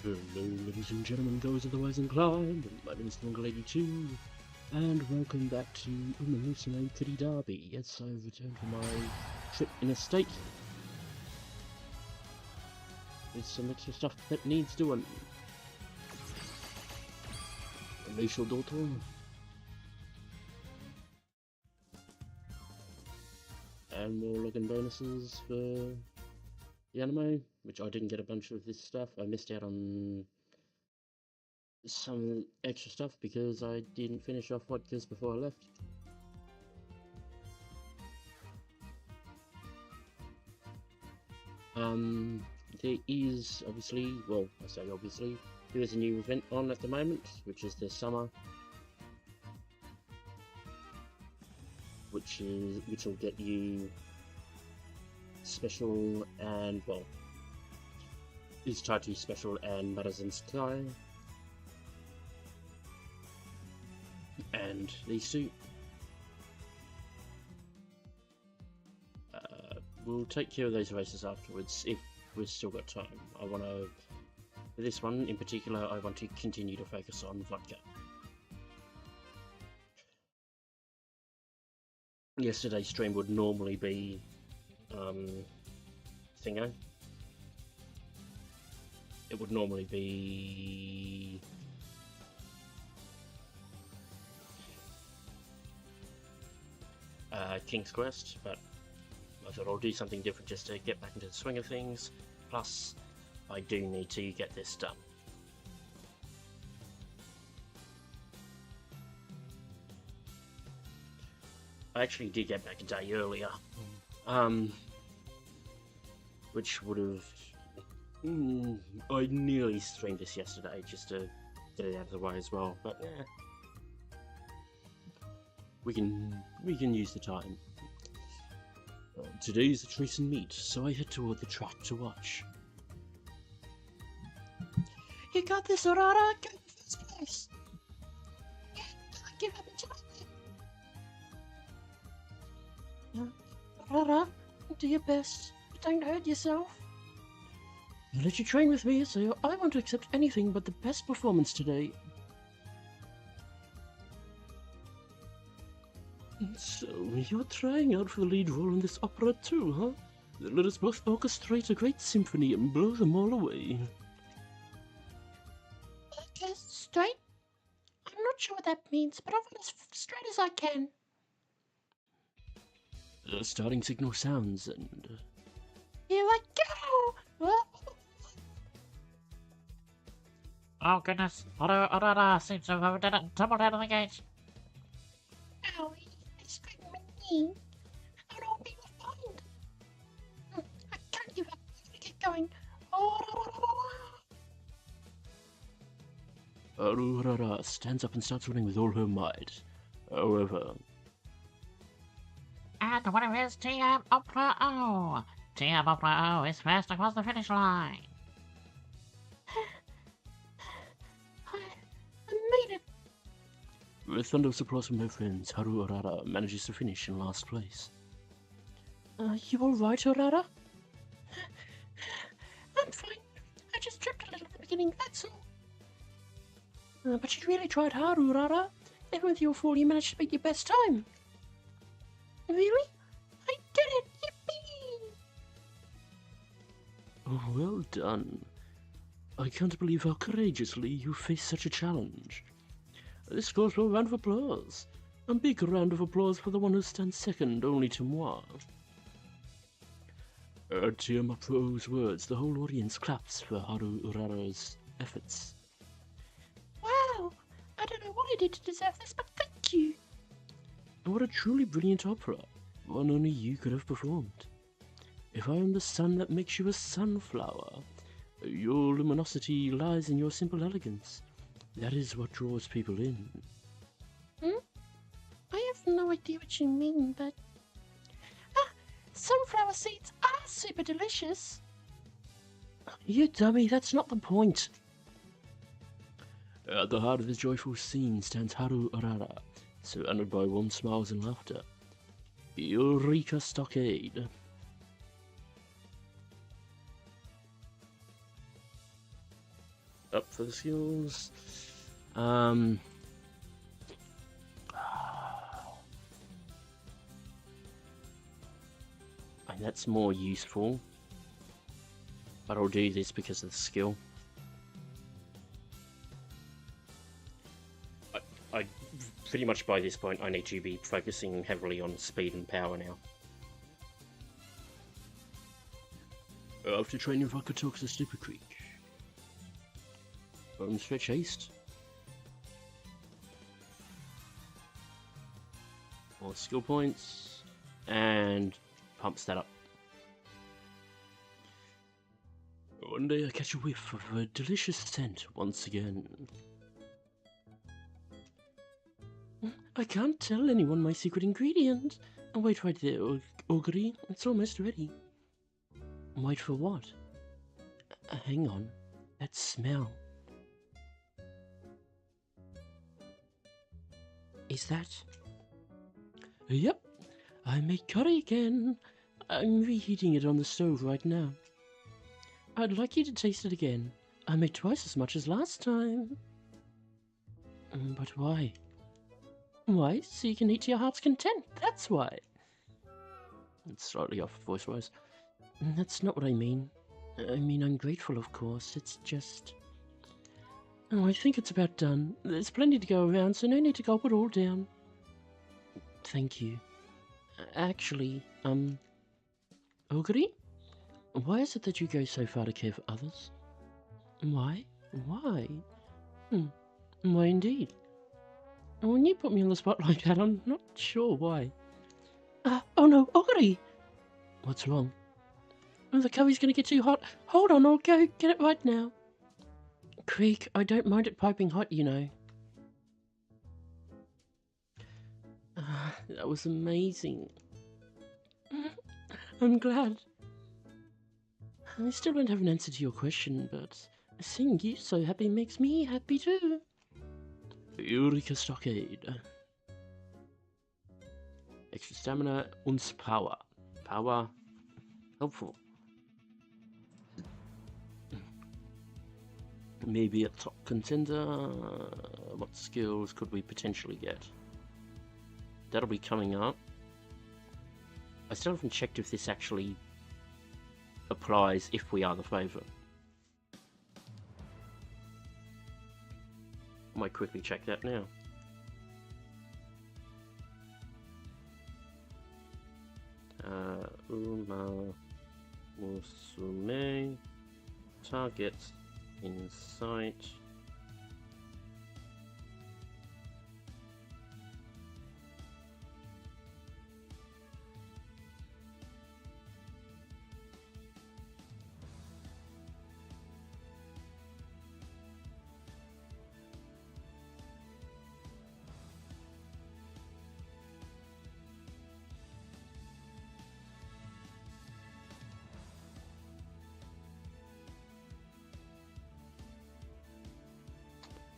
Hello, ladies and gentlemen, those otherwise inclined. My name is Lady2, and welcome back to Umamusume Kitty Derby. Yes, I've returned from my trip in a state. There's some extra stuff that needs doing. Unleash your daughter. And more login bonuses for the anime, which I didn't get a bunch of this stuff. I missed out on some extra stuff because I didn't finish off Vodkas before I left. There is obviously, well, I say obviously, there is a new event on at the moment, which is the summer, which will get you special and, well, is tied to special and Matters in Sky. And these two. We'll take care of those races afterwards if we've still got time. For this one in particular, I want to continue to focus on Vodka. Yesterday's stream would normally be Thingo. It would normally be King's Quest, but I thought I'll do something different just to get back into the swing of things. Plus, I do need to get this done. I actually did get back a day earlier, which would have... I nearly streamed this yesterday just to get it out of the way as well, but yeah. We can use the time. Today's a treat and meet, so I head toward the track to watch. You got this, Aurora! Go first place! Yeah, don't give up entirely! Aurora, do your best, but don't hurt yourself. I'll let you train with me, so I won't accept anything but the best performance today. So, you're trying out for the lead role in this opera too, huh? Then let us both orchestrate a great symphony and blow them all away. Orchestrate? I'm not sure what that means, but I'll run as straight as I can. The starting signal sounds, and... Here I go! Oh goodness, Aurora seems to have tumbled out of the gate. Owie. And I'll be refined. I can't give up. I'm gonna get going. Aurora stands up and starts running with all her might. However... And the winner is TM Opera O. TM Opera O is first across the finish line. I made it. With thunderous applause from her friends, Haru Urara manages to finish in last place. You alright, Urara? I'm fine. I just tripped a little at the beginning, that's all. But you really tried hard, Urara. Even with your fall, you managed to beat your best time. Really? I did it! Yippee! Oh, well done. I can't believe how courageously you faced such a challenge. This calls for a round of applause. A big round of applause for the one who stands second only to moi. At Umamusume's words, the whole audience claps for Haru Urara's efforts. Wow! I don't know what I did to deserve this, but thank you! What a truly brilliant opera, one only you could have performed. If I am the sun that makes you a sunflower, your luminosity lies in your simple elegance. That is what draws people in. I have no idea what you mean, but... sunflower seeds are super delicious. You dummy, that's not the point. At the heart of this joyful scene stands Haru Urara, surrounded by warm smiles and laughter. Eureka Stockade. for the skills. And that's more useful. But I'll do this because of the skill. I pretty much by this point I need to be focusing heavily on speed and power now. After training Vodka talks to Slipper Creek. Bottom stretch haste. More skill points. And pumps that up. One day I catch a whiff of a delicious scent once again. I can't tell anyone my secret ingredient. Oh, wait right there, Ogre. It's almost ready. Wait for what? Hang on. That smell. Is that? Yep. I made curry again. I'm reheating it on the stove right now. I'd like you to taste it again. I made twice as much as last time. But why? Why? So you can eat to your heart's content. That's why. It's slightly off voice-wise. That's not what I mean. I mean, I'm grateful, of course. It's just... Oh, I think it's about done. There's plenty to go around, so no need to gulp it all down. Thank you. Actually, Ogre? Why is it that you go so far to care for others? Why? Why? Why indeed? When you put me on the spot like that, I'm not sure why. Oh no, Ogre! What's wrong? Oh, the curry's gonna get too hot. Hold on, I'll go get it right now. Creek, I don't mind it piping hot, you know. That was amazing. I'm glad. I still don't have an answer to your question, but seeing you so happy makes me happy too. Eureka Stockade. Extra stamina und power. Power. Helpful. Maybe a top contender. What skills could we potentially get? That'll be coming up. I still haven't checked if this actually applies if we are the favourite. Might quickly check that now. Umamusume. Target in sight.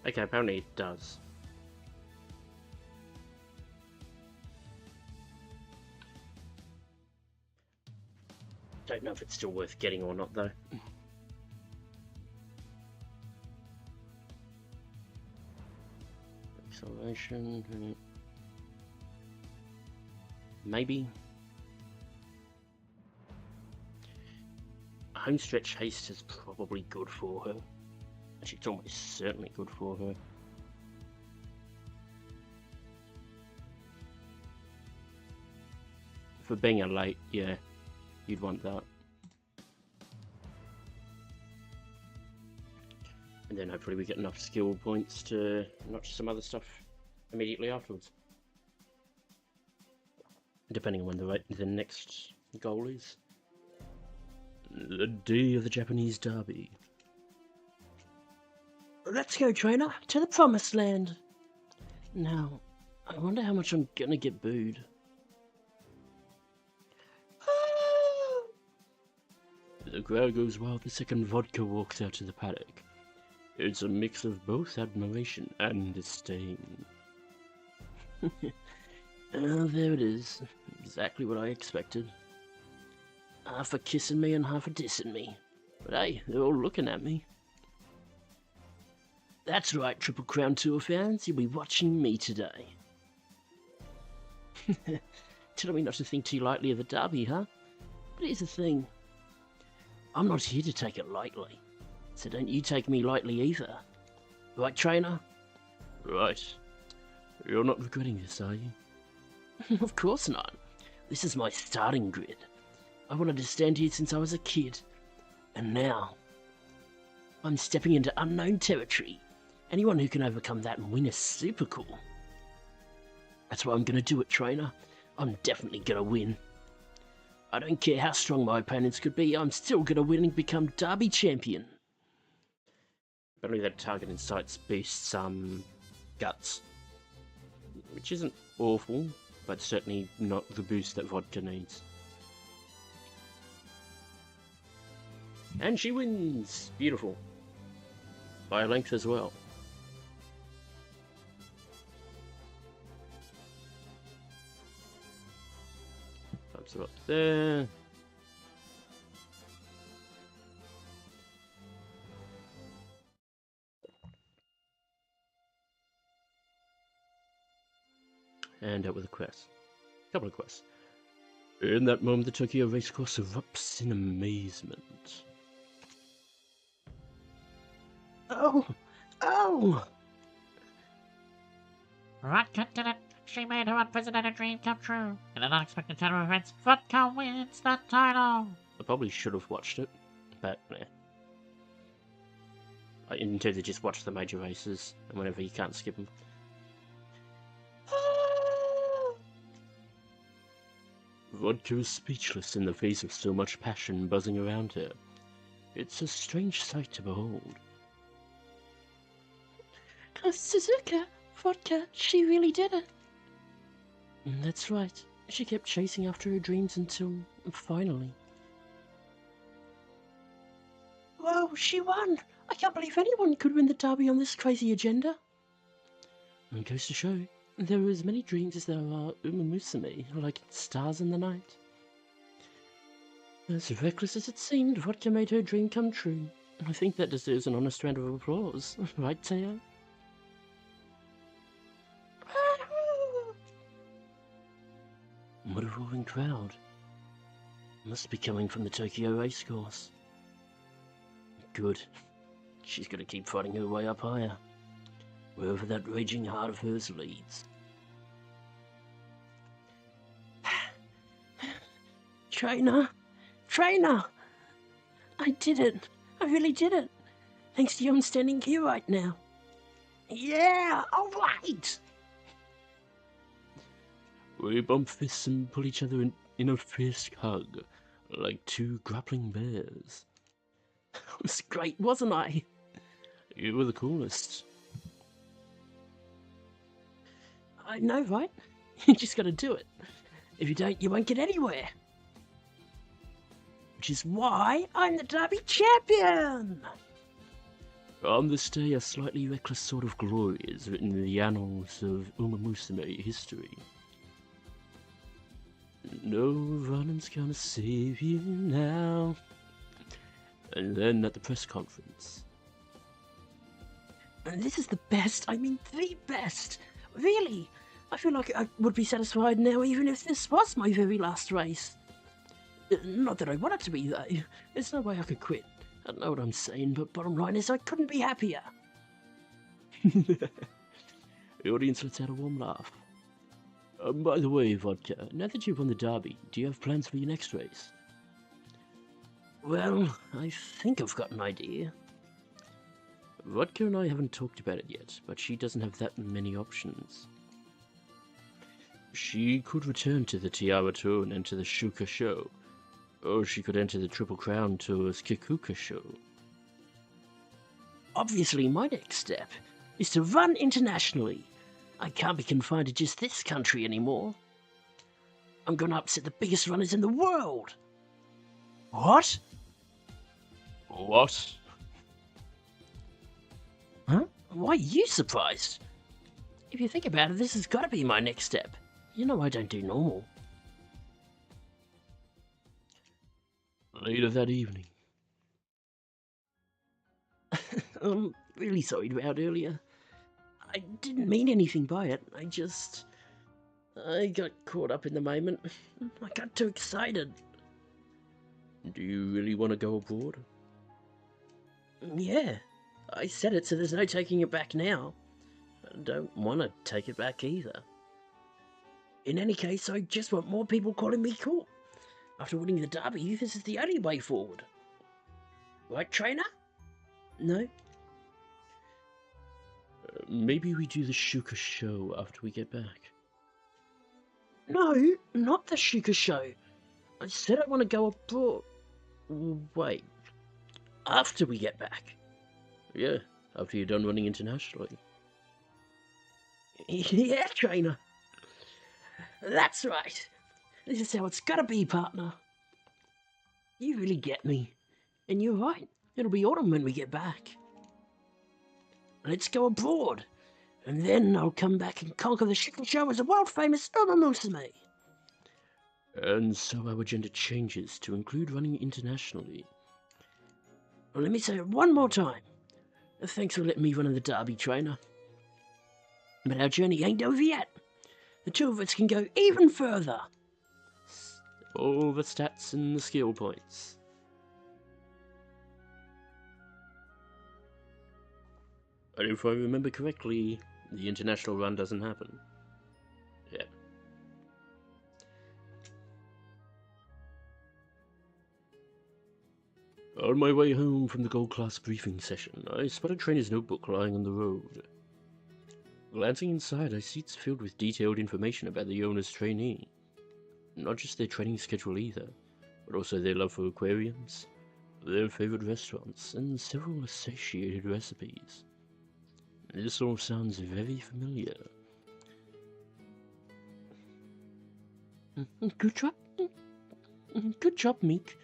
Okay, apparently it does. Don't know if it's still worth getting or not, though. Acceleration. Maybe. Homestretch haste is probably good for her. Actually, it's almost certainly good for her. For being a late, yeah, you'd want that. And then hopefully we get enough skill points to notch some other stuff immediately afterwards. Depending on when the next goal is. The day of the Japanese derby. Let's go, trainer, to the promised land. Now, I wonder how much I'm gonna get booed. The crowd goes wild the second Vodka walks out to the paddock. It's a mix of both admiration and disdain. There it is. Exactly what I expected. Half a kissing me and half a dissing me. But hey, they're all looking at me. That's right, Triple Crown Tour fans, you'll be watching me today. Telling me not to think too lightly of the derby, huh? But here's the thing. I'm not here to take it lightly, so don't you take me lightly either. Right, trainer? Right. You're not regretting this, are you? Of course not. This is my starting grid. I wanted to stand here since I was a kid. And now, I'm stepping into unknown territory. Anyone who can overcome that and win is super cool. That's why I'm gonna do it, trainer. I'm definitely gonna win. I don't care how strong my opponents could be, I'm still gonna win and become Derby champion. Apparently that target insights boosts guts. Which isn't awful, but certainly not the boost that Vodka needs. And she wins! Beautiful. By a length as well. Bumps her up there. And out with a quest. Couple of quests. In that moment, the Tokyo racecourse erupts in amazement. Oh! Oh! Vodka did it. She made her unprecedented dream come true. In an unexpected turn of events, Vodka wins the title. I probably should have watched it, but yeah. I intend to just watch the major races, and whenever you can't skip them. Vodka is speechless in the face of so much passion buzzing around her. It's a strange sight to behold. Suzuka, Vodka, she really did it. That's right. She kept chasing after her dreams until, finally. Whoa, she won! I can't believe anyone could win the derby on this crazy agenda. It goes to show, there are as many dreams as there are Umamusume, like stars in the night. As reckless as it seemed, Vodka made her dream come true. I think that deserves an honest round of applause, right, Teo? What a roaring crowd. Must be coming from the Tokyo racecourse. Good. She's gonna keep fighting her way up higher, wherever that raging heart of hers leads. Trainer! Trainer! I did it! I really did it! Thanks to you, I'm standing here right now. Yeah! Alright! We bump fists and pull each other in a fierce hug, like two grappling bears. It was great, wasn't I? You were the coolest. I know, right? You just gotta do it. If you don't, you won't get anywhere. Which is why I'm the Derby champion! On this day, a slightly reckless sort of glory is written in the annals of Umamusume history. No running's gonna save you now. And then at the press conference. And this is the best, I mean the best! Really! I feel like I would be satisfied now even if this was my very last race. Not that I want it to be though. There's no way I could quit. I don't know what I'm saying, but bottom line is I couldn't be happier. The audience lets out a warm laugh. By the way, Vodka, now that you've won the derby, do you have plans for your next race? Well, I think I've got an idea. Vodka and I haven't talked about it yet, but she doesn't have that many options. She could return to the Tiara Tour and enter the Shuka Show, or she could enter the Triple Crown Tour's Kikuka Show. Obviously, my next step is to run internationally. I can't be confined to just this country anymore. I'm going to upset the biggest runners in the world. What? What? Huh? Why are you surprised? If you think about it, this has got to be my next step. You know I don't do normal. Later that evening. Really sorry about earlier. I didn't mean anything by it. I got caught up in the moment. I got too excited. Do you really want to go abroad? Yeah. I said it, so there's no taking it back now. I don't want to take it back either. In any case, I just want more people calling me cool. After winning the derby, this is the only way forward. Right, trainer? No? Maybe we do the Shuka show after we get back. No, not the Shuka show. I said I want to go abroad. Wait. After we get back? Yeah, after you're done running internationally. Yeah, trainer. That's right. This is how it's gotta be, partner. You really get me. And you're right. It'll be autumn when we get back. Let's go abroad. And then I'll come back and conquer the Shuka show as a world-famous Umamusume. And so our agenda changes to include running internationally. Well, let me say it one more time. Thanks for letting me run in the derby, trainer. But our journey ain't over yet. The two of us can go even further. All the stats and the skill points. And if I remember correctly, the international run doesn't happen. Yeah. On my way home from the gold class briefing session, I spotted trainer's notebook lying on the road. Glancing inside, I see it's filled with detailed information about the owner's trainee. Not just their training schedule either, but also their love for aquariums, their favorite restaurants, and several associated recipes. This all sounds very familiar. Good job. Good job, Meek.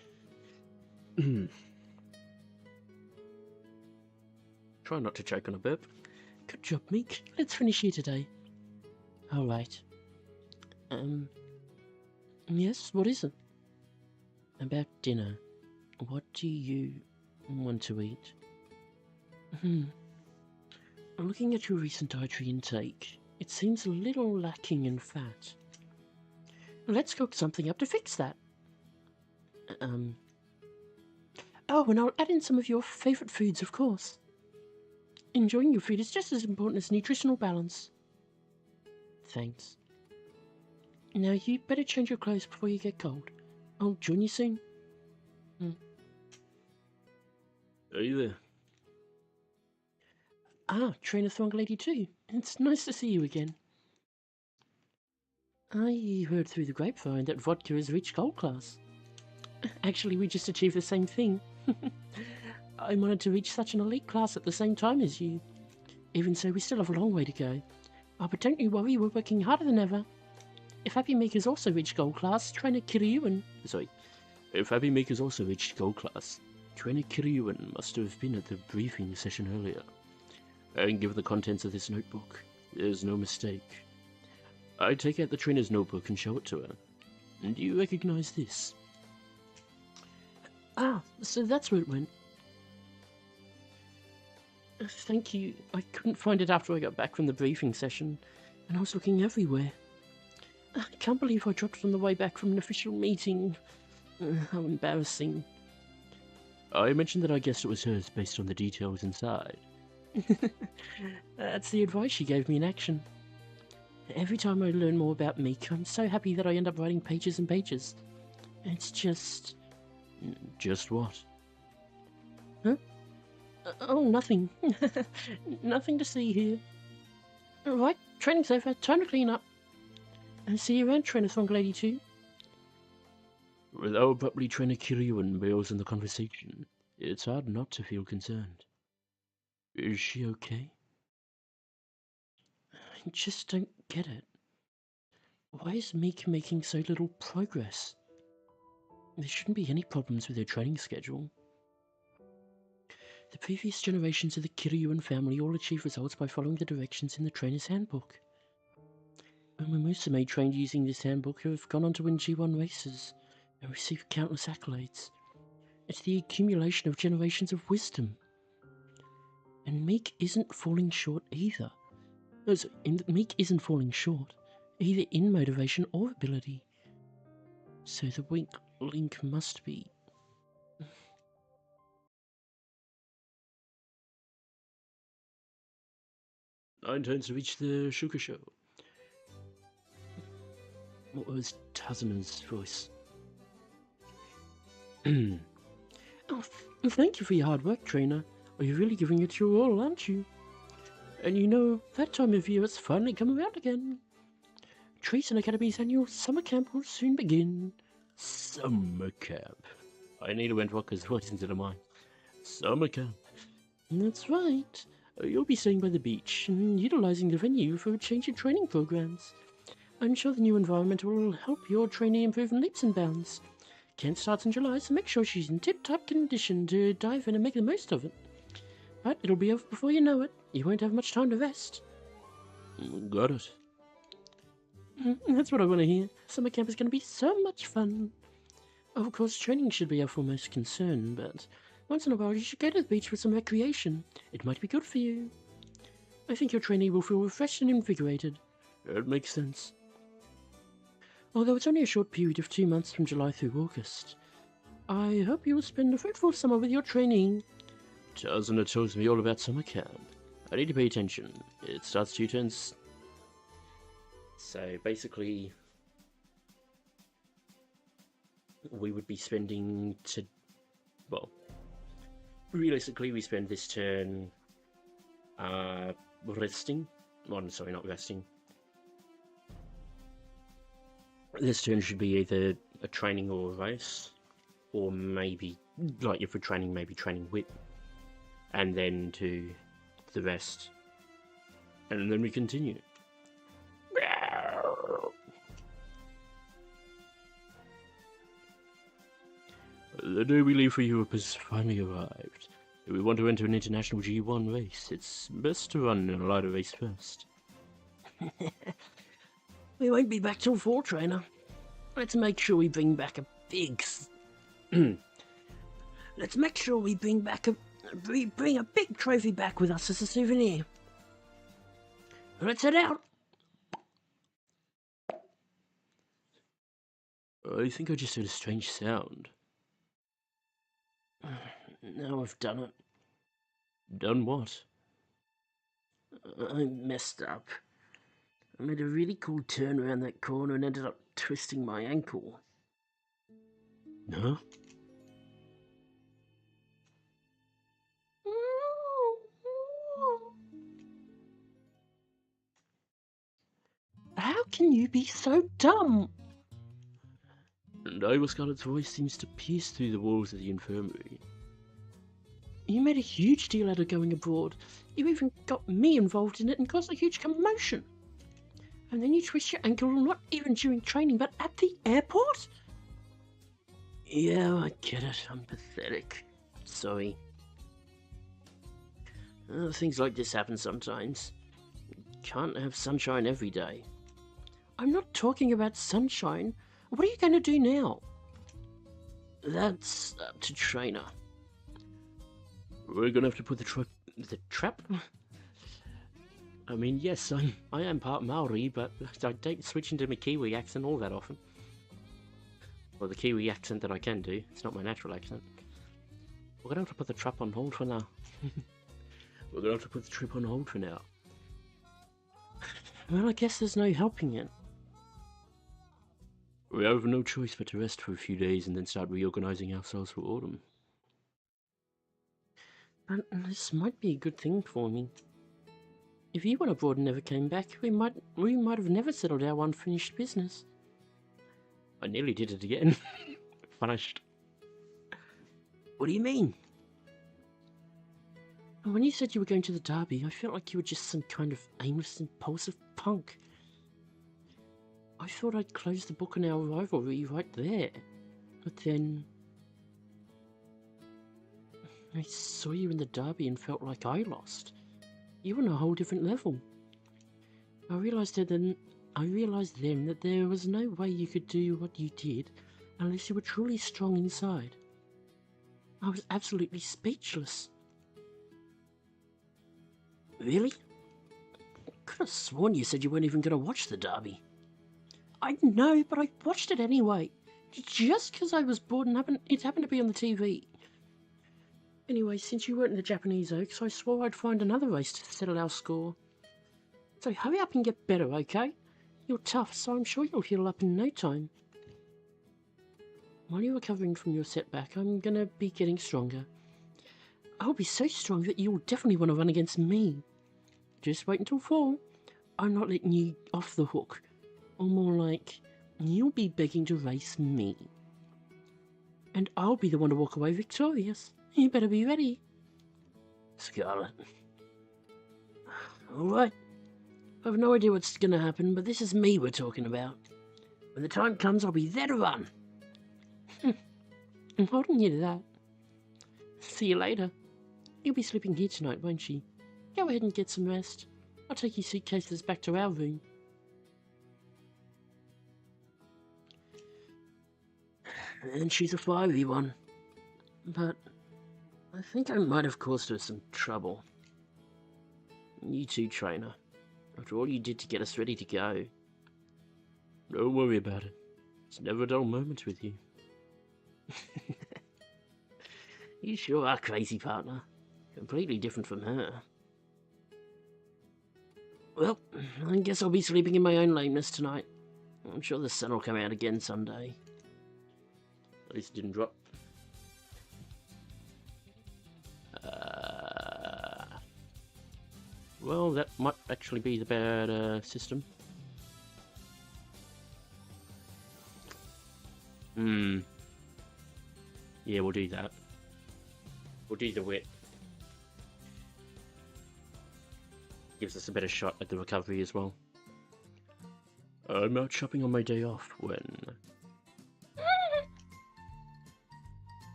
Try not to choke on a burp. Good job, Meek. Let's finish here today. Alright. Yes, what is it? About dinner. What do you want to eat? Looking at your recent dietary intake, it seems a little lacking in fat. Let's cook something up to fix that. Oh, and I'll add in some of your favourite foods, of course. Enjoying your food is just as important as nutritional balance. Thanks. Now you better change your clothes before you get cold. I'll join you soon. Hey there. Ah, Trainer Throng Lady too. It's nice to see you again. I heard through the grapevine that Vodka has reached gold class. Actually, we just achieved the same thing. I wanted to reach such an elite class at the same time as you. Even so, we still have a long way to go. Oh, but don't you worry, we're working harder than ever. If Happy Maker's also reached gold class, Trainer Kiryuan... If Happy Maker's also reached gold class, Trainer Kiryuan must have been at the briefing session earlier. And given the contents of this notebook, there's no mistake. I take out the trainer's notebook and show it to her. Do you recognize this? Ah, so that's where it went. Thank you. I couldn't find it after I got back from the briefing session, and I was looking everywhere. I can't believe I dropped it on the way back from an official meeting. How embarrassing. I mentioned that I guessed it was hers based on the details inside. That's the advice she gave me in action. Every time I learn more about Meek, I'm so happy that I end up writing pages and pages. It's just... Just what? Huh? Oh, nothing. Nothing to see here. Alright, training's over. Time to clean up. And see you around, Trainer Thong Lady 2. Without abruptly Trainer Kiryuan bails in the conversation, it's hard not to feel concerned. Is she okay? I just don't get it. Why is Meek making so little progress? There shouldn't be any problems with her training schedule. The previous generations of the Kiryuan family all achieved results by following the directions in the trainer's handbook. Umamusume trained using this handbook have gone on to win G1 races and received countless accolades. It's the accumulation of generations of wisdom. And Meek isn't falling short either. Meek isn't falling short, either in motivation or ability. So the weak link must be... Nine turns to reach the sugar show. What was Tazuna's voice? Oh, thank you for your hard work, trainer. You're really giving it your all, aren't you? And you know, that time of year has finally come around again. Treason Academy's annual summer camp will soon begin. Summer camp. I need to went Vodka's voice into the mind. Summer camp. That's right. You'll be staying by the beach and utilizing the venue for a change in training programs. I'm sure the new environment will help your trainee improve in leaps and bounds. Camp starts in July, so make sure she's in tip-top condition to dive in and make the most of it. But it'll be over before you know it. You won't have much time to rest. Got it. That's what I want to hear. Summer camp is going to be so much fun. Of course, training should be our foremost concern, but once in a while you should go to the beach for some recreation. It might be good for you. I think your trainee will feel refreshed and invigorated. That makes sense. Although it's only a short period of 2 months from July through August, I hope you will spend a fruitful summer with your training. Tazuna tells me all about summer camp. I need to pay attention. It starts 2 turns. So basically, we would be spending realistically we spend this turn resting. Well, sorry, not resting. This turn should be either a training or a race, or maybe, like if we're training, maybe training whip, and then to the rest, and then we continue. The day we leave for Europe has finally arrived. If we want to enter an international G1 race, it's best to run in a lighter race first. We won't be back till fall, trainer. Let's make sure we bring back a big... Let's make sure we bring a big trophy back with us as a souvenir. Let's head out. I think I just heard a strange sound. Now I've done it. Done what? I messed up. I made a really cool turn around that corner and ended up twisting my ankle. Huh? How can you be so dumb? And Iowa Scarlet's voice seems to pierce through the walls of the infirmary. You made a huge deal out of going abroad. You even got me involved in it and caused a huge commotion. And then you twist your ankle not even during training, but at the airport? Yeah, I get it. I'm pathetic. Sorry. Things like this happen sometimes. You can't have sunshine every day. I'm not talking about sunshine. What are you going to do now? That's up to trainer. We're going to have to put the trap? I mean, yes, I am part Maori, but I don't switch into my Kiwi accent all that often. Well, the Kiwi accent that I can do. It's not my natural accent. We're going to have to put the trap on hold for now. We're going to have to put the trip on hold for now. Well, I guess there's no helping it. We have no choice but to rest for a few days and then start reorganizing ourselves for autumn. But this might be a good thing for me. If you went abroad and never came back, we might have never settled our unfinished business. I nearly did it again. Finished. What do you mean? When you said you were going to the derby, I felt like you were just some kind of aimless, impulsive punk. I thought I'd close the book on our rivalry right there. But then... I saw you in the derby and felt like I lost. You were on a whole different level. I realised then that there was no way you could do what you did unless you were truly strong inside. I was absolutely speechless. Really? I could have sworn you said you weren't even going to watch the derby. I know, but I watched it anyway. Just because I was bored and it happened to be on the TV. Anyway, since you weren't in the Japanese Oaks, I swore I'd find another race to settle our score. So hurry up and get better, okay? You're tough, so I'm sure you'll heal up in no time. While you're recovering from your setback, I'm gonna be getting stronger. I'll be so strong that you'll definitely want to run against me. Just wait until fall. I'm not letting you off the hook. Or more like, you'll be begging to race me. And I'll be the one to walk away victorious. You better be ready. Scarlet. Alright. I have no idea what's gonna happen, but this is me we're talking about. When the time comes, I'll be there to run. I'm holding you to that. See you later. You'll be sleeping here tonight, won't you? Go ahead and get some rest. I'll take your suitcases back to our room. And she's a fiery one. But I think I might have caused her some trouble. You too, trainer. After all you did to get us ready to go. Don't worry about it. It's never a dull moment with you. You sure are crazy, partner. Completely different from her. Well, I guess I'll be sleeping in my own lameness tonight. I'm sure the sun will come out again someday. At least it didn't drop. Well, that might actually be the bad system. Yeah, we'll do that. We'll do the wit. Gives us a better shot at the recovery as well. I'm out shopping on my day off when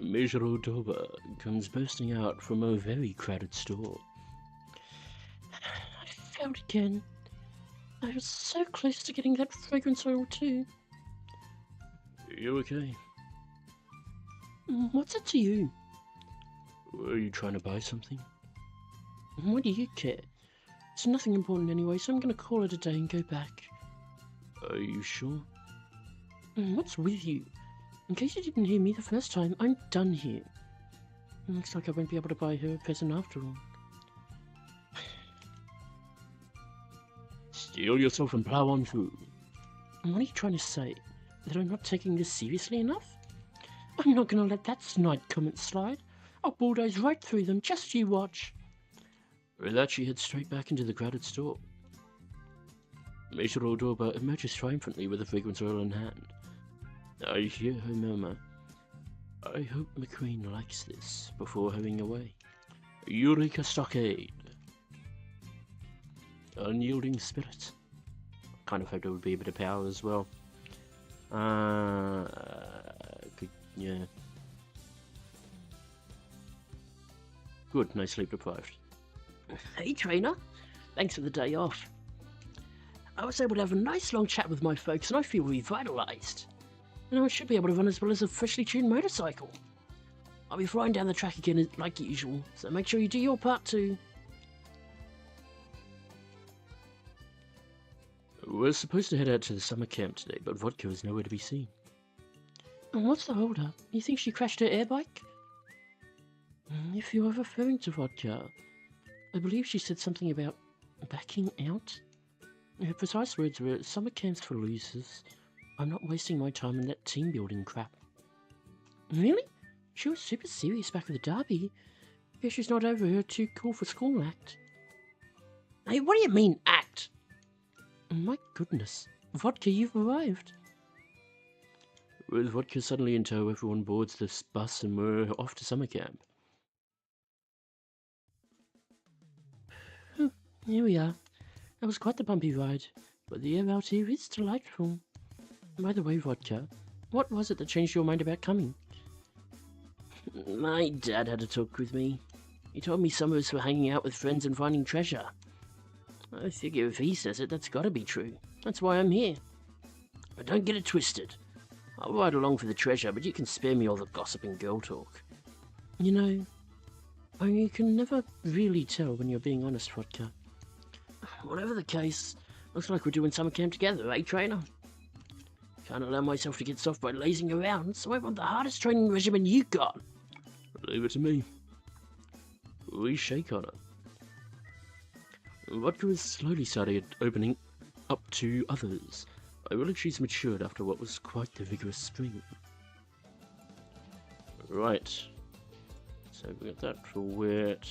Major Doba comes bursting out from a very crowded store. I failed again. I was so close to getting that fragrance oil too. You okay? What's it to you? Are you trying to buy something? What do you care? It's nothing important anyway, so I'm gonna call it a day and go back. Are you sure? What's with you? In case you didn't hear me the first time, I'm done here. Looks like I won't be able to buy her a present after all. Steel yourself and plow on through. What are you trying to say? That I'm not taking this seriously enough? I'm not gonna let that snide comment slide. I'll bulldoze right through them, just you watch. With that, she heads straight back into the crowded store. Major Odoba emerges triumphantly with the fragrance oil in hand. I hear her murmur, I hope McQueen likes this before hurrying away. Eureka Stockade! Unyielding spirit. Kind of hoped there would be a bit of power as well. Yeah. Good, no sleep deprived. Hey trainer, thanks for the day off. I was able to have a nice long chat with my folks and I feel revitalised. And I should be able to run as well as a freshly tuned motorcycle. I'll be flying down the track again like usual, so make sure you do your part too. We're supposed to head out to the summer camp today, but Vodka is nowhere to be seen. And what's the hold-up? You think she crashed her air bike? If you are referring to Vodka, I believe she said something about backing out. Her precise words were, summer camp's for losers. I'm not wasting my time in that team building crap. Really? She was super serious back at the derby. Guess she's not over her too cool for school act. Hey, what do you mean, act? My goodness. Vodka, you've arrived. With Vodka suddenly in tow, everyone boards this bus and we're off to summer camp. Here we are. That was quite the bumpy ride, but the air out here is delightful. By the way, Vodka, what was it that changed your mind about coming? My dad had a talk with me. He told me some of us were hanging out with friends and finding treasure. I figure if he says it, that's gotta be true. That's why I'm here. But don't get it twisted. I'll ride along for the treasure, but you can spare me all the gossip and girl talk. You know, Oh, you can never really tell when you're being honest, Vodka. Whatever the case, looks like we're doing summer camp together, eh, trainer? Can't allow myself to get soft by lazing around, so I want the hardest training regimen you got. Leave it to me. We shake on it. Vodka is slowly starting opening up to others. I believe she's matured after what was quite the vigorous spring. Right. So we got that for wet.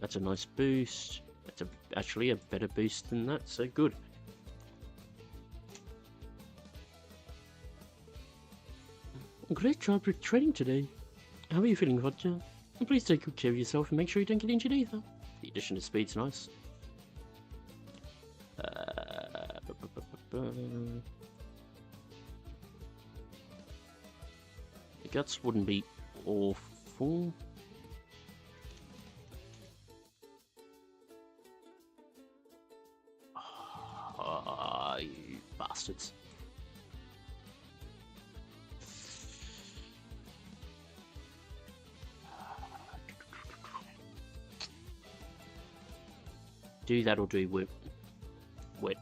That's a nice boost. That's actually a better boost than that, so good. Great job with training today. How are you feeling, Vodka? And please take good care of yourself and make sure you don't get injured either. The addition of speed's nice. The guts wouldn't be awful. Ah, you bastards. Do that or do whip. Whip.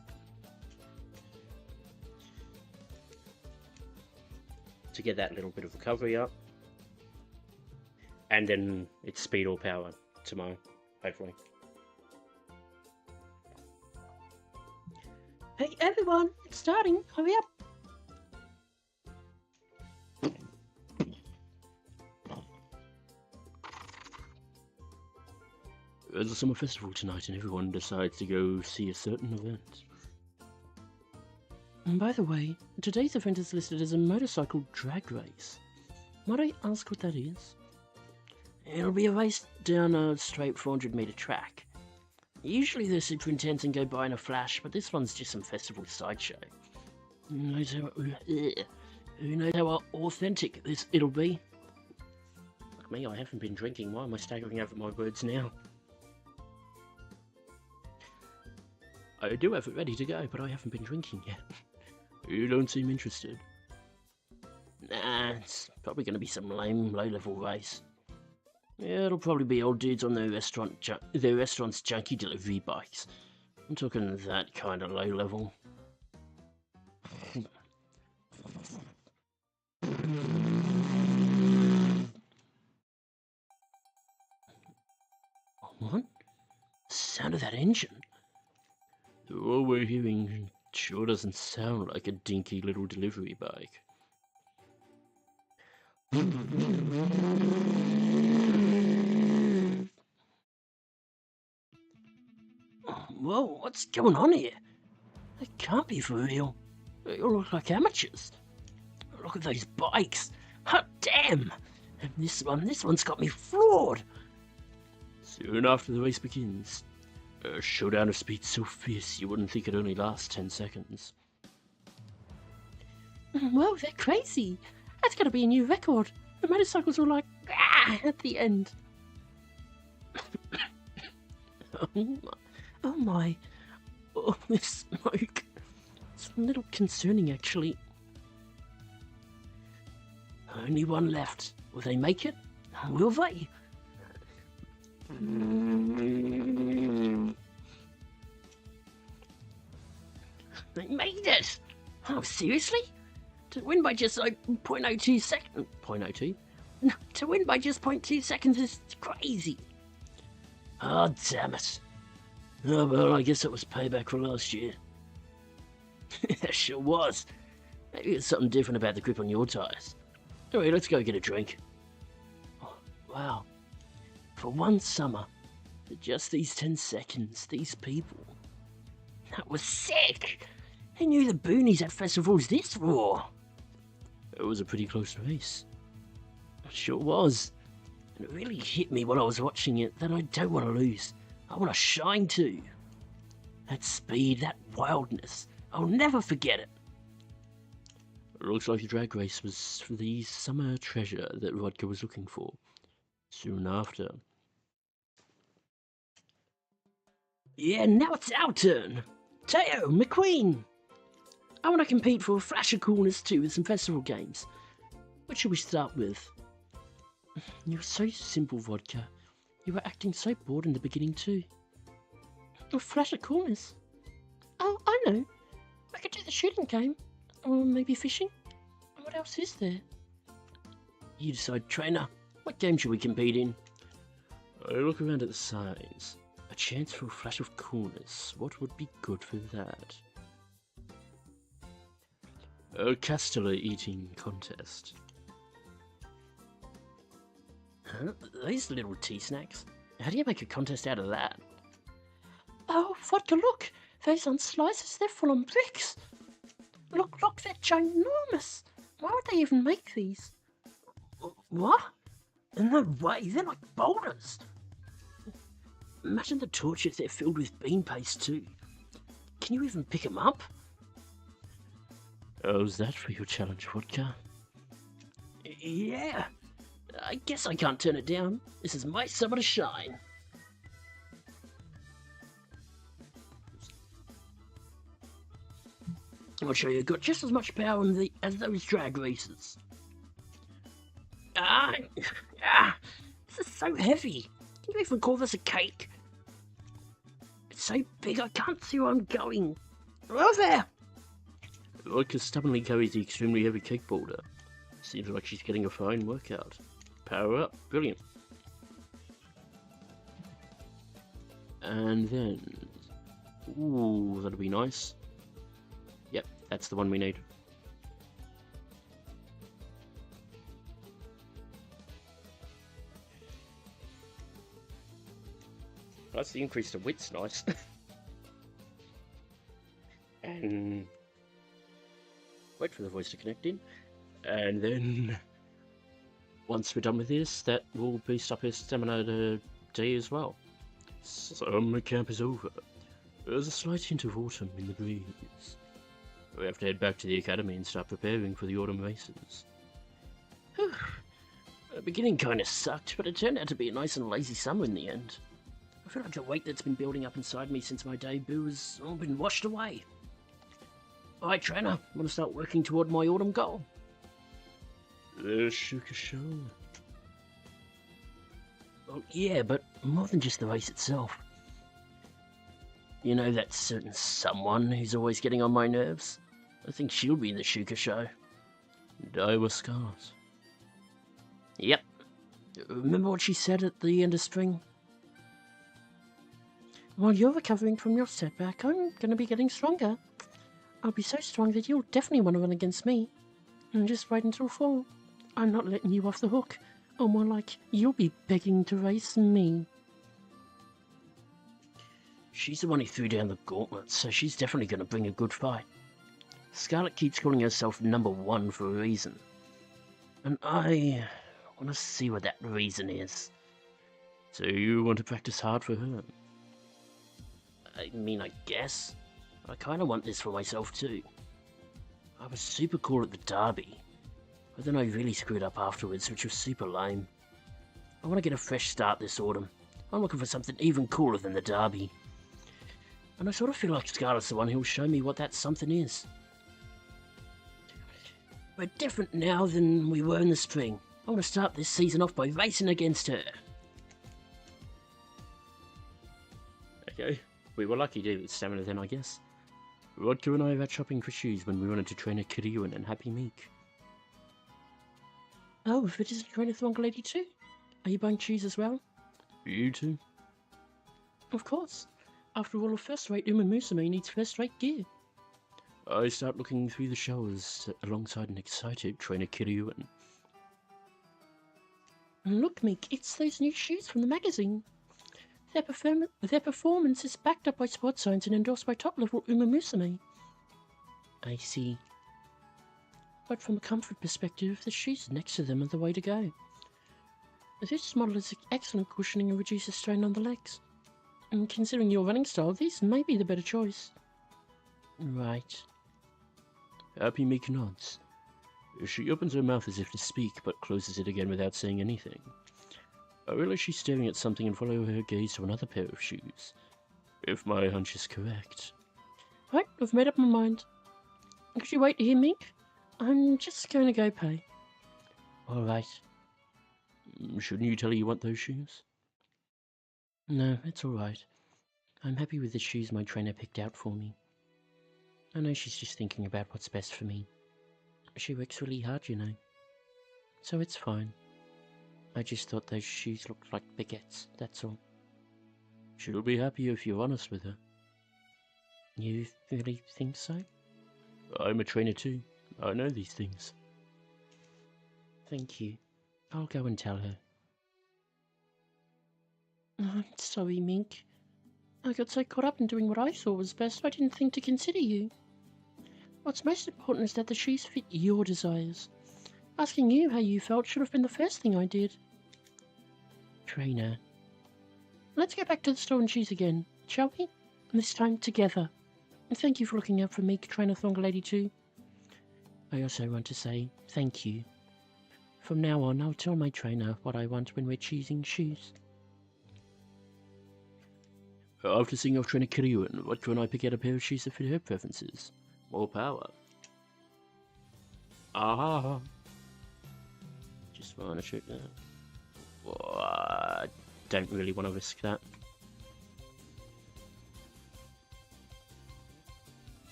To get that little bit of recovery up. And then it's speed or power tomorrow, hopefully. Hey everyone, it's starting. Hurry up. There's a summer festival tonight and everyone decides to go see a certain event. And by the way, today's event is listed as a motorcycle drag race. Might I ask what that is? It'll be a race down a straight 400-meter track. Usually they're super intense and go by in a flash, but this one's just some festival sideshow. Who knows how authentic it'll be? Like me, I haven't been drinking. Why am I staggering over my words now? I do have it ready to go, but I haven't been drinking yet. You don't seem interested. Nah, it's probably going to be some lame, low-level race. Yeah, it'll probably be old dudes on their restaurant's junky delivery bikes. I'm talking that kind of low level. What? Sound of that engine? All we're hearing sure doesn't sound like a dinky little delivery bike. Whoa, what's going on here? It can't be for real. They all look like amateurs. Look at those bikes. Hot damn! And this one's got me floored. Soon after the race begins, a showdown of speed so fierce you wouldn't think it'd only last 10 seconds. Whoa, they're crazy. That's gotta be a new record. The motorcycles were like, ah, at the end. Oh my. Oh, this smoke. It's a little concerning, actually. Only one left. Will they make it? Will they? They made it! Oh, seriously? To win by just like 0.02 seconds. 0.02? No, to win by just 0.2 seconds is crazy. Oh, damn it. Oh, well, I guess it was payback for last year. It sure was. Maybe it's something different about the grip on your tyres. Anyway, let's go get a drink. Oh, wow. For one summer, for just these 10 seconds, these people. That was sick! Who knew the boonies at festivals this raw? It was a pretty close race. It sure was. And it really hit me while I was watching it that I don't want to lose. I want to shine too. That speed, that wildness. I'll never forget it. It looks like the drag race was for the summer treasure that Vodka was looking for. Soon after. Yeah, now it's our turn. Teo, McQueen. I want to compete for a flash of coolness too with some festival games. What should we start with? You're so simple, Vodka. You were acting so bored in the beginning too. A flash of coolness. Oh, I know. I could do the shooting game. Or maybe fishing. What else is there? You decide, trainer. What game should we compete in? I look around at the signs. A chance for a flash of coolness. What would be good for that? A castellar eating contest. Huh? These little tea snacks? How do you make a contest out of that? Oh, Vodka, look! Those aren't slices, they're full on bricks! Look, they're ginormous! Why would they even make these? What? No way, they're like boulders! Imagine the torch if they're filled with bean paste too. Can you even pick them up? How's that for your challenge, Vodka? Yeah! I guess I can't turn it down. This is my summer to shine. I'll show you, got just as much power as those drag races. This is so heavy. Can you even call this a cake? It's so big I can't see where I'm going. Over there! Vodka stubbornly carries the extremely heavy cake boulder. Seems like she's getting a fine workout. Power up, brilliant. And then... ooh, that'll be nice. Yep, that's the one we need. That's the increase to wit's nice. And... wait for the voice to connect in. And then... once we're done with this, that will boost up his stamina to D as well. Summer camp is over. There's a slight hint of autumn in the breeze. We have to head back to the academy and start preparing for the autumn races. The beginning kinda sucked, but it turned out to be a nice and lazy summer in the end. I feel like the weight that's been building up inside me since my debut has all been washed away. Alright, trainer, I'm gonna start working toward my autumn goal. The Shuka Show. Oh, yeah, but more than just the race itself. You know that certain someone who's always getting on my nerves? I think she'll be in the Shuka Show. Die with scars. Yep. Remember what she said at the end of spring? While you're recovering from your setback, I'm gonna be getting stronger. I'll be so strong that you'll definitely want to run against me. And just wait until fall. I'm not letting you off the hook. Or more like, you'll be begging to race me. She's the one who threw down the gauntlet, so she's definitely going to bring a good fight. Scarlet keeps calling herself #1 for a reason. And I want to see what that reason is. So you want to practice hard for her? I mean, I guess. I kind of want this for myself too. I was super cool at the derby. But then I really screwed up afterwards, which was super lame. I want to get a fresh start this autumn. I'm looking for something even cooler than the derby. And I sort of feel like Scarlet's the one who'll show me what that something is. We're different now than we were in the spring. I want to start this season off by racing against her. Okay, we were lucky to with stamina then, I guess. Vodka and I were out shopping for shoes when we wanted to train a Kiryuin and Happy Meek. Oh, if it isn't trainer Thronga Lady too? Are you buying shoes as well? You too? Of course. After all, a first-rate Umamusume needs first-rate gear. I start looking through the showers alongside an excited trainer Kiryuin. Look, Meek, it's those new shoes from the magazine. Their performance is backed up by sports science and endorsed by top-level Umamusume. I see. But from a comfort perspective, the shoes next to them are the way to go. This model has excellent cushioning and reduces strain on the legs. And considering your running style, these may be the better choice. Right. Happy Meek nods. She opens her mouth as if to speak, but closes it again without saying anything. I realize she's staring at something and follow her gaze to another pair of shoes. If my hunch is correct. Right, I've made up my mind. Could you wait to hear Meek? I'm just going to go pay. Alright. Shouldn't you tell her you want those shoes? No, it's alright. I'm happy with the shoes my trainer picked out for me. I know she's just thinking about what's best for me. She works really hard, you know. So it's fine. I just thought those shoes looked like baguettes, that's all. She'll be happier if you're honest with her. You really think so? I'm a trainer too. I know these things. Thank you. I'll go and tell her. I'm sorry, Mink. I got so caught up in doing what I thought was best, I didn't think to consider you. What's most important is that the shoes fit your desires. Asking you how you felt should have been the first thing I did. Trainer. Let's go back to the store and choose again, shall we? And this time together. And thank you for looking out for me, Trainer Thonga Lady too. I also want to say thank you. From now on, I'll tell my trainer what I want when we're choosing shoes. After seeing off Trainer Kiryuan, what can I pick out a pair of shoes that fit her preferences? More power. Ah. Just want to check that. Well, I don't really want to risk that.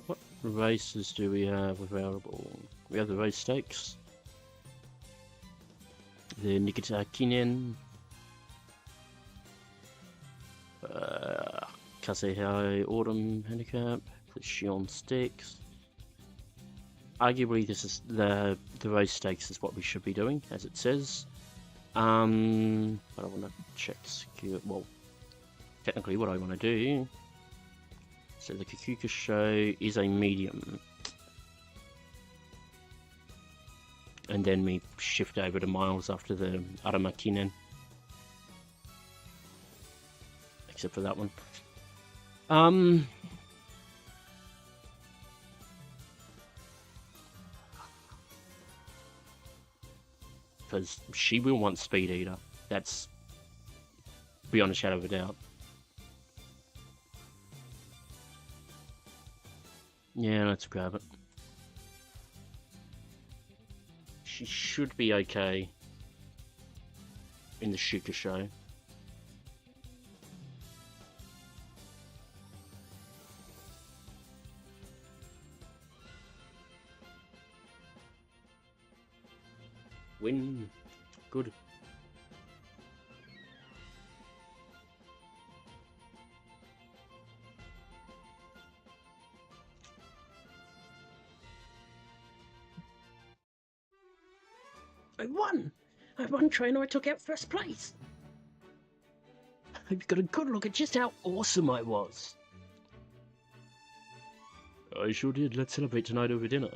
What races do we have available? We have the race stakes, the Nikita Kinen, Kasehai Autumn Handicap, the Shion Stakes. Arguably, this is the race stakes is what we should be doing, as it says. But I want to check secure. Well, technically, what I want to do. So the Kikuka show is a medium. And then we shift over to miles after the Aramakinen. Except for that one. Because she will want Speed Eater. That's beyond a shadow of a doubt. Yeah, let's grab it. She should be okay in the Shuka show. Win. Good. I won! I won, trainer. I took out first place. I hope you got a good look at just how awesome I was. I sure did. Let's celebrate tonight over dinner.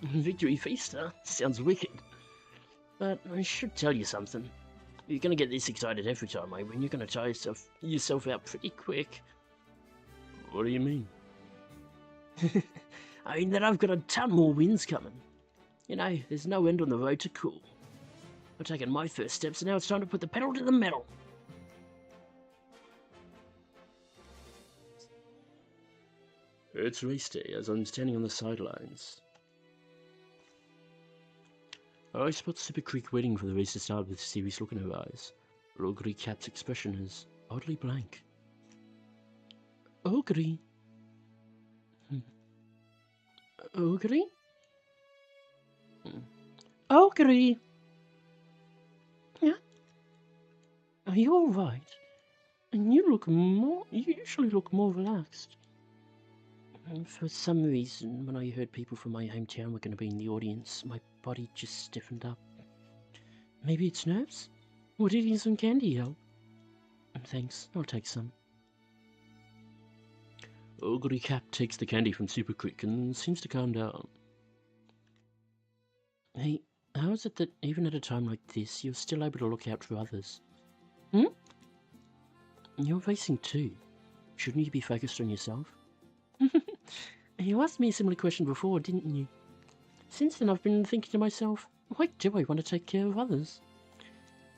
Victory feaster? Sounds wicked. But I should tell you something. You're gonna get this excited every time I win. You're gonna tire yourself out pretty quick. What do you mean? I mean that I've got a ton more wins coming. You know, there's no end on the road to cool. I've taken my first steps, and now it's time to put the pedal to the metal. It's race day, as I'm standing on the sidelines. I spot Super Creek waiting for the race to start with a serious look in her eyes. Ogre Cat's expression is oddly blank. Ogre? Ogre? Ogre! Yeah? Are you alright? And you usually look more relaxed. For some reason, when I heard people from my hometown were going to be in the audience, my body just stiffened up. Maybe it's nerves? Would eating some candy help? Thanks, I'll take some. Ogre Cap takes the candy from Super Quick and seems to calm down. Hey, how is it that even at a time like this, you're still able to look out for others? You're racing too. Shouldn't you be focused on yourself? You asked me a similar question before, didn't you? Since then I've been thinking to myself, why do I want to take care of others?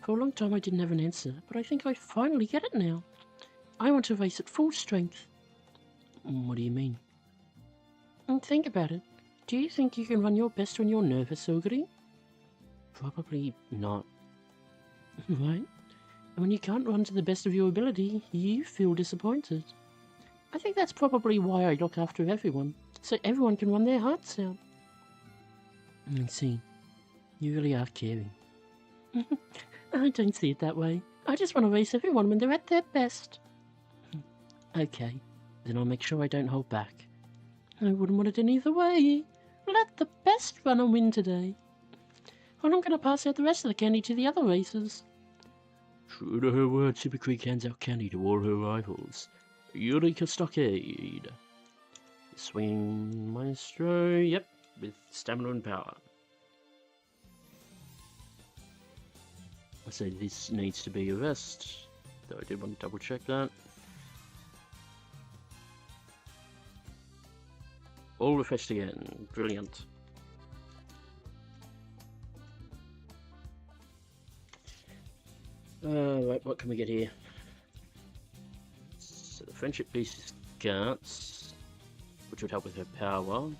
For a long time I didn't have an answer, but I think I finally get it now. I want to race at full strength. What do you mean? Think about it. Do you think you can run your best when you're nervous, Ogre? Probably not. Right? And when you can't run to the best of your ability, you feel disappointed. I think that's probably why I look after everyone, so everyone can run their hearts out. I see. You really are caring. I don't see it that way. I just want to race everyone when they're at their best. Okay, then I'll make sure I don't hold back. I wouldn't want it any other way. Let the best runner win today. And I'm going to pass out the rest of the candy to the other racers. True to her word, Super Creek hands out candy to all her rivals. Eureka Stockade. Swing Maestro, yep, with stamina and power. So this needs to be a rest, though I did want to double check that. All refreshed again, brilliant. Right, what can we get here? So the friendship piece is guts, which would help with her power.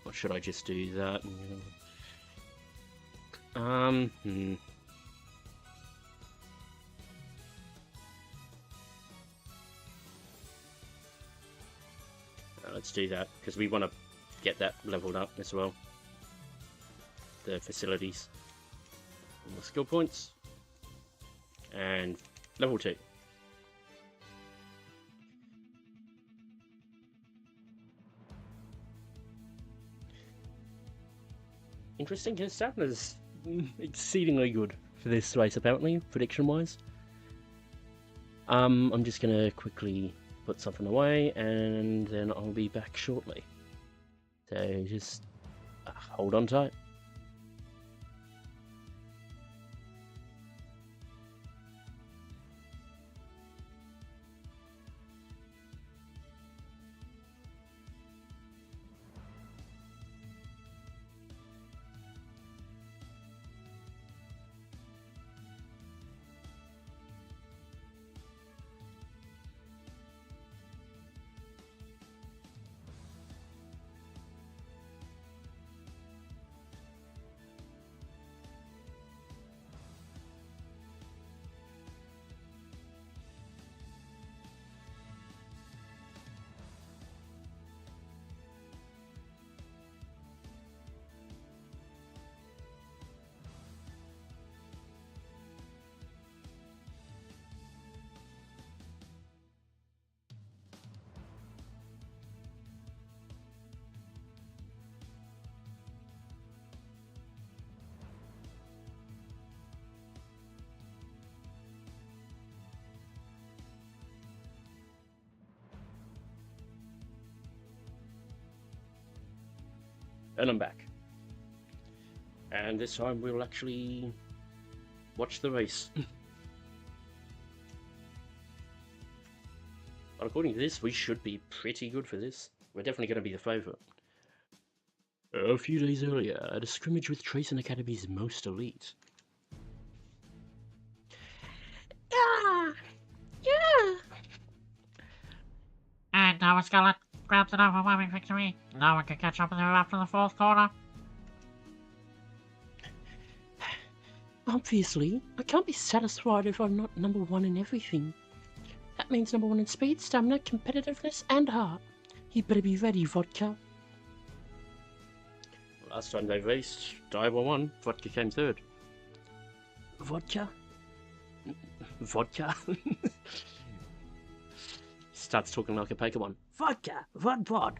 Or should I just do that? Let's do that, because we want to get that leveled up as well. The facilities. More skill points. And level 2. Interesting, his stamina's exceedingly good for this race apparently, prediction-wise. I'm just gonna quickly put something away and then I'll be back shortly. So just hold on tight. And I'm back. And this time we'll actually watch the race. But according to this, we should be pretty good for this. We're definitely going to be the favourite. A few days earlier, at a scrimmage with Tracing Academy's most elite. Yeah! Yeah! And now Scarlet grabs an overwhelming victory. No one can catch up with her after the fourth quarter. Obviously, I can't be satisfied if I'm not number 1 in everything. That means number 1 in speed, stamina, competitiveness, and heart. You better be ready, Vodka. Last time they raced, Diver won, Vodka came third. Vodka? Vodka? Starts talking like a Pokémon. Vodka! Vodpod!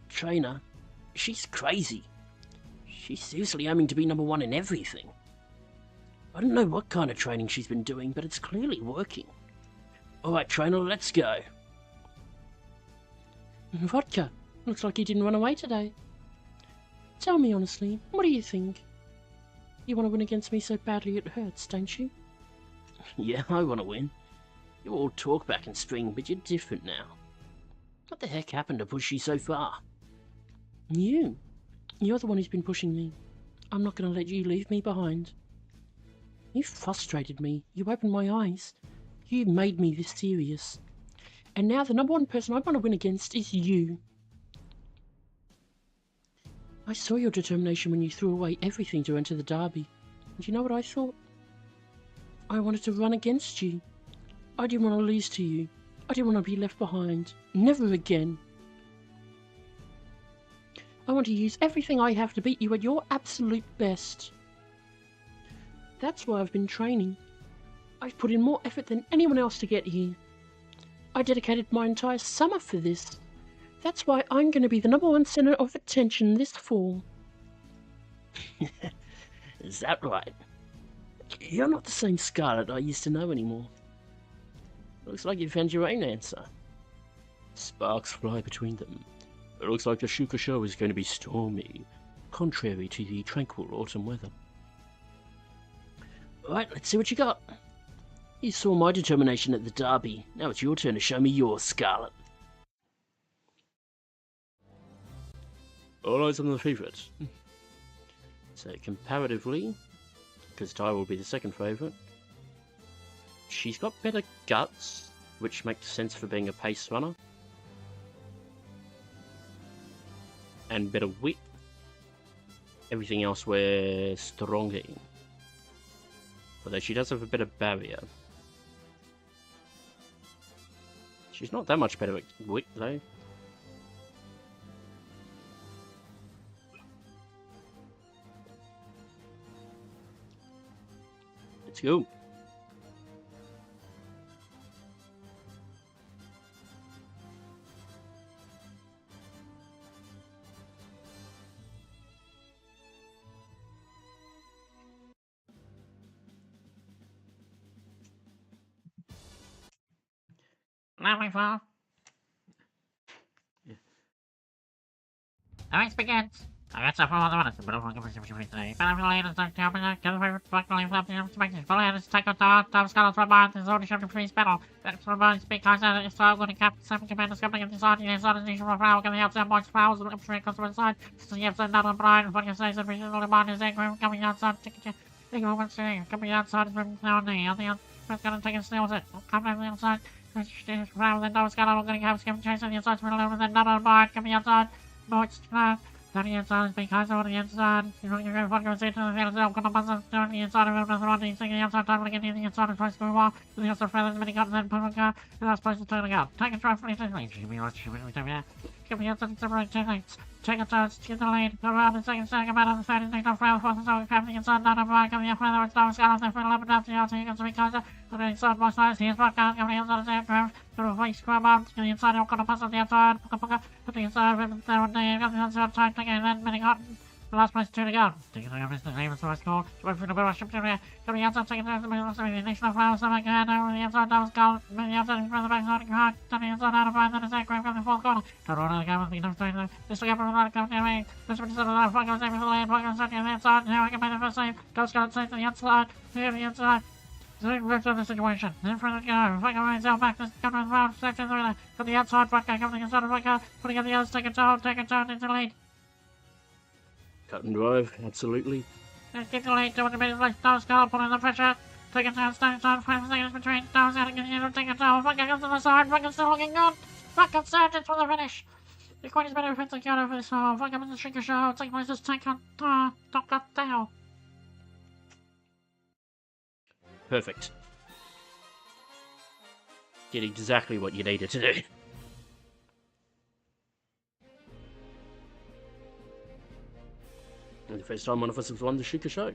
Trainer, she's crazy. She's seriously aiming to be number 1 in everything. I don't know what kind of training she's been doing, but it's clearly working. Alright, trainer, let's go. Vodka, looks like you didn't run away today. Tell me honestly, what do you think? You want to win against me so badly it hurts, don't you? Yeah, I want to win. You all talk back in spring, but you're different now. What the heck happened to push you so far? You. You're the one who's been pushing me. I'm not going to let you leave me behind. You frustrated me. You opened my eyes. You made me this serious. And now the number 1 person I want to win against is you. I saw your determination when you threw away everything to enter the derby. And you know what I thought? I wanted to run against you. I didn't want to lose to you. I didn't want to be left behind. Never again. I want to use everything I have to beat you at your absolute best. That's why I've been training. I've put in more effort than anyone else to get here. I dedicated my entire summer for this. That's why I'm going to be the #1 center of attention this fall. Is that right? You're not the same Scarlet I used to know anymore. Looks like you found your own answer. Sparks fly between them. It looks like the Shuka show is going to be stormy, contrary to the tranquil autumn weather. Alright, let's see what you got. You saw my determination at the derby. Now it's your turn to show me yours, Scarlet. All eyes on the favourite. So comparatively, because Ty will be the second favourite, she's got better guts, which makes sense for being a pace runner, and better wit. Everything else we're stronger in. Although she does have a better barrier. She's not that much better at wit though. Let's go. Lovely fall. Yeah. The race begins. I got stuff all the minutes, but I'm going to today. But I'm going to start helping out, get the favorite fucking flap the expected. Follow ahead, take out the Scarlet's Robot, the Zone Ship Freeze Battle. That's for Robot, because it's all going to cap 7 commanders coming against the audience, on the nation for Flower, coming out 7 points, flowers, and upstream customer side. So you have to not on Brian, fucking says the regional demand is angry, coming outside, ticket. Think of what's saying, coming outside from now and then. On the outside, going to take a snail with it. Coming on the outside. Rather than those Scarlet, going to have Skim chase on the inside, and then not on Brian, coming outside. Boats, on the inside is because on the inside, you're going to fucking say to the field, I'm going to buzz us down the inside of him, that's what he's thinking the outside, time to get in the inside and tries to move off, to the outside feathers, many guns, and put a car, and that's supposed to turn it out. Take a try for the inside, should be what should be doing that. Give me outside, separate 2 lanes. Take a turn, get the lane, go around the second, come out on the third, and take off round, force, so we have the inside, not a bar, coming up further, it's down, Scarlet, then for 11 up to the outside, you can see Kaiser, on the inside, both sides, here's Vodka, coming outside of the aircraft, to the face, grab out, to the inside, you're going to pass on the outside, put the inside, there, and there, got the outside, time, again, then, many hot. The last place 2 to go. Taking the Mr. Name is what's called. Wait for the barrel ship to the coming outside, taking the nation of flowers, something like that. Over the outside, that was called. The outside in front of the back, starting hard. Turning inside out of 5, then a sack grab from the fourth corner. Don't run out of the camera, enough time. This took up a lot of company away. This one is a lot of fucking save for the land. Fucking stuck on the outside. Now I can make the first save. Ghost got safe to the outside. Here the inside. Zing works on the situation. In front of the guy. Fucking right out back. This coming around. Section 3. Got the outside. Vodka coming inside of Vodka. Putting up the others. Take a turn into the lead. Cut and drive, absolutely. Get the lead, 200 meters left, Down Scarlet pulling the pressure. Take a turn, standing side, 5 seconds between. Down's out again, take a turn. Fucking comes to the side, fucking still looking good. Fucking surgeons for the finish. The queen is better defensive counter for this hole. Fucking in the Shinker show, take place this tank on top got down. Perfect. Did exactly what you needed to do. And the first time one of us has won the Shuka show.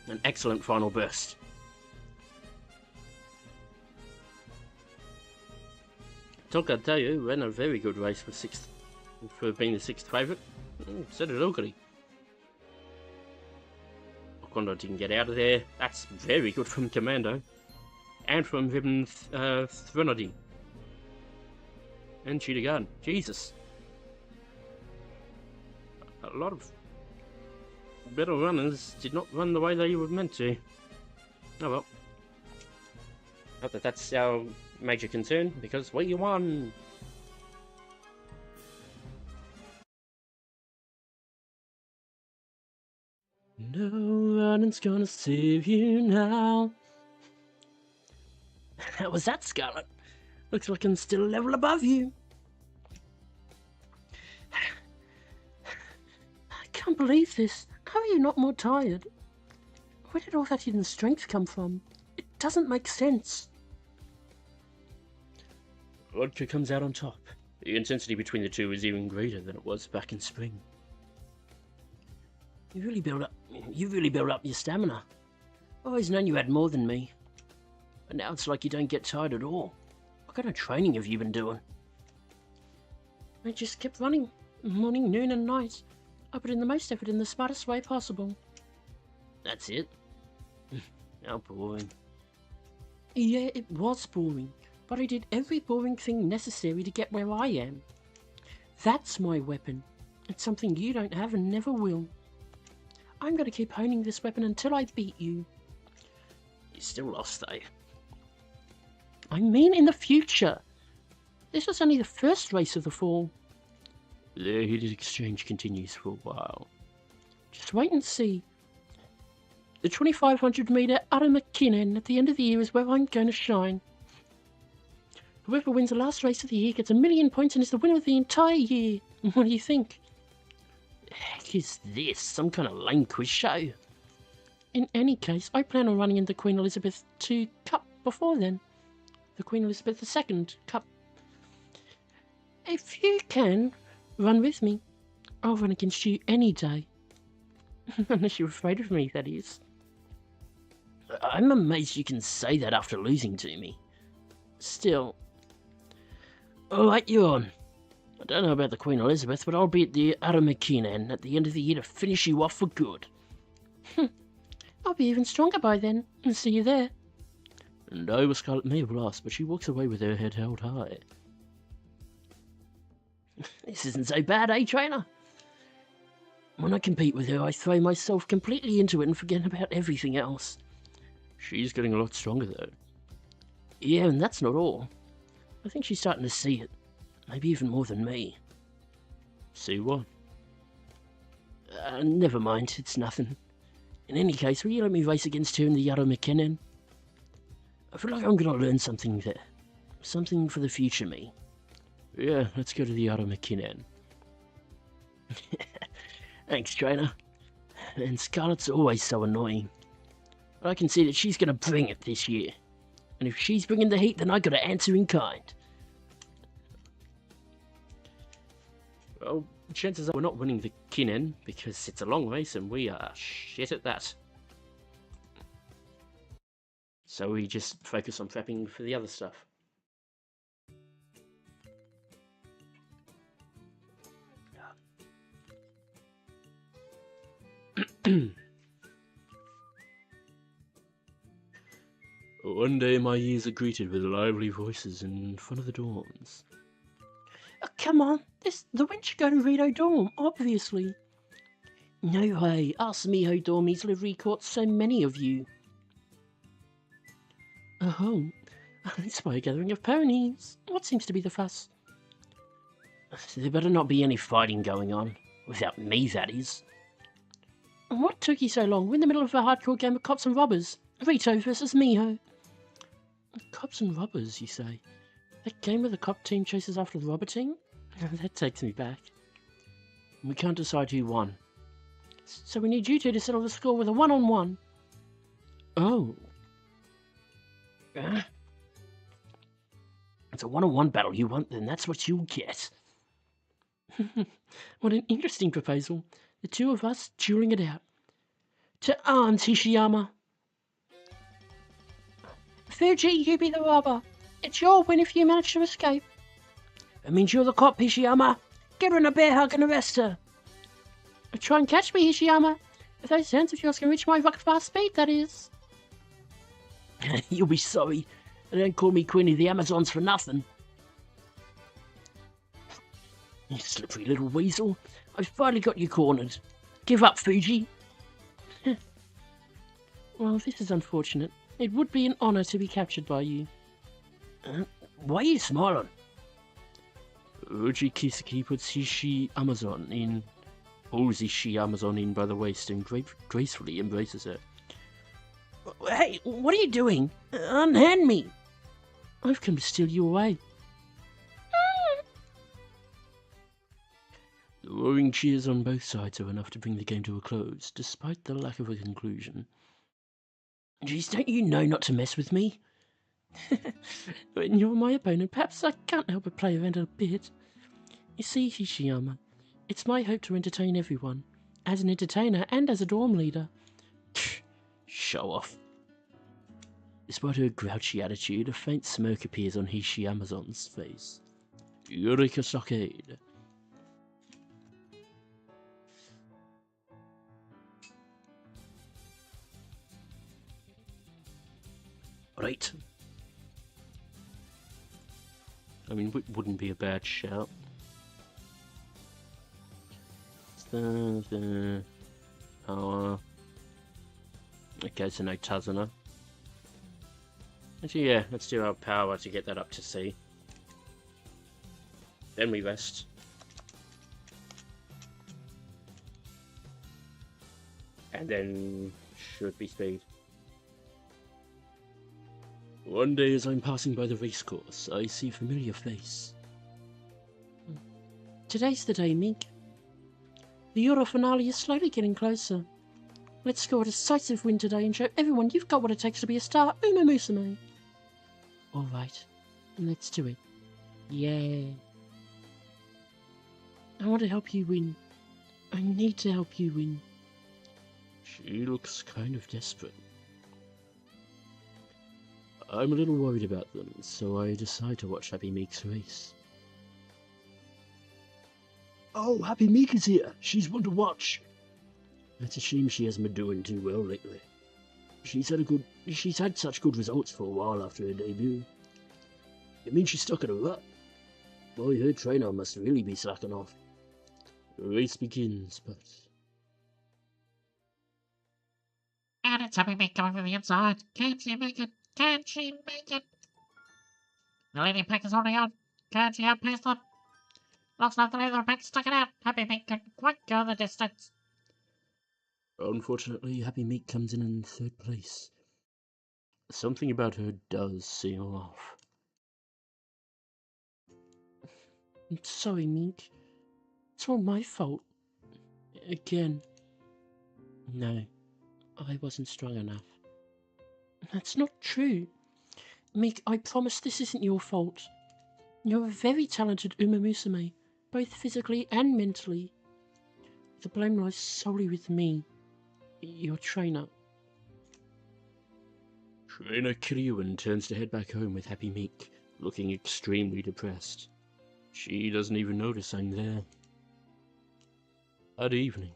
An excellent final burst. Tonka tell you, ran a very good race for being the 6th favourite. So did Ogre. Okondo didn't get out of there. That's very good from Commando. And from Ribbon Threnody. And Cheetah Gun. Jesus. A lot of better runners did not run the way they were meant to. Oh well. Not that that's our major concern, because we won! No running's gonna save you now. How was that, Scarlet? Looks like I'm still a level above you. can't believe this. How are you not more tired? Where did all that hidden strength come from? It doesn't make sense. Vodka comes out on top. The intensity between the two is even greater than it was back in spring. You really build up your stamina. I've always known you had more than me. But now it's like you don't get tired at all. What kind of training have you been doing? I just kept running. Morning, noon and night. I put in the most effort in the smartest way possible. That's it? How boring. Yeah, it was boring. But I did every boring thing necessary to get where I am. That's my weapon. It's something you don't have and never will. I'm going to keep honing this weapon until I beat you. You still lost, though. I mean in the future. This was only the first race of the fall. The heated exchange continues for a while. Just wait and see. The 2,500 metre Umamusume at the end of the year is where I'm going to shine. Whoever wins the last race of the year gets 1,000,000 points and is the winner of the entire year. What do you think? The heck is this? Some kind of lame quiz show? In any case, I plan on running in the Queen Elizabeth II Cup before then. The Queen Elizabeth II Cup. If you can, run with me. I'll run against you any day. Unless you're afraid of me, that is. I'm amazed you can say that after losing to me. Still. Alright, you're on. I don't know about the Queen Elizabeth, but I'll be at the Umamusume at the end of the year to finish you off for good. I'll be even stronger by then, and see you there. And Nova Scarlet may have lost, but she walks away with her head held high. This isn't so bad, eh, trainer? When I compete with her, I throw myself completely into it and forget about everything else. She's getting a lot stronger, though. Yeah, and that's not all. I think she's starting to see it. Maybe even more than me. See what? Never mind, it's nothing. In any case, will you let me race against her in the Umamusume? I feel like I'm going to learn something there. Something for the future me. Yeah, let's go to the Umamusume. Thanks, trainer. And Scarlet's always so annoying. But I can see that she's going to bring it this year. And if she's bringing the heat, then I got to answer in kind. Well, chances are we're not winning the Kinen because it's a long race and we are shit at that. So we just focus on prepping for the other stuff. One day my ears are greeted with lively voices in front of the dorms. Oh, come on, the wench should go to Rito Dorm, obviously. No way, us Miho Dormies livery caught so many of you. Oh, it's by a gathering of ponies. What seems to be the fuss? There better not be any fighting going on. Without me, that is. What took you so long? We're in the middle of a hardcore game of cops and robbers. Rito versus Miho. Cops and robbers, you say? That game where the cop team chases after the robber team? That takes me back. We can't decide who won. So we need you two to settle the score with a one-on-one. Oh. It's a one-on-one battle you want, then that's what you'll get. What an interesting proposal. The two of us dueling it out. To arms, Hishiyama. Fuji, you be the robber. It's your win if you manage to escape. It means you're the cop, Hishiyama. Get her in a bear hug and arrest her. Try and catch me, Hishiyama. If those hands of yours can reach my rocket-fast speed, that is. You'll be sorry. They don't call me Queen of the Amazons for nothing. You slippery little weasel. I've finally got you cornered. Give up, Fuji. Well, this is unfortunate. It would be an honor to be captured by you. Why are you smiling? Uji Kisaki puts Hishi Amazon in. Pulls Hishi Amazon in by the waist and gracefully embraces her. Hey, what are you doing? Unhand me! I've come to steal you away. The roaring cheers on both sides are enough to bring the game to a close, despite the lack of a conclusion. Geez, don't you know not to mess with me? When you're my opponent, perhaps I can't help but play around a bit. You see, Hishiyama, it's my hope to entertain everyone, as an entertainer and as a dorm leader. Show off. Despite her grouchy attitude, a faint smirk appears on Hishiyama's face. Eureka Stockade. Right. I mean, it wouldn't be a bad shout. Power. Okay, so no Tazuna. Actually, yeah, let's do our power to get that up to C. Then we rest. And then should be speed. One day as I'm passing by the racecourse, I see a familiar face. Today's the day, Mink. The Euro finale is slowly getting closer. Let's score a decisive win today and show everyone you've got what it takes to be a star, Umamusume. Alright, let's do it. Yeah. I want to help you win. I need to help you win. She looks kind of desperate. I'm a little worried about them, so I decide to watch Happy Meek's race. Oh, Happy Meek is here. She's one to watch. It's a shame she hasn't been doing too well lately. She's had such good results for a while after her debut. It means she's stuck in a rut. Boy, her trainer must really be slacking off. The race begins, but... And it's Happy Meek coming from the inside. Can she make it? Can she make it? The leading pack is holding on. Can she outpace them? Looks like the leading pack stuck it out. Happy Meek can quite go the distance. Unfortunately, Happy Meek comes in third place. Something about her does seem off. I'm sorry, Meek. It's all my fault. Again. No, I wasn't strong enough. That's not true. Meek, I promise this isn't your fault. You're a very talented Umamusume, both physically and mentally. The blame lies solely with me, your trainer. Trainer Kiryuan turns to head back home with Happy Meek, looking extremely depressed. She doesn't even notice I'm there. That evening.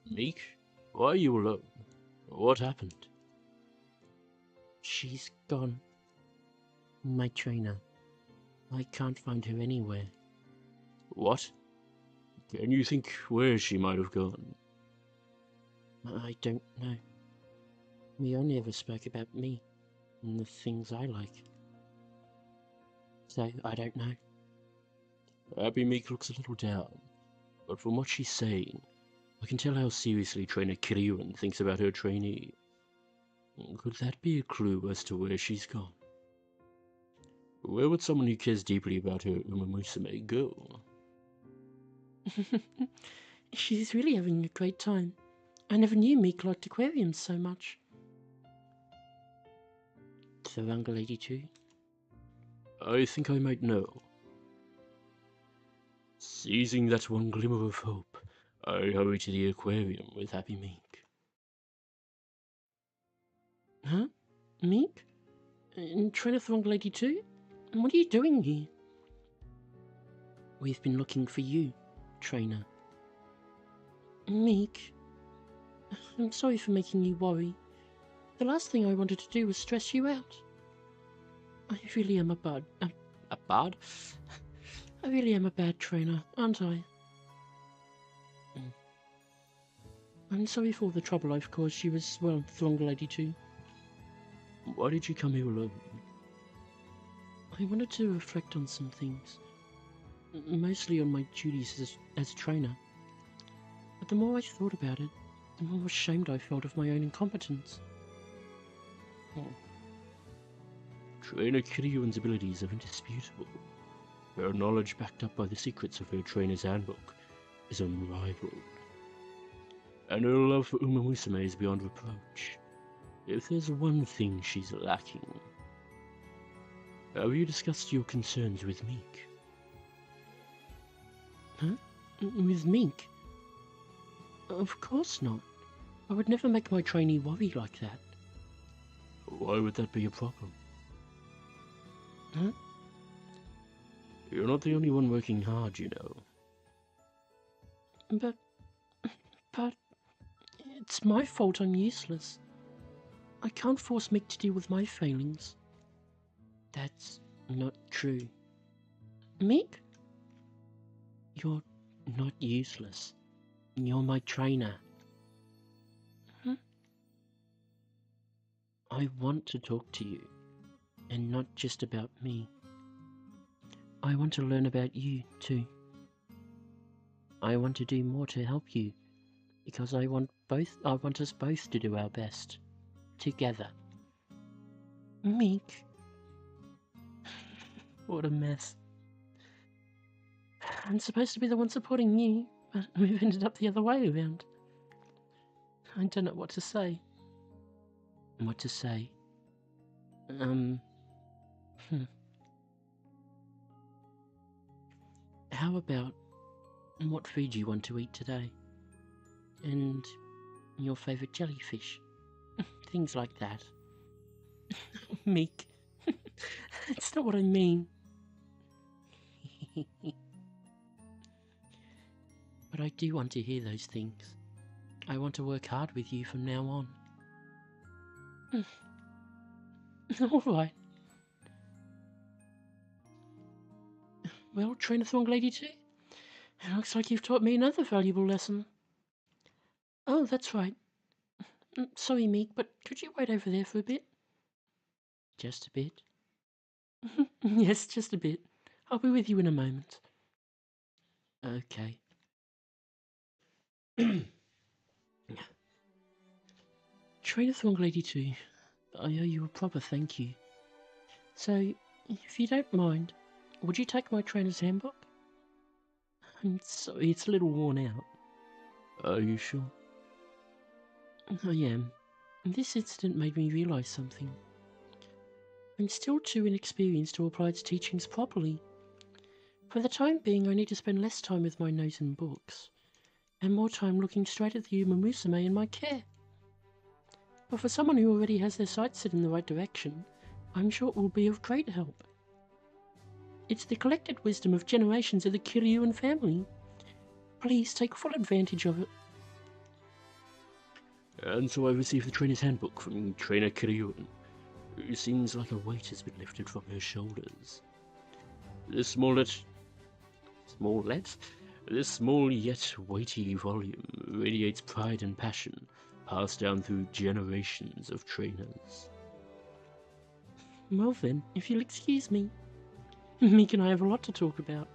Meek? Why are you alone? What happened? She's gone. My trainer. I can't find her anywhere. What? Can you think where she might have gone? I don't know. We only ever spoke about me and the things I like. So, I don't know. Happy Meek looks a little down, but from what she's saying, I can tell how seriously Trainer Kiryuan thinks about her trainee. Could that be a clue as to where she's gone? Where would someone who cares deeply about her Umamusume go? She's really having a great time. I never knew Meek liked aquariums so much. The Ranga Lady too? I think I might know. Seizing that one glimmer of hope, I hurry to the aquarium with Happy Meek. Huh? Meek? And Trainer Ranga Lady too? What are you doing here? We've been looking for you, Trainer. Meek? I'm sorry for making you worry. The last thing I wanted to do was stress you out. I really am a bad... a bad? I really am a bad trainer, aren't I? I'm sorry for all the trouble I've caused you as well, Throng Lady too. Why did you come here alone? I wanted to reflect on some things. Mostly on my duties as a trainer. But the more I thought about it, the more ashamed I felt of my own incompetence. Trainer Kiryuan's abilities are indisputable. Her knowledge backed up by the secrets of her trainer's handbook is unrivaled. And her love for Umamusume is beyond reproach. If there's one thing she's lacking... Have you discussed your concerns with Meek? Huh? With Meek? Of course not. I would never make my trainee worry like that. Why would that be a problem? Huh? You're not the only one working hard, you know. But it's my fault I'm useless. I can't force Mick to deal with my failings. That's not true. Mick? You're not useless. You're my trainer. I want to talk to you, and not just about me. I want to learn about you, too. I want to do more to help you, because I want us both to do our best, together. Meek. What a mess. I'm supposed to be the one supporting you, but we've ended up the other way around. I don't know what to say. What to say? How about what food you want to eat today? And your favourite jellyfish? Things like that. Meek. That's not what I mean. But I do want to hear those things. I want to work hard with you from now on. Alright. Well, Train-a-thon lady too? It looks like you've taught me another valuable lesson. Oh, that's right. Sorry, Meek, but could you wait over there for a bit? Just a bit? Yes, just a bit. I'll be with you in a moment. Okay. Train-a-thon lady too. I owe you a proper thank you. So, if you don't mind, would you take my trainer's handbook? I'm sorry, it's a little worn out. Are you sure? I am. This incident made me realise something. I'm still too inexperienced to apply its teachings properly. For the time being, I need to spend less time with my nose in books, and more time looking straight at the Umamusume in my care. But for someone who already has their sights set in the right direction, I'm sure it will be of great help. It's the collected wisdom of generations of the Kiryuin family. Please take full advantage of it. And so I received the trainer's handbook from Trainer Kiryuin. It seems like a weight has been lifted from her shoulders. This small yet weighty volume radiates pride and passion, passed down through generations of trainers. Well then, if you'll excuse me, Meek and I have a lot to talk about.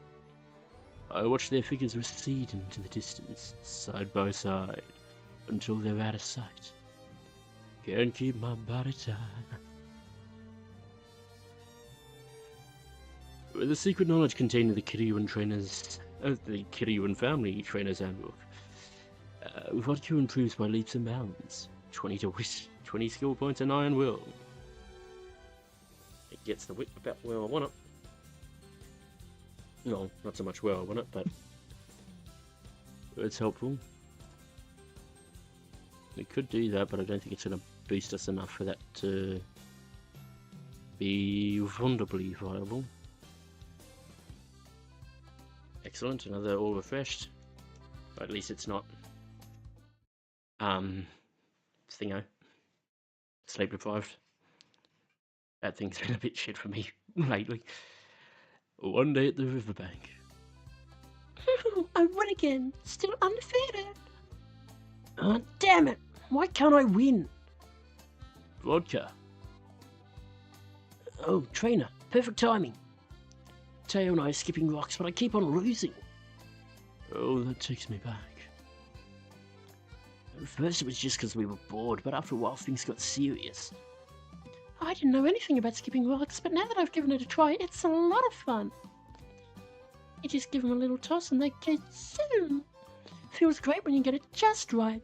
I watch their figures recede into the distance, side by side, until they're out of sight. Can't keep my body tight. With the secret knowledge contained in the Kiryuin family trainer's handbook, Vodka improves by leaps and bounds. 20 to wit, 20 skill points and iron will. It gets the wit about where I want it. No, not so much where I want it, but it's helpful. We could do that, but I don't think it's going to boost us enough for that to be wonderfully viable. Excellent, another all refreshed. But at least it's not thingo. Sleep deprived. That thing's been a bit shit for me lately. One day at the riverbank. I won again. Still undefeated. Oh, damn it. Why can't I win? Vodka. Oh, trainer. Perfect timing. Teo and I are skipping rocks, but I keep on losing. Oh, that takes me back. At first it was just because we were bored, but after a while things got serious. I didn't know anything about skipping rocks, but now that I've given it a try, it's a lot of fun. just give them a little toss and they get zoom. Feels great when you get it just right.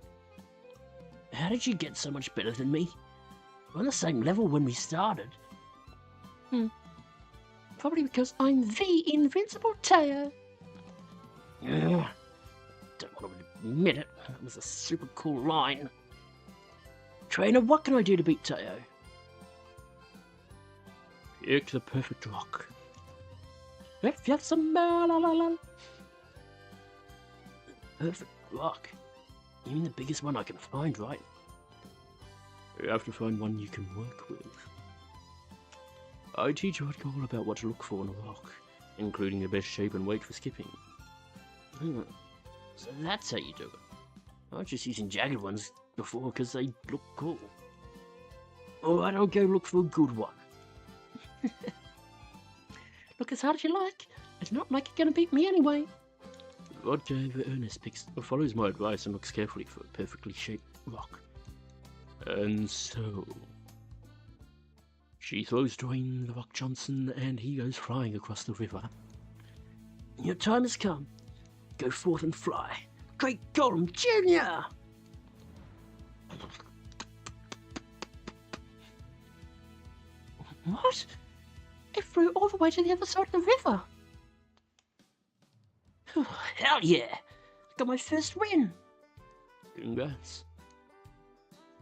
How did you get so much better than me? We're on the same level when we started. Probably because I'm the invincible Teo. Don't want to admit it. That was a super cool line. Trainer, what can I do to beat Teo? Pick the perfect rock. If you some perfect rock. You mean the biggest one I can find, right? You have to find one you can work with. I teach Vodka all about what to look for in a rock, including the best shape and weight for skipping. So that's how you do it. I was just using jagged ones before because they look cool. Alright, I'll go look for a good one. Look as hard as you like. It's not like you're gonna beat me anyway. Vodka over Ernest follows my advice and looks carefully for a perfectly shaped rock. And so... she throws Dwayne the Rock Johnson and he goes flying across the river. Your time has come. Go forth and fly. Great Golem Jr. What? It flew all the way to the other side of the river. Hell yeah! I got my first win. Congrats.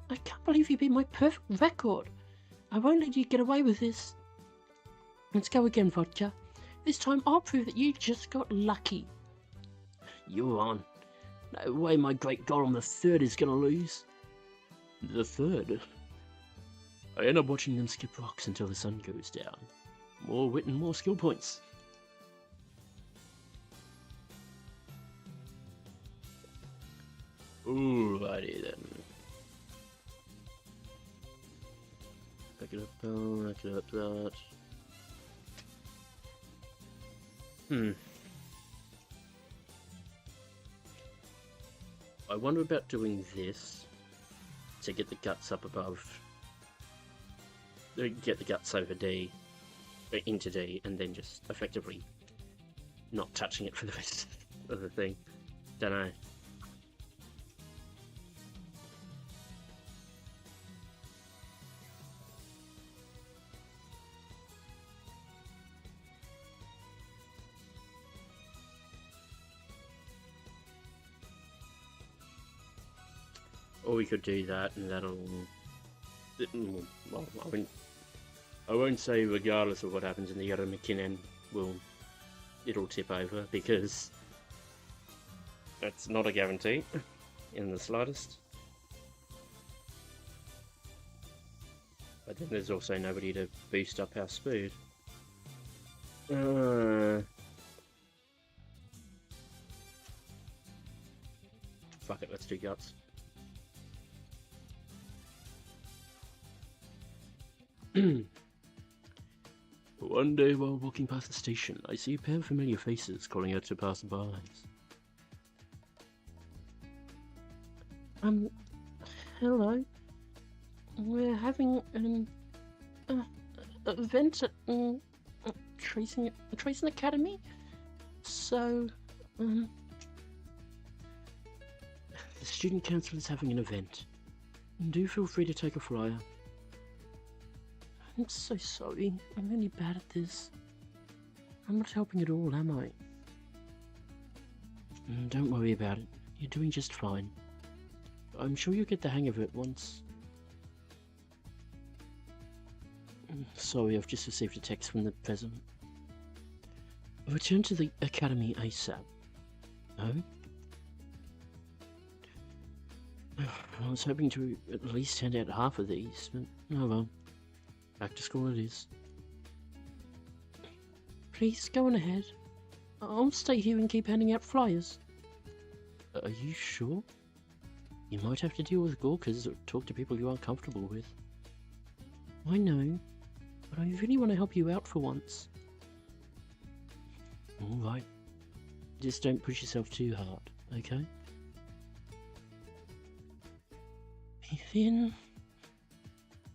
I can't believe you beat my perfect record. I won't let you get away with this. Let's go again, Vodka. This time I'll prove that you just got lucky. You're on. No way my great Golem the Third is gonna lose. The Third? I end up watching them skip rocks until the sun goes down. More wit and more skill points. Alrighty then. Back it up down, back it up that. I wonder about doing this to get the guts up above. Get the guts over D, into D, and then just effectively not touching it for the rest of the thing. Don't know. Or we could do that, and that'll... well, I won't say regardless of what happens in the other McKinnon, it'll tip over, because that's not a guarantee in the slightest. But then there's also nobody to boost up our speed. Fuck it, let's do guts. One day while walking past the station, I see a pair of familiar faces calling out to passersby. Hello. We're having an event at Tracing Academy. So, the student council is having an event. Do feel free to take a flyer. I'm so sorry. I'm really bad at this. I'm not helping at all, am I? Don't worry about it. You're doing just fine. I'm sure you'll get the hang of it once. Sorry, I've just received a text from the president. Return to the academy ASAP. Oh? I was hoping to at least hand out half of these, but oh well. Back to school it is. Please, go on ahead. I'll stay here and keep handing out flyers. Are you sure? You might have to deal with gawkers or talk to people you aren't comfortable with. I know, but I really want to help you out for once. Alright. Just don't push yourself too hard, okay? Breathe in.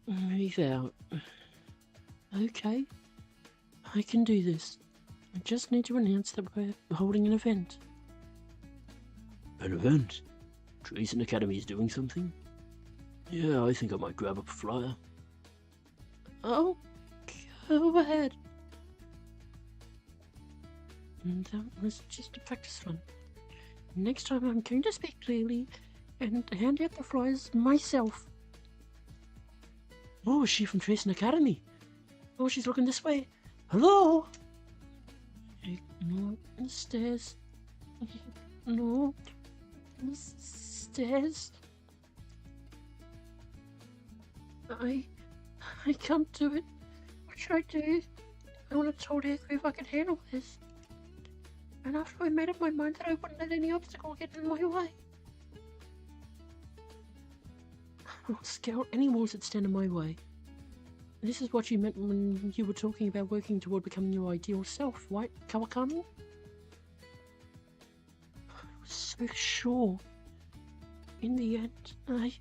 Breathe out. Okay. I can do this. I just need to announce that we're holding an event. An event? Treason Academy is doing something? Yeah, I think I might grab up a flyer. Oh, go ahead. And that was just a practice run. Next time I'm going to speak clearly and hand out the flyers myself. Oh, is she from Treason Academy? Oh, she's looking this way. Hello? Ignore the stairs. Ignore the stairs. I can't do it. What should I do? I want to told Hickory if I could handle this. And after I made up my mind that I wouldn't let any obstacle get in my way. I won't scout any walls that stand in my way. This is what you meant when you were talking about working toward becoming your ideal self, right, Kawakami? I was so sure. In the end, I...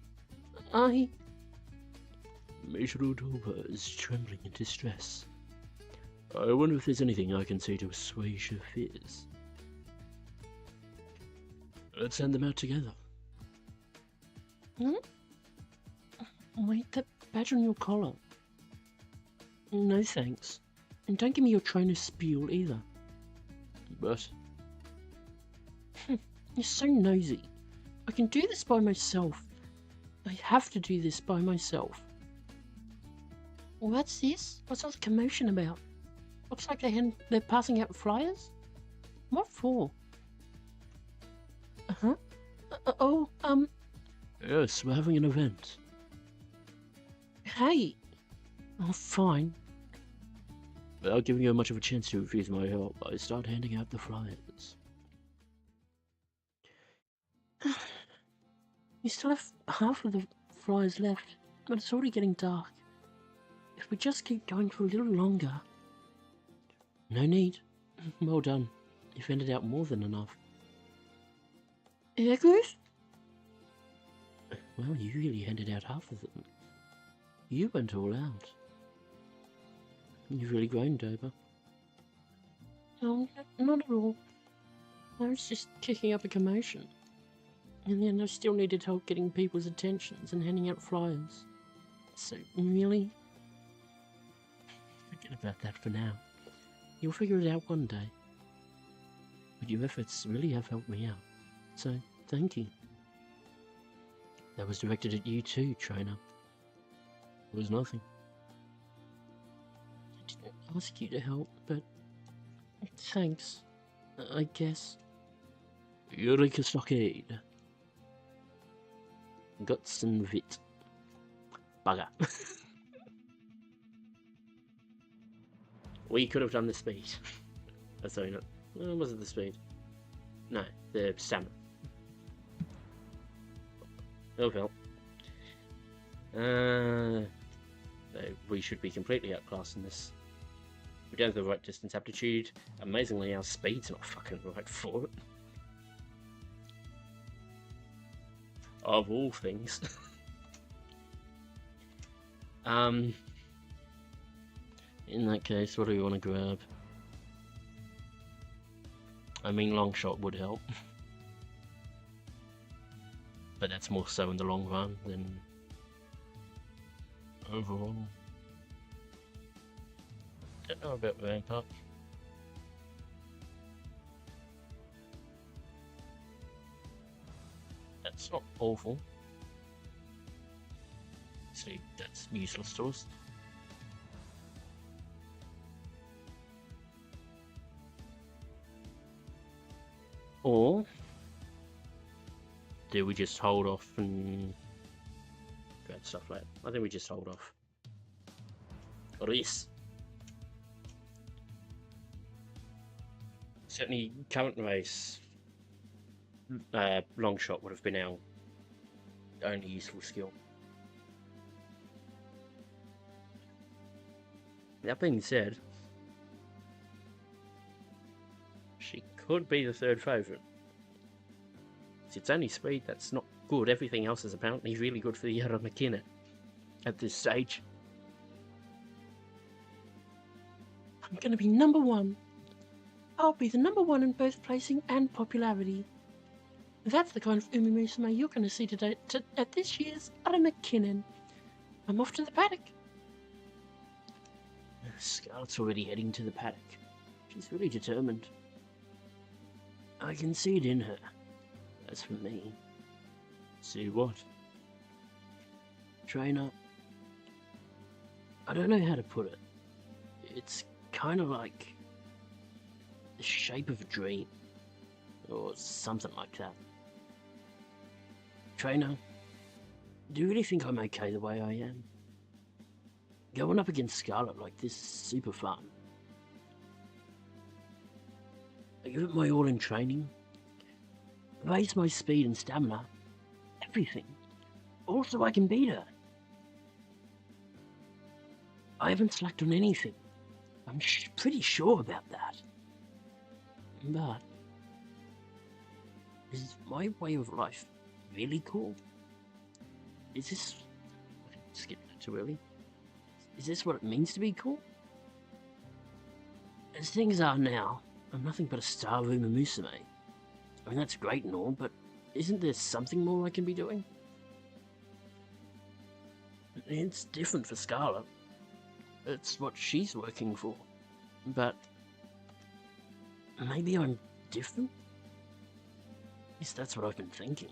Meishiro Doba is trembling in distress. I wonder if there's anything I can say to assuage her fears. Let's send them out together. Hmm? Wait, that badge on your collar. No thanks. And don't give me your trainer spiel either. But... You're so nosy. I can do this by myself. I have to do this by myself. What's this? What's all the commotion about? Looks like they're passing out flyers? What for? Uh-huh. Yes, we're having an event. Hey! Oh, fine. Without giving you much of a chance to refuse my help, I start handing out the flyers. You still have half of the flyers left, but it's already getting dark. If we just keep going for a little longer... No need. Well done. You've handed out more than enough. Echoes? Well, you really handed out half of them. You went all out. You've really grown, Doba. No, not at all. I was just kicking up a commotion. And then I still needed help getting people's attentions and handing out flyers. So, really? Forget about that for now. You'll figure it out one day. But your efforts really have helped me out. So, thank you. That was directed at you too, trainer. It was nothing. I didn't ask you to help, but... Thanks, I guess. Eureka Stockade. Guts and Vit. Bugger. We could have done the speed. Sorry, not. Was it the speed? No, the stamina. Oh well. We should be completely outclassed in this. We don't have the right distance aptitude. Amazingly, our speed's not fucking right for it. Of all things. In that case, what do we want to grab? I mean, long shot would help. But that's more so in the long run than overall. Don't know about ramp up. That's not awful. See, that's useless to us. Or do we just hold off and grab stuff later? I think we just hold off. Reese. Certainly, current race, long shot would have been our only useful skill. That being said, she could be the third favourite. It's only speed that's not good. Everything else is apparently really good for the Yara McKinnon at this stage. I'm gonna be number one. I'll be the #1 in both placing and popularity. That's the kind of Umamusume you're going to see today at this year's McKinnon. I'm off to the paddock. Scarlett's already heading to the paddock. She's really determined. I can see it in her. As for me... See what? Trainer... I don't know how to put it. It's kind of like... the shape of a dream. Or something like that. Trainer, do you really think I'm okay the way I am? Going up against Scarlett like this is super fun. I give it my all in training. Raise my speed and stamina. Everything. All so I can beat her. I haven't slacked on anything. I'm pretty sure about that. But... is my way of life really cool? Is this... skip that too early. Is this what it means to be cool? As things are now, I'm nothing but a star of Umamusume. I mean, that's great and all, but isn't there something more I can be doing? It's different for Scarlett. It's what she's working for. But... maybe I'm different? At least that's what I've been thinking.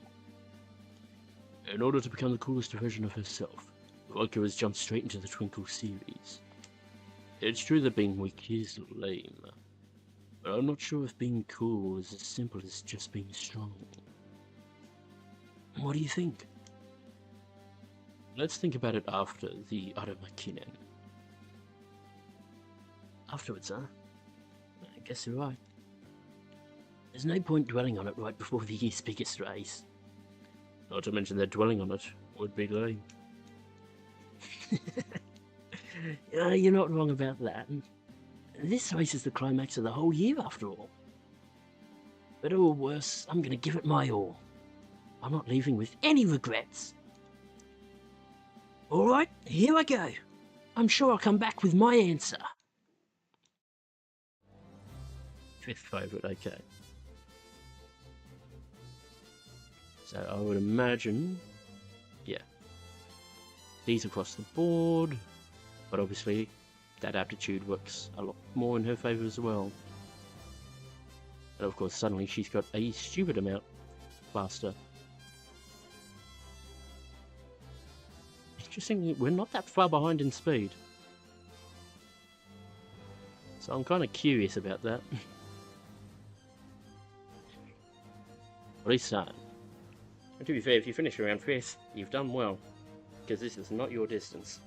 In order to become the coolest version of herself, Vodka has jumped straight into the Twinkle series. It's true that being weak is lame, but I'm not sure if being cool is as simple as just being strong. What do you think? Let's think about it after the McKinnon. Afterwards, huh? I guess you're right. There's no point dwelling on it right before the year's biggest race. Not to mention that dwelling on it would be lame. You're not wrong about that. This race is the climax of the whole year, after all. Better or worse, I'm going to give it my all. I'm not leaving with any regrets. Alright, here I go. I'm sure I'll come back with my answer. 5th favourite, okay. So I would imagine, yeah, these across the board, but obviously that aptitude works a lot more in her favour as well. And of course suddenly she's got a stupid amount faster. Interestingly, we're not that far behind in speed. So I'm kind of curious about that. What he's saying. And to be fair, if you finish around 5th, you've done well, because this is not your distance.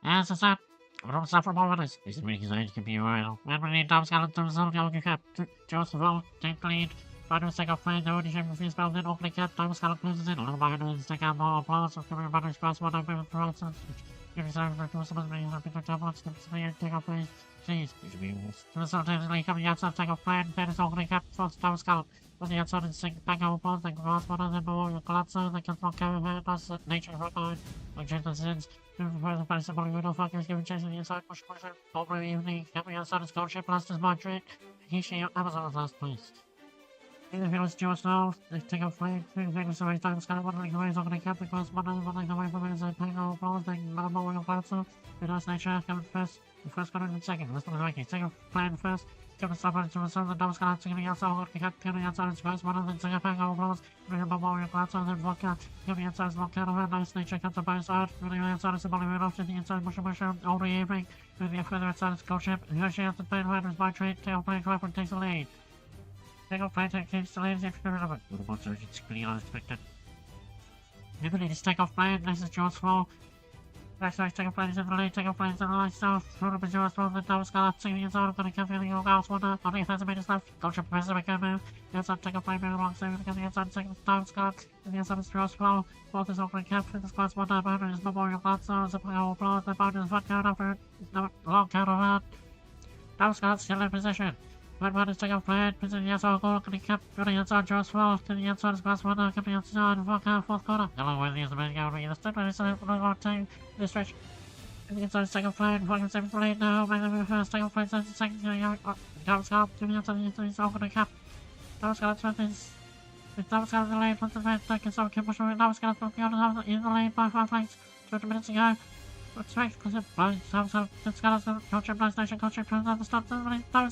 As I said, I don't suffer more minutes. This is making signs can be royal. When we need Tom Scotland to resolve the Cup, Joseph Vote, take the lead. Final second play, the audition for spell, then opening cap, Tom Scotland closes in. A little behind the stick out more applause of coming butters cross one of them process. Give me some for two summons, bringing up in the top one, steps to the take off place. Jeez, these will be rules. Simultaneously coming outside, take off plan, then is opening cap, first Tom Scotland. On the outside and sink back over applause, then cross one of them below your collapser, then can block carry head, plus nature from behind. Like Jason sins. Further by somebody with no fuckers giving chase on the inside, push, over the evening, coming outside his scholarship, last is my trick. He, she, Amazon's last place. Either if it was Joe Snow, they take off flag, fingers away, time Scott, one leg away, is opening cap, because one leg away from inside, paying over balls, then Malamo will cancel. The last nature coming first, the first gun in second, last one is Viking, take off plan first. Coming stop on to reserve the double Scott, taking outside, working up, coming outside his first one, and then take a paying over balls, bringing Malamo cancel, then Vodka, coming outside his Vodka, over nice nature comes up by his side, running outside his body, off to the inside, mush, all the evening, moving further outside his scholarship, and here she has the plane riders by trade, tail plane driver takes the lead. Tail plane takes the lead, if you're relevant. What about surgeons, clearly unexpected. Maybe they just take off plane, this is Joe's flow. Next race taking place in the lead, taking place in the light south. Through the Missouri Storm, the Double Scarlet, singing its own, going to come in your house, wonder. On the offensive meters left, Gotcha Professor make a move. The outside taking place, moving along, saving against the inside, second Double Scarlet. And the inside is Ross Flow. Fourth is opening cap, fifth is class 1 boundary is Memorial Glass, is a power blow, the boundary is Vodka after long count of that. Double Scarlet still in position. Red one is taking flat, position the outside goal, going to cap, on the inside, Ross Flow. To the inside is class 1, coming outside, Vodka, fourth corner. Yellow with the inside, going to the step, and it's a long time. This stretch. And the inside second flight, fucking seventh lane now, make them first, second flight, second, Double Scarlet, to the outside, he's open the cap. Double Scarlet, fifth is, with Double Scarlet in the lane, once the fifth, second, so keep pushing, Double Scarlet, from the in the lane by 5 flanks, 20 minutes ago. What's right, because it blows, Double Scarlet, Coach Blind Station, Coach turns out the stop, Double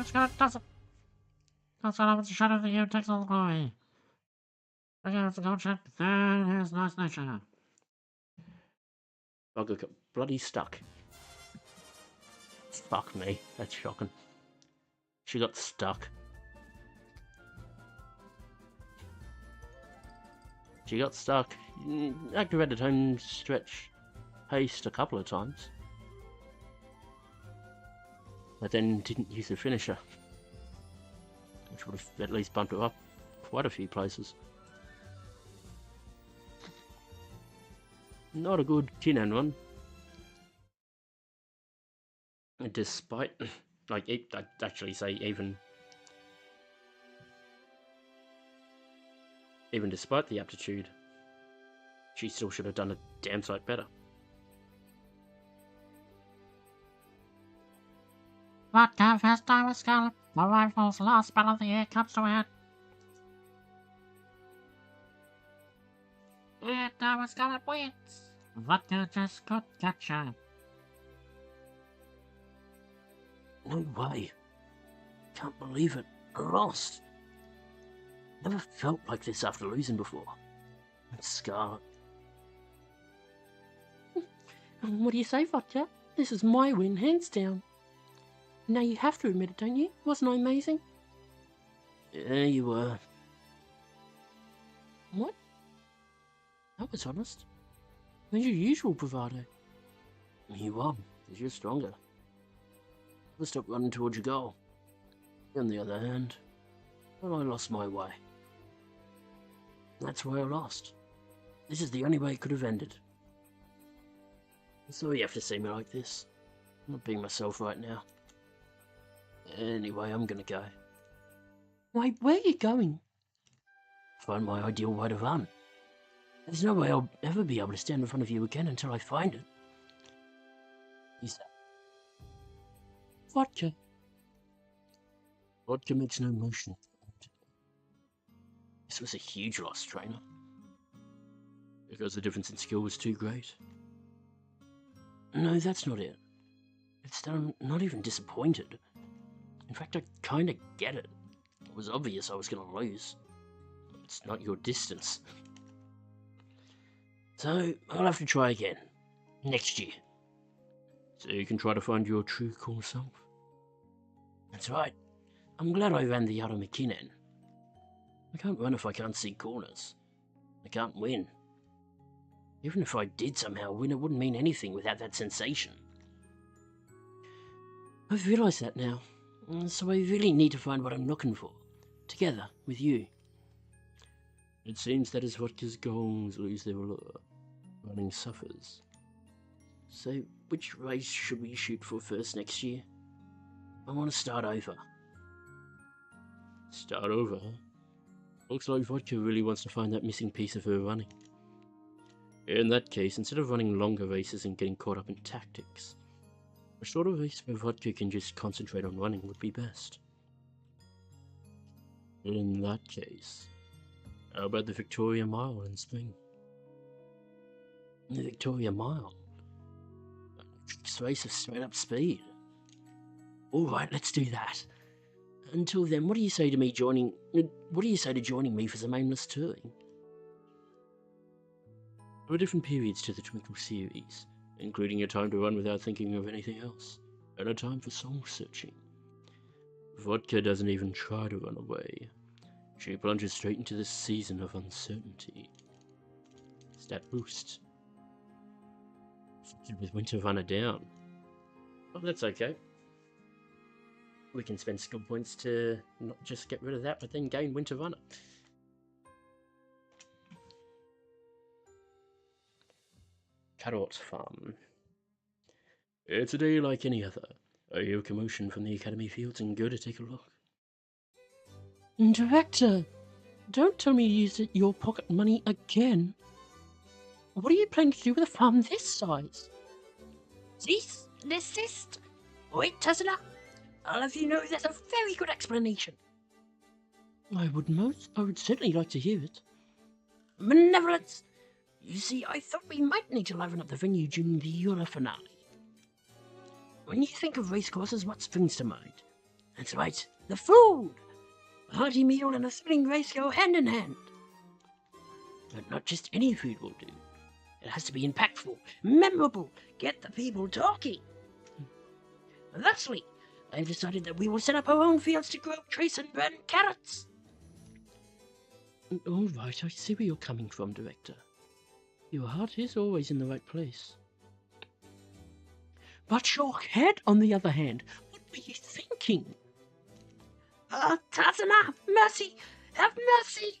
Scarlet does it. Double Scarlet with the shadow of the year, takes all the glory. Again, it's a gold check, there is Nice Nature. Vodka got bloody stuck. Fuck me, that's shocking. She got stuck. Activated home stretch haste a couple of times. But then didn't use the finisher. Which would have at least bumped her up quite a few places. Not a good Kinan one. Despite, like, I'd actually say even despite the aptitude, she still should have done a damn sight better. Vodka first time with Scarlet. The rifle's last battle of the year comes to an end. And now Scarlet wins. Vodka just got gotcha. No way. Can't believe it. I lost. Never felt like this after losing before. And Scarlet. What do you say, Vodka? This is my win, hands down. Now you have to admit it, don't you? Wasn't I amazing? Yeah, you were. What? That was honest. Where's your usual bravado? You won, because you're stronger. Never stop running towards your goal. On the other hand, well, I lost my way. That's why I lost. This is the only way it could have ended. So you have to see me like this. I'm not being myself right now. Anyway, I'm gonna go. Wait, where are you going? Find my ideal way to run. There's no way I'll ever be able to stand in front of you again until I find it. Is that Vodka? Vodka makes no motion. This was a huge loss, trainer. Because the difference in skill was too great. No, that's not it. It's that I'm not even disappointed. In fact, I kinda get it. It was obvious I was gonna lose. It's not your distance. So, I'll have to try again. Next year. So you can try to find your true cool self. That's right. I'm glad I ran the Yara McKinnon. I can't run if I can't see corners. I can't win. Even if I did somehow win, it wouldn't mean anything without that sensation. I've realised that now. So I really need to find what I'm looking for. Together, with you. It seems that is Vodka's goals lose their allure. Running suffers. So, which race should we shoot for first next year? I want to start over. Start over, huh? Looks like Vodka really wants to find that missing piece of her running. In that case, instead of running longer races and getting caught up in tactics, a shorter race where Vodka can just concentrate on running would be best. In that case, how about the Victoria Mile in spring? The Victoria Mile? A race of straight up speed. Alright, let's do that. Until then, what do you say to joining me for some aimless touring? There are different periods to the Twinkle series, including a time to run without thinking of anything else, and a time for soul searching. Vodka doesn't even try to run away. She plunges straight into this season of uncertainty. Stat boost. with Winter Runner down. Well, that's okay. We can spend skill points to not just get rid of that, but then gain Winter Runner. Carrot Farm. It's a day like any other. I hear a commotion from the Academy Fields and go to take a look. Director, don't tell me you used your pocket money again. What are you planning to do with a farm this size? Cease, desist. Wait, Tesla. I'll have you know there's a very good explanation. I would certainly like to hear it. Benevolence. You see, I thought we might need to liven up the venue during the Euro finale. When you think of racecourses, what springs to mind? That's right, the food! A hearty meal and a thrilling race go hand in hand. But not just any food will do. It has to be impactful, memorable, get the people talking. Thusly, I've decided that we will set up our own fields to grow, trace, and burn carrots. All right, I see where you're coming from, Director. Your heart is always in the right place. But your head, on the other hand, what were you thinking? Tazana, mercy! Have mercy!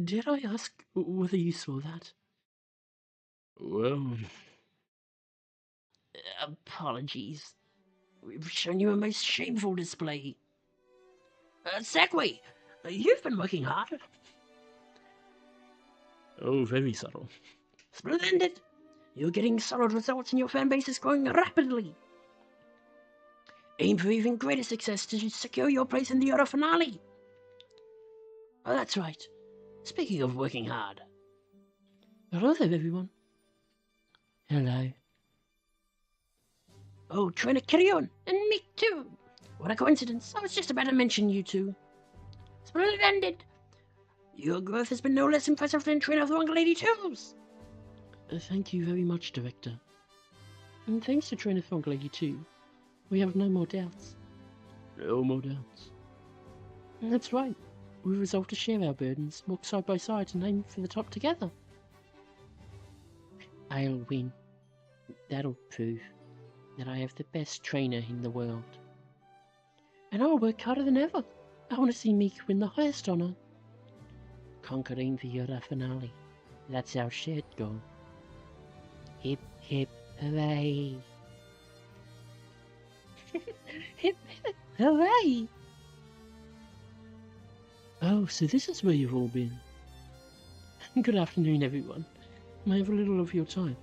Did I ask whether you saw that? Well... Apologies. We've shown you a most shameful display. Segway, you've been working hard. Oh, very subtle. Splendid! You're getting solid results and your fan base is growing rapidly. Aim for even greater success to secure your place in the Euro finale. Oh, that's right. Speaking of working hard. Hello there, everyone. Hello. Oh, Trainer Kiryon, and me too. What a coincidence. I was just about to mention you two. Splendid! Your growth has been no less impressive than Trainer Throng Lady 2's. Thank you very much, Director. And thanks to Trainer Throng Lady 2, we have no more doubts. No more doubts. That's right. We resolved to share our burdens, walk side by side, and aim for the top together. I'll win. That'll prove that I have the best trainer in the world. And I'll work harder than ever. I want to see Meek win the highest honor. Conquering the Euro finale. That's our shared goal. Hip, hip, hooray. Hip, hip, hooray. Oh, so this is where you've all been. Good afternoon, everyone. May I have a little of your time?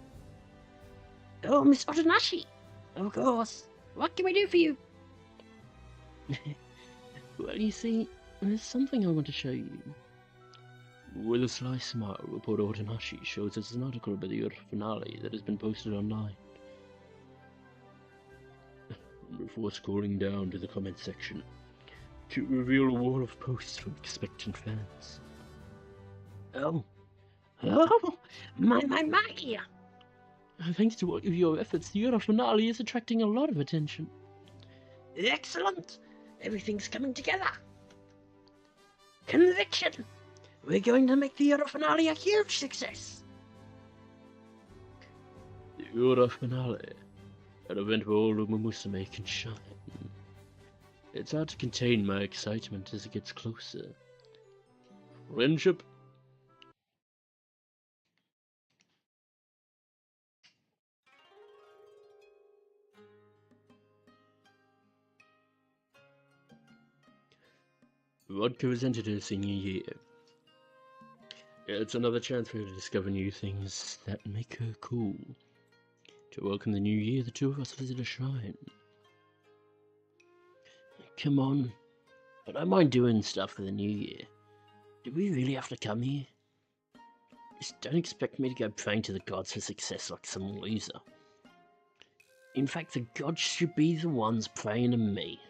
Oh, Miss Otonashi. Of course. What can we do for you? Well, you see, there's something I want to show you. With a sly smile, reporter Otonashi shows us an article about the Euro finale that has been posted online. Before scrolling down to the comment section, to reveal a wall of posts from expectant fans. Oh, my. Thanks to all of your efforts, the Euro finale is attracting a lot of attention. Excellent. Everything's coming together. Conviction. We're going to make the Euro finale a huge success. The Euro finale, an event where all Umamusume can shine. It's hard to contain my excitement as it gets closer. Friendship. Vodka has entered her senior year. It's another chance for her to discover new things that make her cool. To welcome the new year, the two of us visit a shrine. Come on. I don't mind doing stuff for the new year. Do we really have to come here? Just don't expect me to go praying to the gods for success like some loser. In fact, the gods should be the ones praying to me.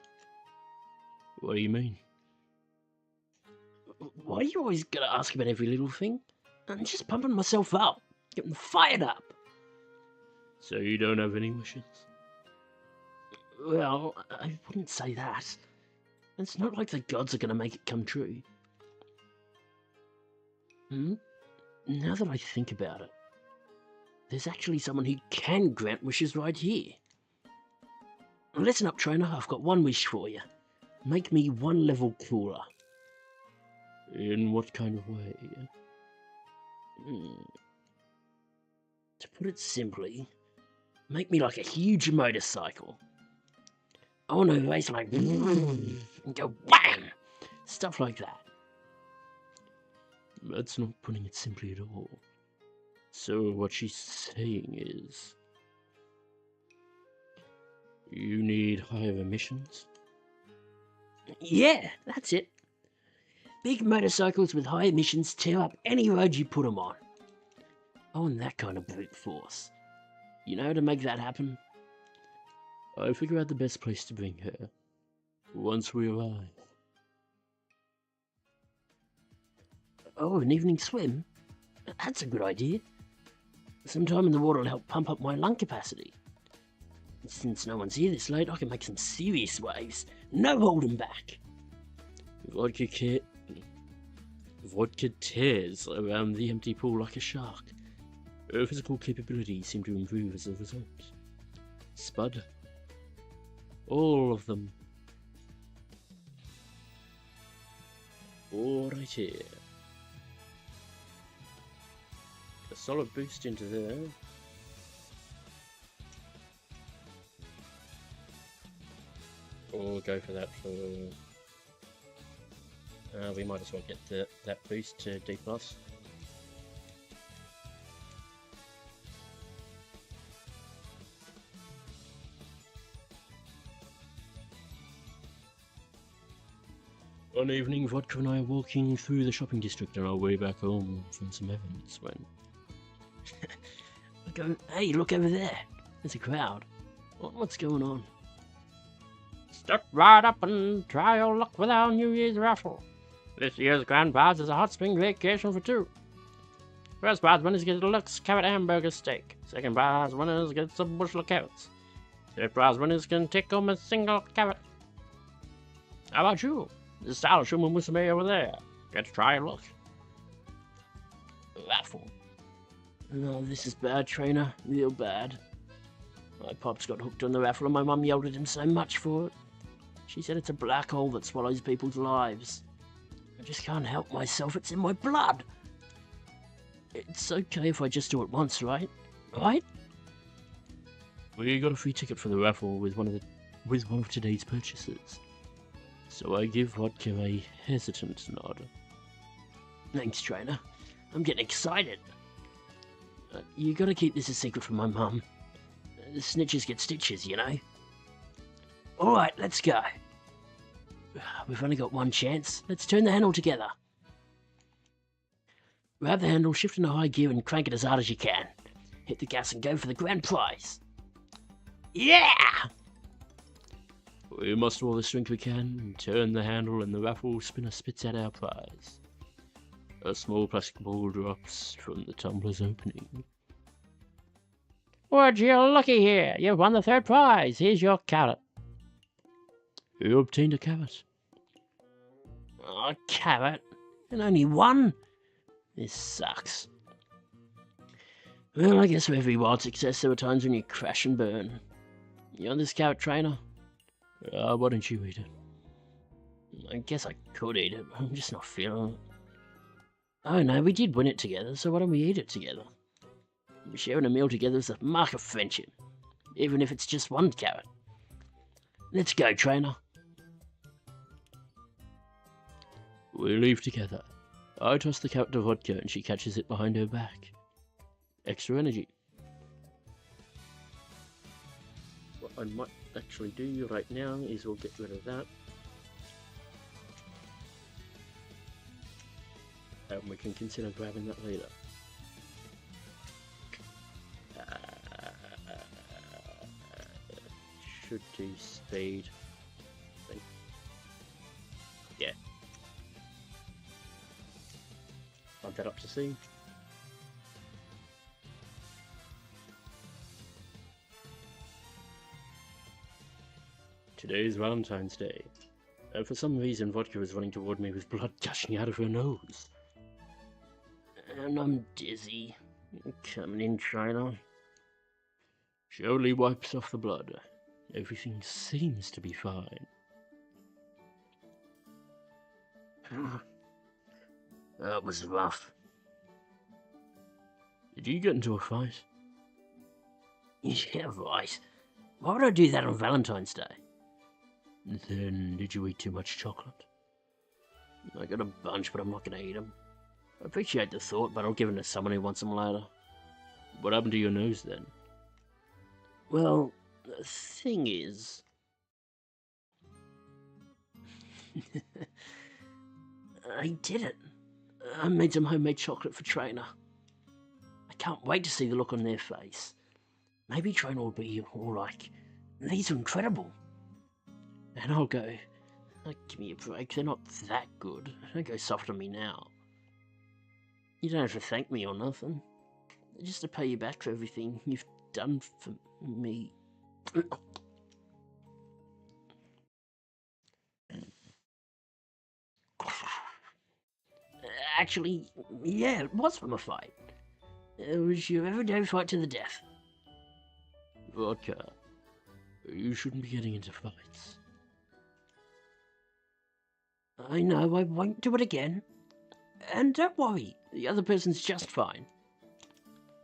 What do you mean? Why are you always gonna ask about every little thing? I'm just pumping myself up, getting fired up. So you don't have any wishes? Well, I wouldn't say that. It's not like the gods are gonna make it come true. Now that I think about it, there's actually someone who can grant wishes right here. Listen up, trainer. I've got one wish for you. Make me 1 level cooler. In what kind of way? To put it simply, make me like a huge motorcycle. I want to race like and go wham! Stuff like that. That's not putting it simply at all. So what she's saying is... you need higher emissions? Yeah, that's it. Big motorcycles with high emissions tear up any road you put them on. I want that kind of brute force. You know how to make that happen? I'll figure out the best place to bring her. Once we arrive. Oh, an evening swim? That's a good idea. Some time in the water will help pump up my lung capacity. Since no one's here this late, I can make some serious waves. No holding back. Vodka tears around the empty pool like a shark. Her physical capabilities seem to improve as a result. Spud. All of them. All right here. A solid boost into there. Or go for that for... we might as well get that boost to D+. One evening, Vodka and I are walking through the shopping district on our way back home from some errands when... I go, hey, look over there. There's a crowd. What's going on? Step right up and try your luck with our New Year's raffle. This year's grand prize is a hot spring vacation for 2. First prize winners get a deluxe carrot hamburger steak. Second prize winners get a bushel of carrots. Third prize winners can take home a single carrot. How about you? The stylish Umamusume over there. Get to try your luck. Raffle. No, this is bad, trainer. Real bad. My pops got hooked on the raffle and my mum yelled at him so much for it. She said it's a black hole that swallows people's lives. I just can't help myself, it's in my blood. It's okay if I just do it once, right? Right? We got a free ticket for the raffle with one of today's purchases. So I give Vodka a hesitant nod. Thanks, trainer. I'm getting excited. You gotta keep this a secret from my mum. Snitches get stitches, you know? Alright, let's go. We've only got one chance. Let's turn the handle together. Grab the handle, shift into high gear and crank it as hard as you can. Hit the gas and go for the grand prize. Yeah! We muster all the strength we can and turn the handle and the raffle spinner spits out our prize. A small plastic ball drops from the tumbler's opening. Would you looky here? You've won the third prize. Here's your carrot. You obtained a carrot. Oh, carrot? And only one? This sucks. Well, I guess for every wild success there are times when you crash and burn. You want this carrot, trainer? Why don't you eat it? I guess I could eat it, but I'm just not feeling it. Oh no, we did win it together, so why don't we eat it together? Sharing a meal together is a mark of friendship, even if it's just one carrot. Let's go, trainer. We leave together. I toss the carrot to Vodka and she catches it behind her back. Extra energy. What I might actually do right now is we'll get rid of that. And we can consider grabbing that later. Should do speed. Yeah. Bump that up to C. Today is Valentine's Day. For some reason, Vodka is running toward me with blood gushing out of her nose. And I'm dizzy. Coming in, trainer. She only wipes off the blood. Everything seems to be fine. That was rough. Did you get into a fight? Yeah, right. Why would I do that on Valentine's Day? Then did you eat too much chocolate? I got a bunch, but I'm not going to eat them. I appreciate the thought, but I'll give them to someone who wants them later. What happened to your nose then? Well, the thing is... I did it. I made some homemade chocolate for Trainer. I can't wait to see the look on their face. Maybe Trainer will be all like, these are incredible. And I'll go, oh, give me a break, they're not that good. Don't go soft on me now. You don't have to thank me or nothing. Just to pay you back for everything you've done for me. Actually, yeah, it was from a fight. It was your everyday fight to the death. Vodka, you shouldn't be getting into fights. I know, I won't do it again. And don't worry, the other person's just fine.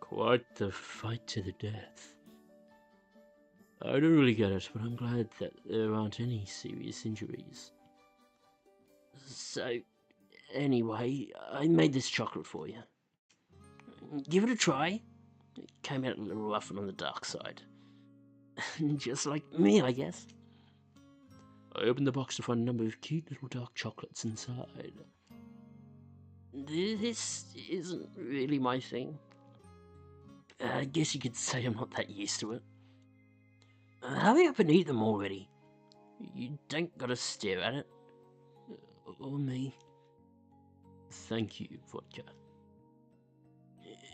Quite the fight to the death. I don't really get it, but I'm glad that there aren't any serious injuries. So, anyway, I made this chocolate for you. Give it a try. It came out a little rough and on the dark side. Just like me, I guess. I opened the box to find a number of cute little dark chocolates inside. This isn't really my thing. I guess you could say I'm not that used to it. Hurry up and eat them already. You don't gotta stare at it. Or me. Thank you, Vodka.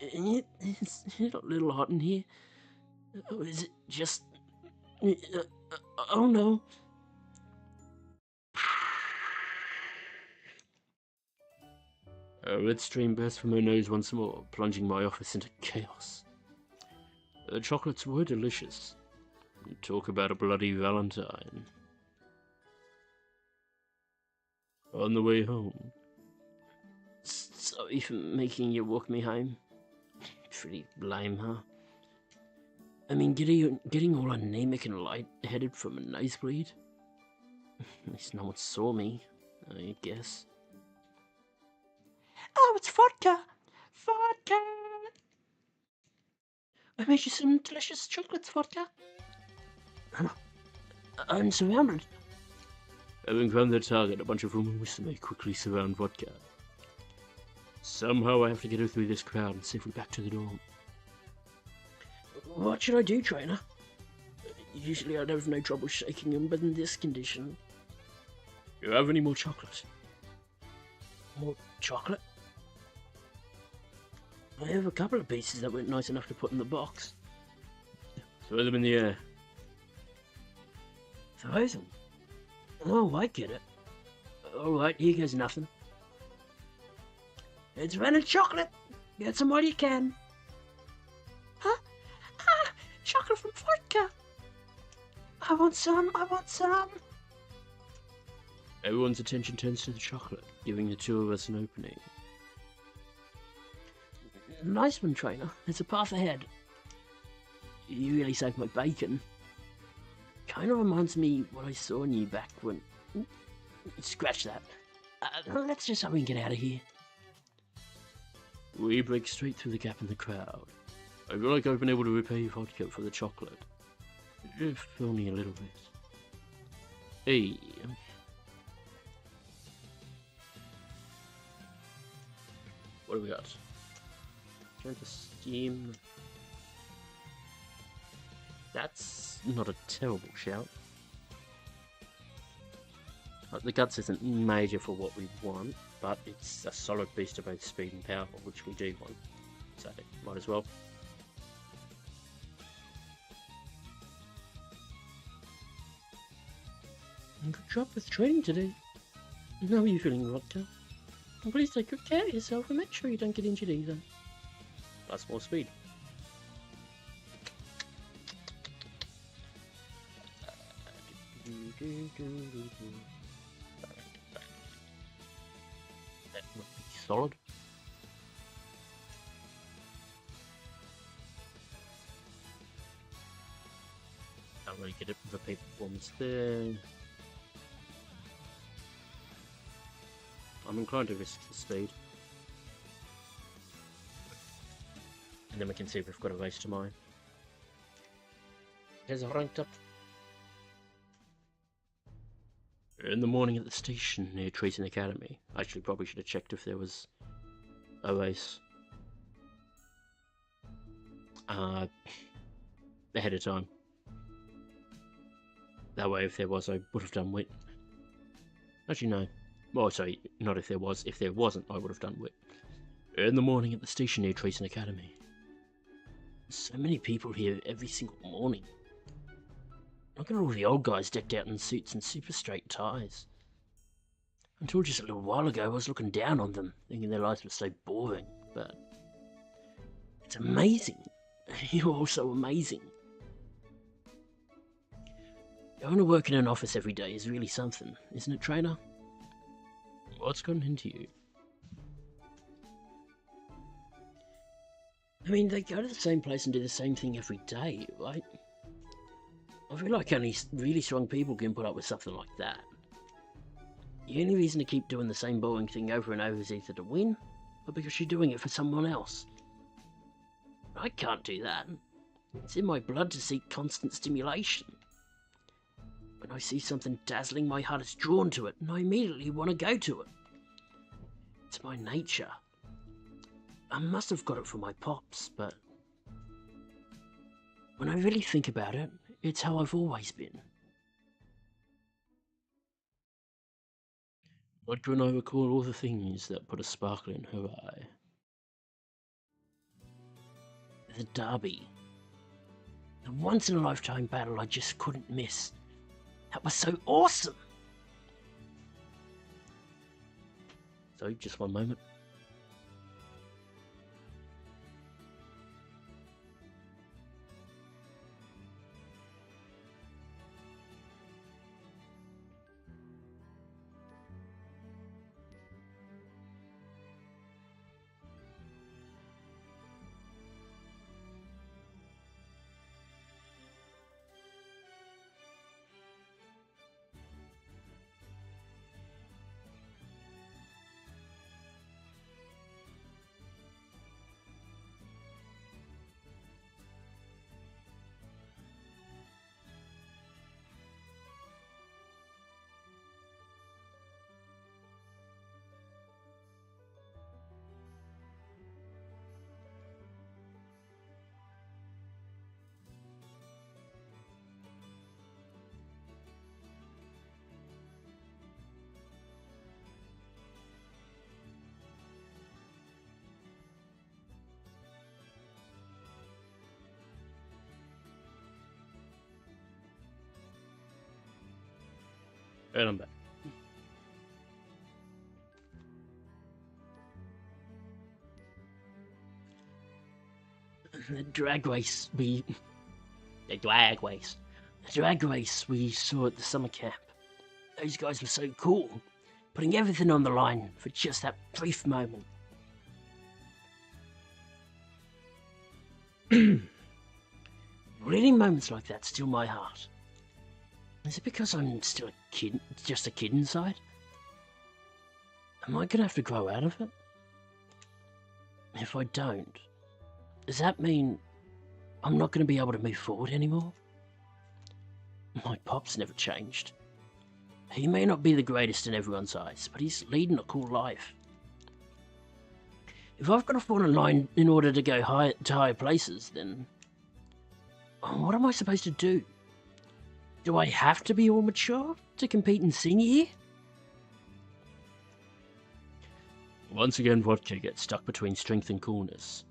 It's a little hot in here. Or is it just... oh no. A red stream burst from her nose once more, plunging my office into chaos. The chocolates were delicious. Talk about a bloody Valentine. On the way home. Sorry for making you walk me home. Pretty lame, huh? I mean, getting all anemic and light-headed from a nosebleed? At least no one saw me, I guess. Oh, it's vodka! Vodka! I made you some delicious chocolates, Vodka. I'm surrounded. Having found their target, a bunch of Umamusume quickly surround Vodka. Somehow I have to get her through this crowd and safely back to the dorm. What should I do, trainer? Usually I'd have no trouble shaking him, but in this condition... Do you have any more chocolate? More chocolate? I have a couple of pieces that weren't nice enough to put in the box. Throw them in the air. Throw them? Oh, I get it. Alright, here goes nothing. It's running chocolate! Get some while you can. Huh? Ah! Chocolate from Vodka! I want some, I want some! Everyone's attention turns to the chocolate, giving the two of us an opening. Nice one, trainer. There's a path ahead. You really saved my bacon. Kind of reminds me what I saw in you back when... Scratch that. Let's just hurry and get out of here. We break straight through the gap in the crowd. I feel like I've been able to repay Vodka for the chocolate. If only a little bit. Hey. What do we got? Turn to Steam. That's not a terrible shout. The guts isn't major for what we want, but it's a solid boost to both speed and power, which we do want. So, might as well. Good job with training today. How are you feeling, Vodka? And please take good care of yourself and make sure you don't get injured either. Plus more speed. That would be solid. Can't really get it with the peak performance there. I'm inclined to risk the speed. And then we can see if we've got a race tomorrow. There's a ranked up. In the morning at the station near Treason Academy. I actually probably should have checked if there was a race. Ahead of time. That way, if there was, I would have done wit. Actually, no. Well, sorry, not if there was. If there wasn't, I would have done wit. In the morning at the station near Treason Academy. So many people here every single morning. Look at all the old guys decked out in suits and super straight ties. Until just a little while ago, I was looking down on them, thinking their lives were so boring, but it's amazing. You're all so amazing. Going to work in an office every day is really something, isn't it, trainer? What's gotten into you? I mean, they go to the same place and do the same thing every day, right? I feel like only really strong people can put up with something like that. The only reason to keep doing the same boring thing over and over is either to win, or because you're doing it for someone else. I can't do that. It's in my blood to seek constant stimulation. When I see something dazzling, my heart is drawn to it, and I immediately want to go to it. It's my nature. I must have got it from my pops, but when I really think about it, it's how I've always been. Vodka and I recall all the things that put a sparkle in her eye. The derby. The once-in-a-lifetime battle I just couldn't miss. That was so awesome! So, just one moment. And I'm back. The drag race we saw at the summer camp. Those guys were so cool, putting everything on the line for just that brief moment. Really, moments like that still my heart. Is it because I'm still a kid, just a kid inside? Am I gonna have to grow out of it? If I don't, does that mean I'm not gonna be able to move forward anymore? My pop's never changed. He may not be the greatest in everyone's eyes, but he's leading a cool life. If I've got to fall in line in order to go to higher places, then what am I supposed to do? Do I have to be all mature to compete in senior year? Once again, Vodka gets stuck between strength and coolness.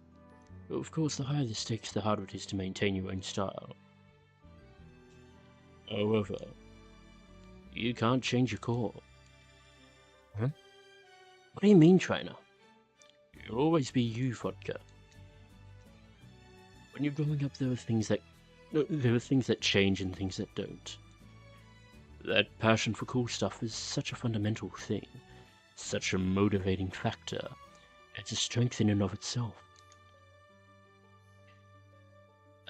But of course, the higher the stakes, the harder it is to maintain your own style. However, you can't change your core. Huh? What do you mean, trainer? You'll always be you, Vodka. When you're growing up, there are things that change and things that don't. That passion for cool stuff is such a fundamental thing, such a motivating factor. It's a strength in and of itself.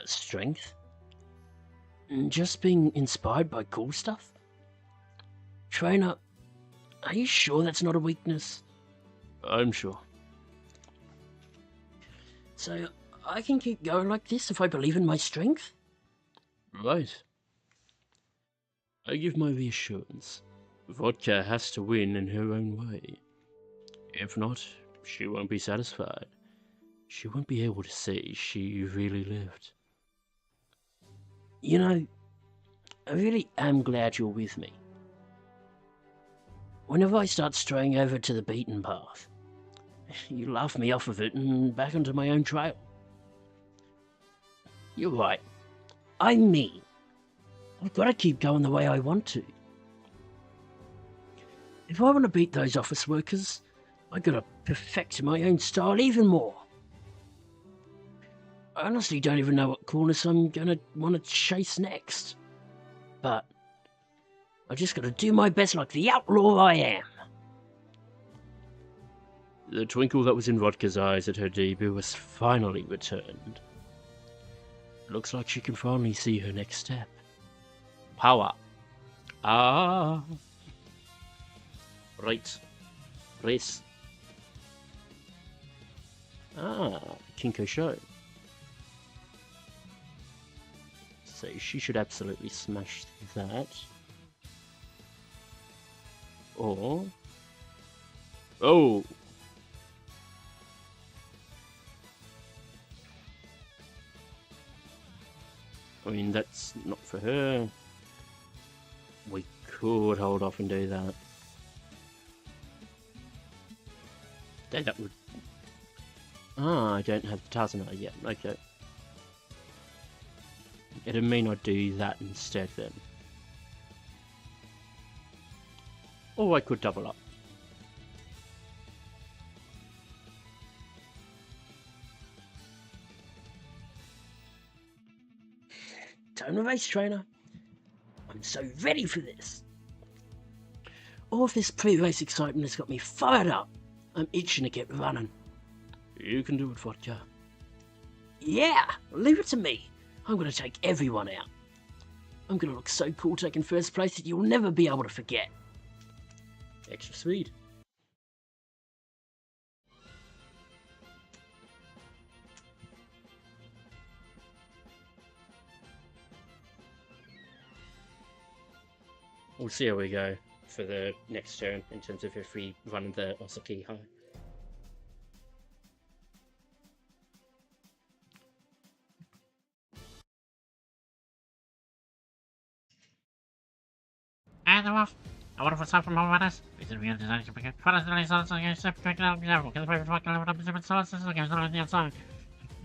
A strength? Just being inspired by cool stuff? Trainer, are you sure that's not a weakness? I'm sure. So, I can keep going like this if I believe in my strength? Right. I give my reassurance. Vodka has to win in her own way. If not, she won't be satisfied. She won't be able to say she really lived. You know, I really am glad you're with me. Whenever I start straying over to the beaten path, you laugh me off of it and back onto my own trail. You're right. I'm me. I've got to keep going the way I want to. If I want to beat those office workers, I've got to perfect my own style even more. I honestly don't even know what corners I'm going to want to chase next. But I just got to do my best like the outlaw I am. The twinkle that was in Vodka's eyes at her debut was finally returned. Looks like she can finally see her next step. Power. Ah. Right. Race. Ah, Kinko Show. So she should absolutely smash that. Or... Oh! I mean, that's not for her. We could hold off and do that. Then that would... Ah, I don't have the Tarzana yet. Okay. It may not do that instead then. Or I could double up. Time to race, trainer. I'm so ready for this. All of this pre-race excitement has got me fired up. I'm itching to get running. You can do it, Vodka. Yeah, leave it to me. I'm going to take everyone out. I'm going to look so cool taking first place that you'll never be able to forget. Extra speed. We'll see how we go for the next turn in terms of if we run the Osaki high. And I'm off. I wonder what's up from all runners. Is it real design to pick up? Follows the laser, so you step quick now. Get the favorite fucking level up to 7 sources, so goes on the outside.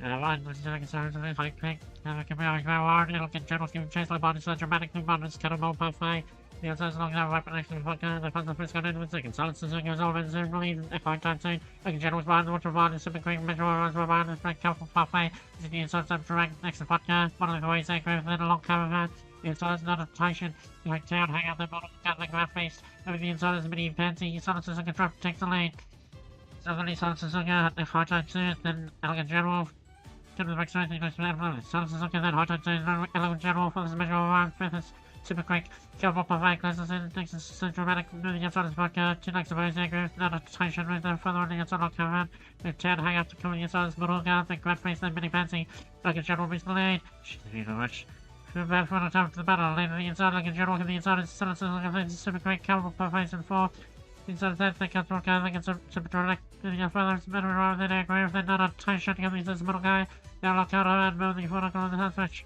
One was doing concerns of like quick. Never can be like hard. It'll get general giving chase like bodies, so dramatically bodies, cannonball pathway. The outside is long enough weapon action vodka. The fun the first got in with second. Silences goes over and zoom relief. Echo time scene. Like general bond, water bond, super quick, measure runs, bond, and break careful pathway. Is the inside step direct next to vodka. One of the ways sacred within a long cover van. The inside is not a tension. You like town, hang out the bottom, got like rat face. Over the inside is a mini fancy. Silences and control takes the lead. Suddenly silences look at if hard time soon, then elegant general. Turn the back side, goes to the influence. Silences look at then hard time soon, elegant general for this measure of one fifth. Super quick, kill up by classes in next is dramatic, moving outside his vodka, 2 next to his aggro, not a tension right there, further on the outside lock cover, with 10 hang up to coming inside his middle guard, then grad face, then mini fancy, like a general beast delayed. She's too much. Too bad for the time for the battle, later the inside, like a general, and the inside is silences, like a thing, super quick, cover up by face and 4. Inside of that, they cut through guy, like it's super direct, moving further, it's better rather than aggro, then not a tension, coming inside the middle guy, now lock out and moving forward on the half switch.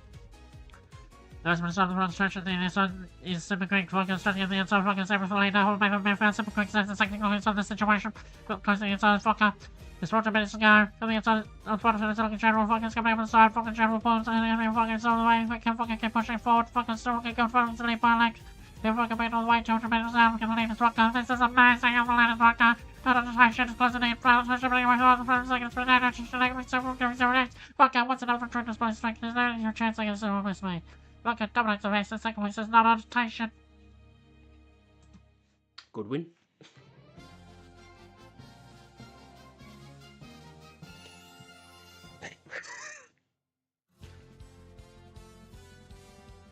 There's been some run stretch at the inside is super quick, focus starting at the inside, focus everything laid down, hold back from fast, super quick, sense the second focus on the situation, close to the inside, focus. This roger minutes to go, on the inside, on front of the second general, focus coming up on the side, focus general pulls, and focus all the way, focus keep pushing forward, focus still go forward to the lead by leg. The Vodka made all the white children made themselves can leave this Vodka. This is a nice thing of the latest Vodka. Identification is closely named plans, especially with all the first seconds for that. Vodka, once enough for true display strength. Is there your chance against the Umamusume? Vodka dominates the race. The second place is not identification. Good win.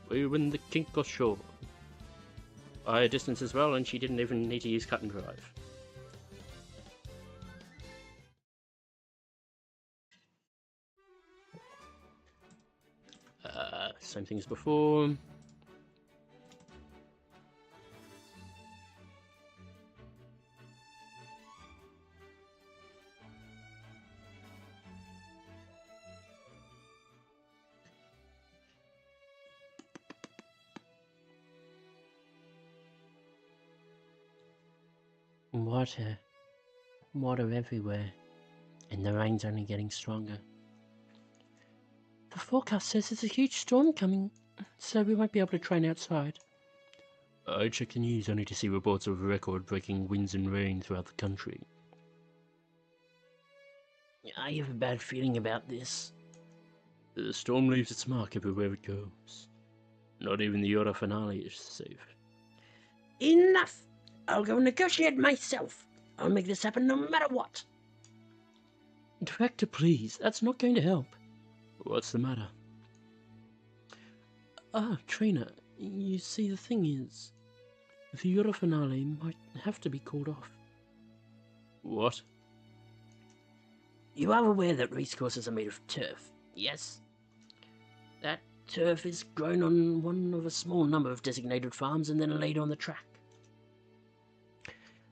We win the kink or shore. By a distance as well, and she didn't even need to use cut and drive. Same thing as before. Water everywhere, and the rain's only getting stronger. The forecast says there's a huge storm coming, so we won't be able to train outside. I checked the news only to see reports of record-breaking winds and rain throughout the country. I have a bad feeling about this. The storm leaves its mark everywhere it goes. Not even the Yora finale is safe. Enough! I'll go negotiate myself. I'll make this happen no matter what. Director, please. That's not going to help. What's the matter? Trainer. You see, the thing is, the Yora finale might have to be called off. What? You are aware that racecourses are made of turf, yes? That turf is grown on one of a small number of designated farms and then laid on the track.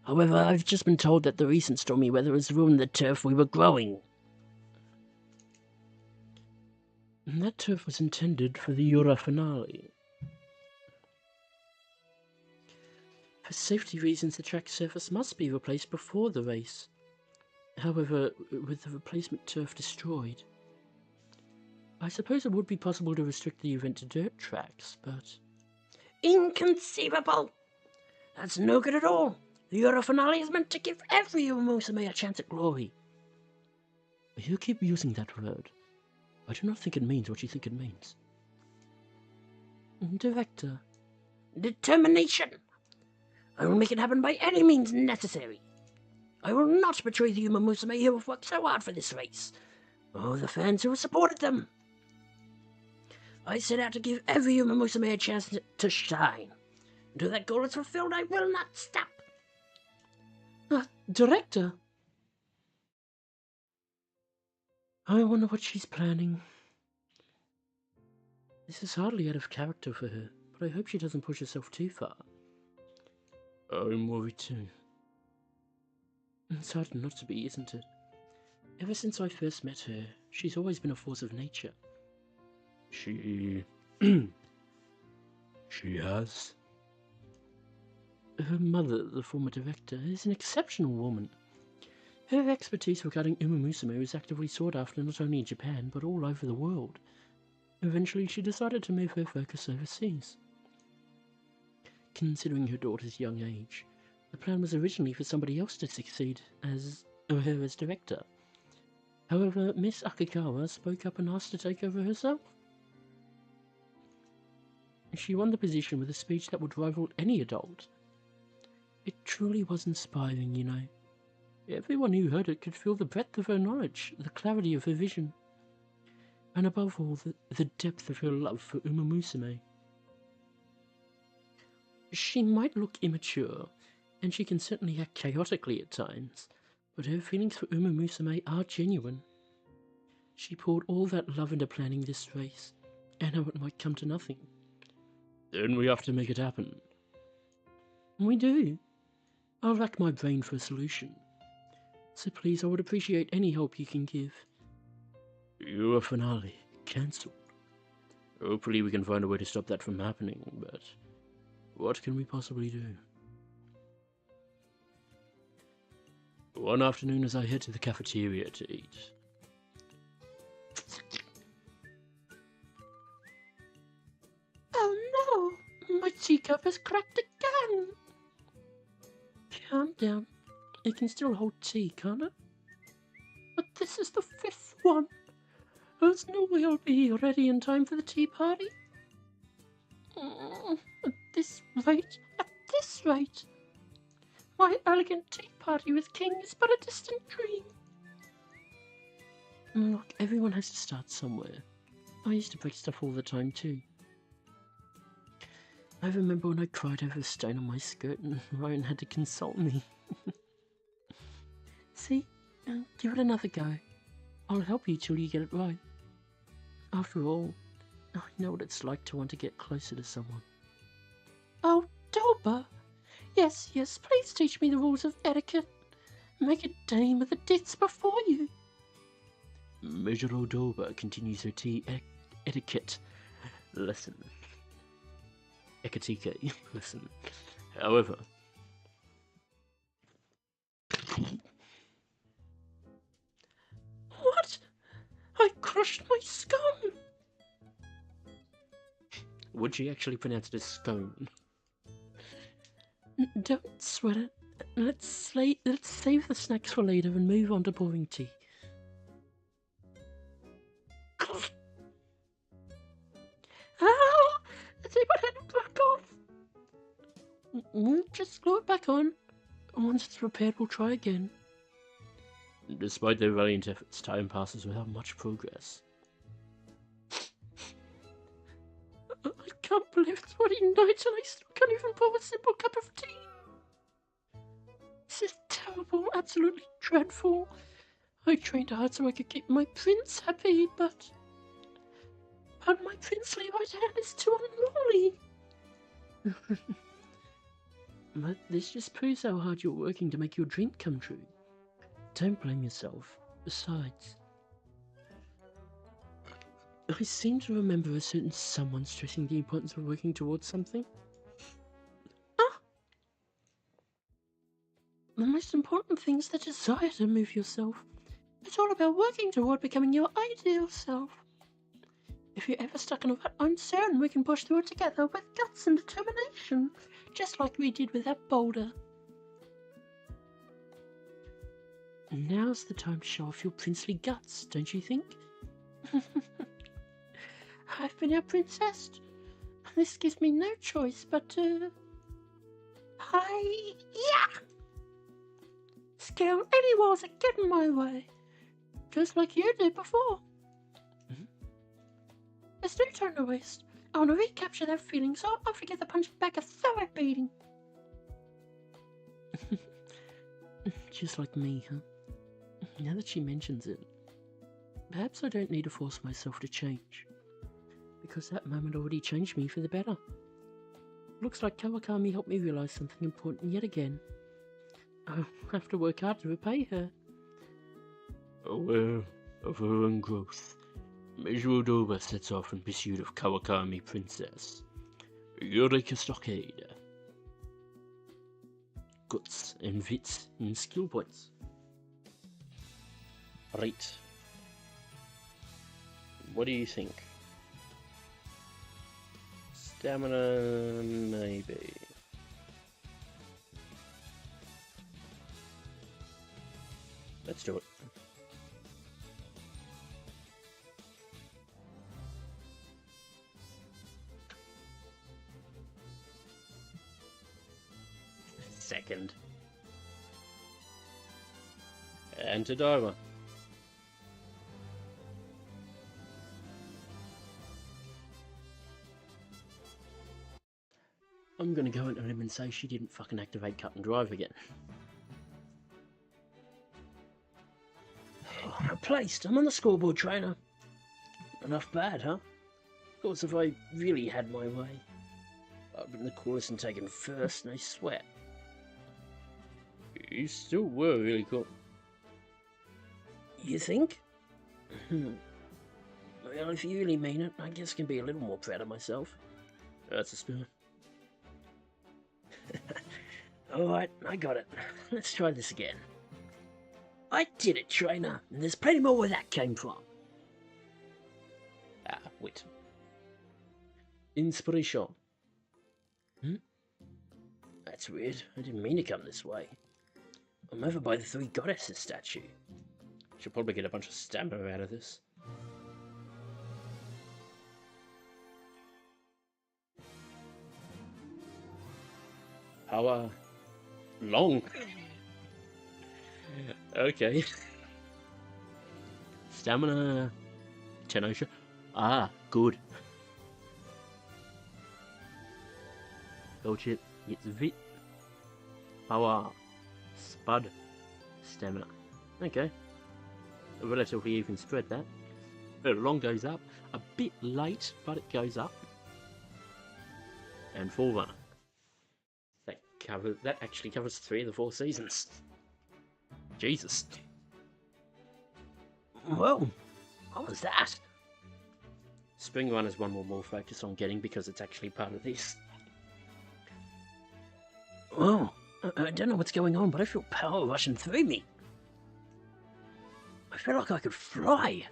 However, I've just been told that the recent stormy weather has ruined the turf we were growing. And that turf was intended for the Yora finale. For safety reasons, the track surface must be replaced before the race. However, with the replacement turf destroyed, I suppose it would be possible to restrict the event to dirt tracks, but... Inconceivable! That's no good at all! The Yora finale is meant to give every Umamusume a chance at glory. You keep using that word. I do not think it means what you think it means. Director. Determination! I will make it happen by any means necessary. I will not betray the Umamusume who have worked so hard for this race, or the fans who have supported them. I set out to give every Umamusume a chance to shine. Until that goal is fulfilled, I will not stop. Director? I wonder what she's planning. This is hardly out of character for her, but I hope she doesn't push herself too far. I'm worried too. It's hard not to be, isn't it? Ever since I first met her, she's always been a force of nature. She... she has? Her mother, the former director, is an exceptional woman. Her expertise regarding Umamusume is actively sought after not only in Japan, but all over the world. Eventually, she decided to move her focus overseas. Considering her daughter's young age, the plan was originally for somebody else to succeed as her as director. However, Miss Akikawa spoke up and asked to take over herself. She won the position with a speech that would rival any adult. It truly was inspiring, you know. Everyone who heard it could feel the breadth of her knowledge, the clarity of her vision, and above all, the depth of her love for Umamusume. She might look immature, and she can certainly act chaotically at times, but her feelings for Umamusume are genuine. She poured all that love into planning this race, and how it might come to nothing. Then we have to make it happen. We do. I'll rack my brain for a solution. So please, I would appreciate any help you can give. Your finale cancelled. Hopefully we can find a way to stop that from happening, but what can we possibly do? One afternoon as I head to the cafeteria to eat. Oh no! My teacup has cracked again! Calm down. It can still hold tea, can't it? But this is the 5th one. There's no way I'll be ready in time for the tea party. At this rate, my elegant tea party with King is but a distant dream. Look, everyone has to start somewhere. I used to break stuff all the time too. I remember when I cried over a stain on my skirt and Ryan had to console me. See, give it another go. I'll help you till you get it right. After all, I know what it's like to want to get closer to someone. Oh, Dober! Yes, please teach me the rules of etiquette. Make a dame of the deaths before you. Major Dober continues her tea etiquette lesson. Ekatike lesson. However, what? I crushed my scone. would she actually pronounce it as scone? Don't sweat it. Let's save the snacks for later and move on to pouring tea. Ah! Take my head back off. Just glue it back on. Once it's repaired, we'll try again. Despite their valiant efforts, time passes without much progress. I can't believe it's already night and I still can't even pour a simple cup of tea. This is terrible, absolutely dreadful. I trained hard so I could keep my prince happy, but my princely right hand is too unruly. But this just proves how hard you're working to make your dream come true. Don't blame yourself. Besides, I seem to remember a certain someone stressing the importance of working towards something. The most important thing is the desire to move yourself. It's all about working toward becoming your ideal self. If you're ever stuck in a rut, I'm certain we can push through it together with guts and determination, just like we did with that boulder. Now's the time to show off your princely guts, don't you think? I've been our princess. This gives me no choice but to... Scale any walls that get in my way. Just like you did before. There's no time to waste. I want to recapture that feeling so I'll forget to punch back a thorough beating. Just like me, huh? Now that she mentions it, perhaps I don't need to force myself to change. Because that moment already changed me for the better. Looks like Kawakami helped me realise something important yet again. I'll have to work hard to repay her. Aware of her own growth, Major Doba sets off in pursuit of Kawakami Princess Eureka Stockade. Guts and wits and skill points. Right. What do you think? Stamina, maybe. Let's do it. Second. And to Dharma. I'm gonna go into him and say she didn't fucking activate cut and drive again. Placed. I'm on the scoreboard, trainer. Enough bad, huh? Of course, if I really had my way, I'd been the coolest and taken first, no sweat. You still were really cool. You think? Well, if you really mean it, I guess I can be a little more proud of myself. That's a spoon. Alright, I got it. Let's try this again. I did it, trainer, and there's plenty more where that came from. Wait. Inspiration. That's weird. I didn't mean to come this way. I'm over by the three goddesses statue. Should probably get a bunch of stamina out of this. How, long? Okay. Stamina... Tenosha. Ah, good. Go chip. It's Vit. Power. Spud. Stamina. Okay. A relatively even spread that. But long goes up. A bit late, but it goes up. And full runner. That actually covers 3 of the 4 seasons. Jesus. Well, what was that? Spring Run is one more focus on getting because it's actually part of this. Well, I don't know what's going on, but I feel power rushing through me. I feel like I could fly.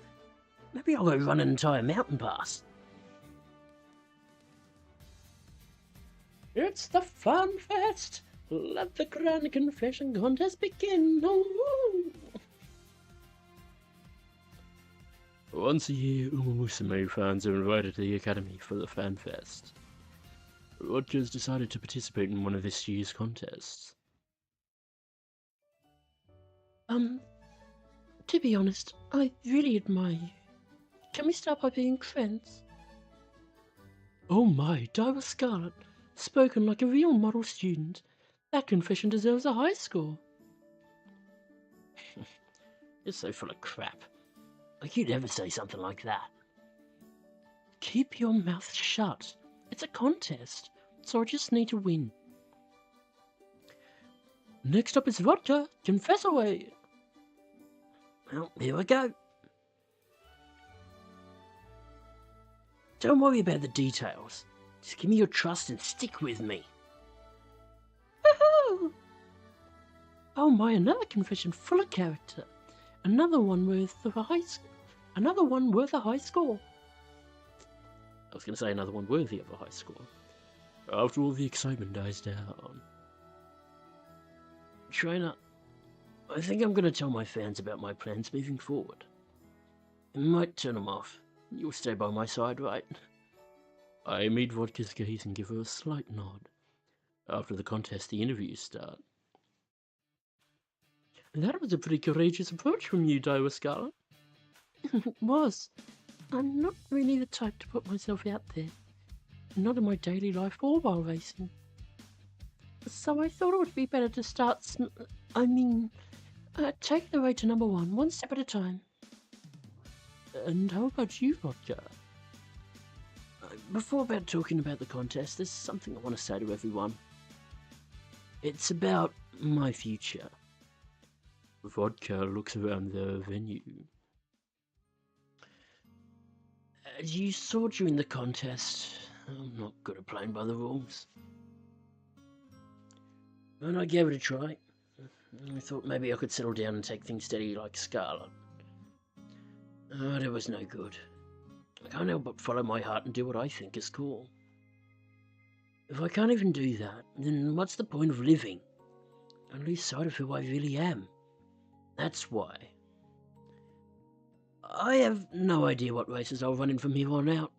Maybe I'll go run an entire mountain pass. It's the Fun Fest! Let the Grand Confession Contest begin! Oh. Once a year, Umamusume fans are invited to the Academy for the Fan Fest. Vodka's decided to participate in one of this year's contests. To be honest, I really admire you. Can we start by being friends? Oh my, Diva Scarlet! Spoken like a real model student. That confession deserves a high score. You're so full of crap. Like you'd ever say something like that. Keep your mouth shut. It's a contest, so I just need to win. Next up is Vodka. Confess away. Well, here we go. Don't worry about the details. Just give me your trust and stick with me. Woohoo! Oh my, another confession full of character. Another one worth a high score. I was going to say another one worthy of a high score. After all the excitement dies down. Trainer, I think I'm going to tell my fans about my plans moving forward. It might turn them off. You'll stay by my side, right? I meet Vodka's gaze and give her a slight nod. After the contest, the interviews start. That was a pretty courageous approach from you, Diva Scarlet. It was. I'm not really the type to put myself out there. Not in my daily life or while racing. So I thought it would be better to start take the way to number one step at a time. And how about you, Vodka? Before talking about the contest, there's something I want to say to everyone. It's about my future. Vodka looks around the venue. As you saw during the contest, I'm not good at playing by the rules. And I gave it a try. I thought maybe I could settle down and take things steady like Scarlet. But it was no good. I can't help but follow my heart and do what I think is cool. If I can't even do that, then what's the point of living? I lose sight of who I really am. That's why. I have no idea what races I'll run in from here on out.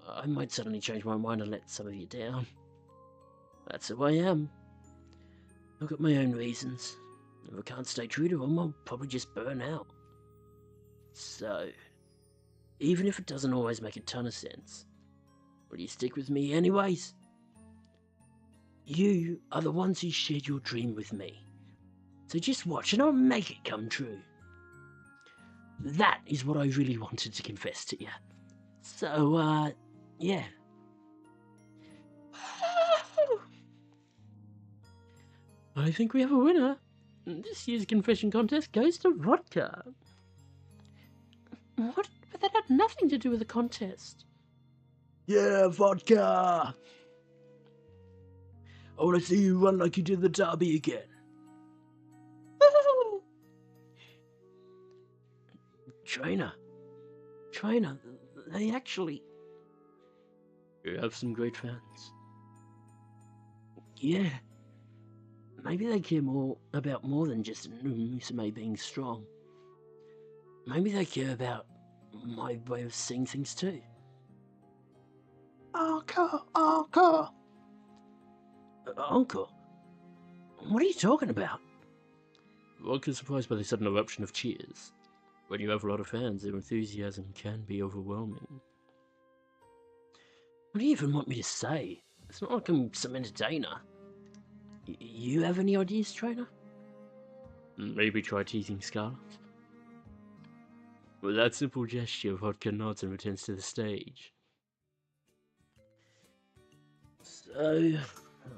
I might suddenly change my mind and let some of you down. That's who I am. I've got my own reasons. If I can't stay true to them, I'll probably just burn out. So, even if it doesn't always make a ton of sense, will you stick with me anyways? You are the ones who shared your dream with me. So just watch and I'll make it come true. That is what I really wanted to confess to you. So, yeah. I think we have a winner. This year's confession contest goes to Vodka. What? But that had nothing to do with the contest. Yeah, Vodka! I want to see you run like you did the derby again. Trainer, they actually... You have some great fans. Yeah, Maybe they care about more than just Umamusume being strong. Maybe they care about my way of seeing things too. Uncle! Uncle! Uncle? What are you talking about? Vodka's surprised by the sudden eruption of cheers. When you have a lot of fans, their enthusiasm can be overwhelming. What do you even want me to say? It's not like I'm some entertainer. You have any ideas, trainer? Maybe try teasing Scarlet. With that simple gesture, Vodka nods and returns to the stage. So,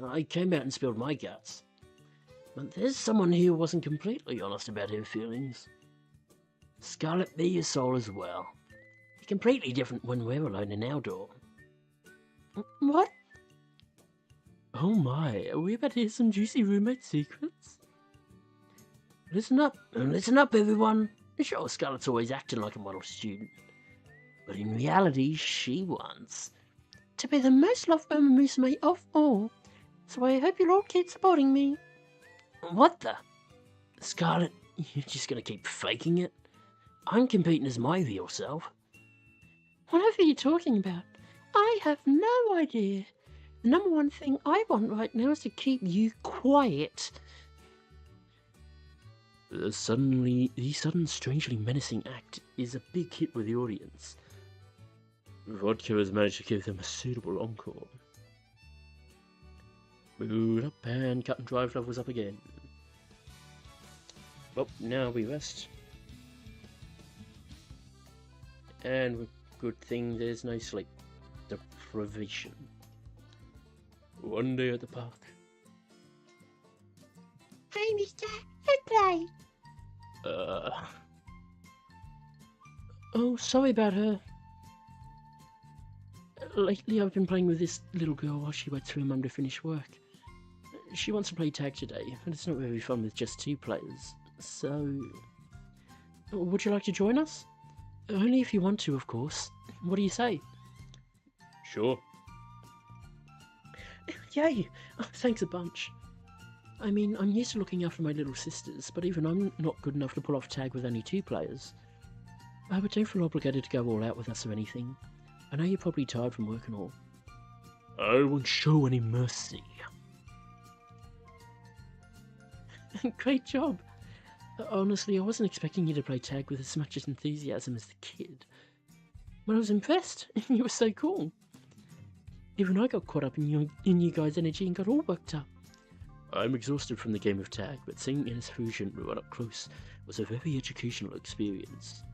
I came out and spilled my guts. But there's someone here who wasn't completely honest about her feelings. Scarlet, be your soul as well. You're completely different when we're alone in our dorm. What? Oh my, are we about to hear some juicy roommate secrets? Listen up, everyone. Sure, Scarlet's always acting like a model student. But in reality, she wants to be the most loved Umamusume of all. So I hope you'll all keep supporting me. What the? Scarlet, you're just gonna keep faking it? I'm competing as my real self. Whatever you're talking about, I have no idea. The number one thing I want right now is to keep you quiet. The sudden strangely menacing act is a big hit with the audience. Vodka has managed to give them a suitable encore. Boot up and cut and drive levels up again. Well, now we rest. And good thing there's no sleep deprivation. One day at the park. Hey, mister, let's play. Oh, sorry about her. Lately I've been playing with this little girl while she waits for her mum to finish work. She wants to play tag today, but it's not very fun with just 2 players. So, would you like to join us? Only if you want to, of course. What do you say? Sure. Yay! Oh, thanks a bunch. I mean, I'm used to looking after my little sisters, but even I'm not good enough to pull off tag with only 2 players. But don't feel obligated to go all out with us or anything. I know you're probably tired from work and all. I won't show any mercy. Great job. Honestly, I wasn't expecting you to play tag with as much enthusiasm as the kid. But I was impressed. You were so cool. Even I got caught up in you guys' energy and got all worked up. I'm exhausted from the game of tag, but seeing Innis Fusion run up close was a very educational experience.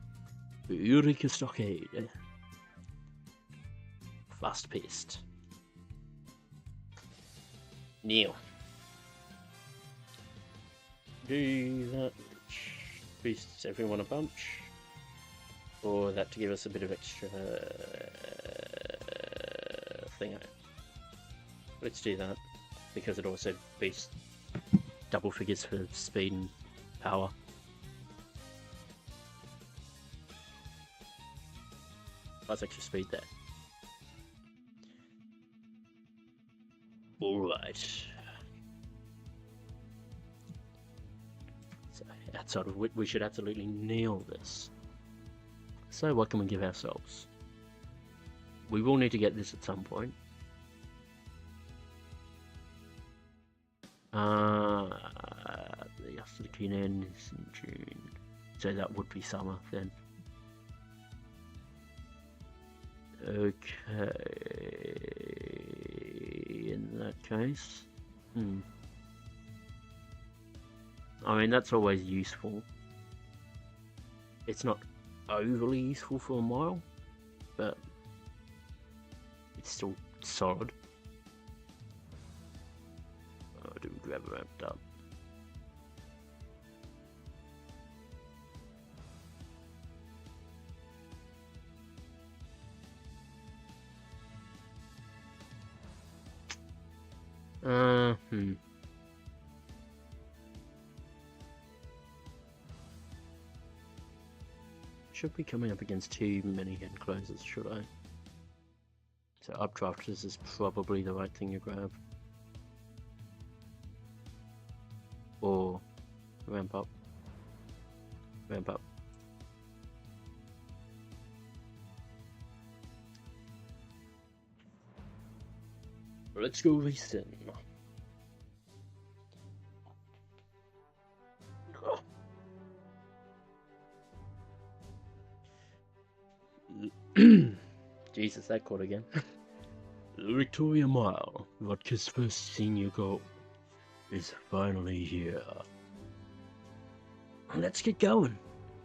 Eureka Stockade. Fast-paced. Neil. Do that, which boosts everyone a bunch. Or that to give us a bit of extra thing. Let's do that, because it also boosts double figures for speed and power. Plus extra speed there. Alright. So, outside of wit, we should absolutely nail this. So, what can we give ourselves? We will need to get this at some point. The Yasuki ends in June. So that would be summer then. Okay. In that case. I mean, that's always useful. It's not overly useful for a mile, but it's still solid. Oh, do we grab ramped up? Should be coming up against too many hand closers, should I? So updrafters is probably the right thing to grab. or ramp up. Ramp up. Let's go racing. Jesus, that caught again. The Victoria Mile, Vodka's first senior goal, is finally here. Let's get going.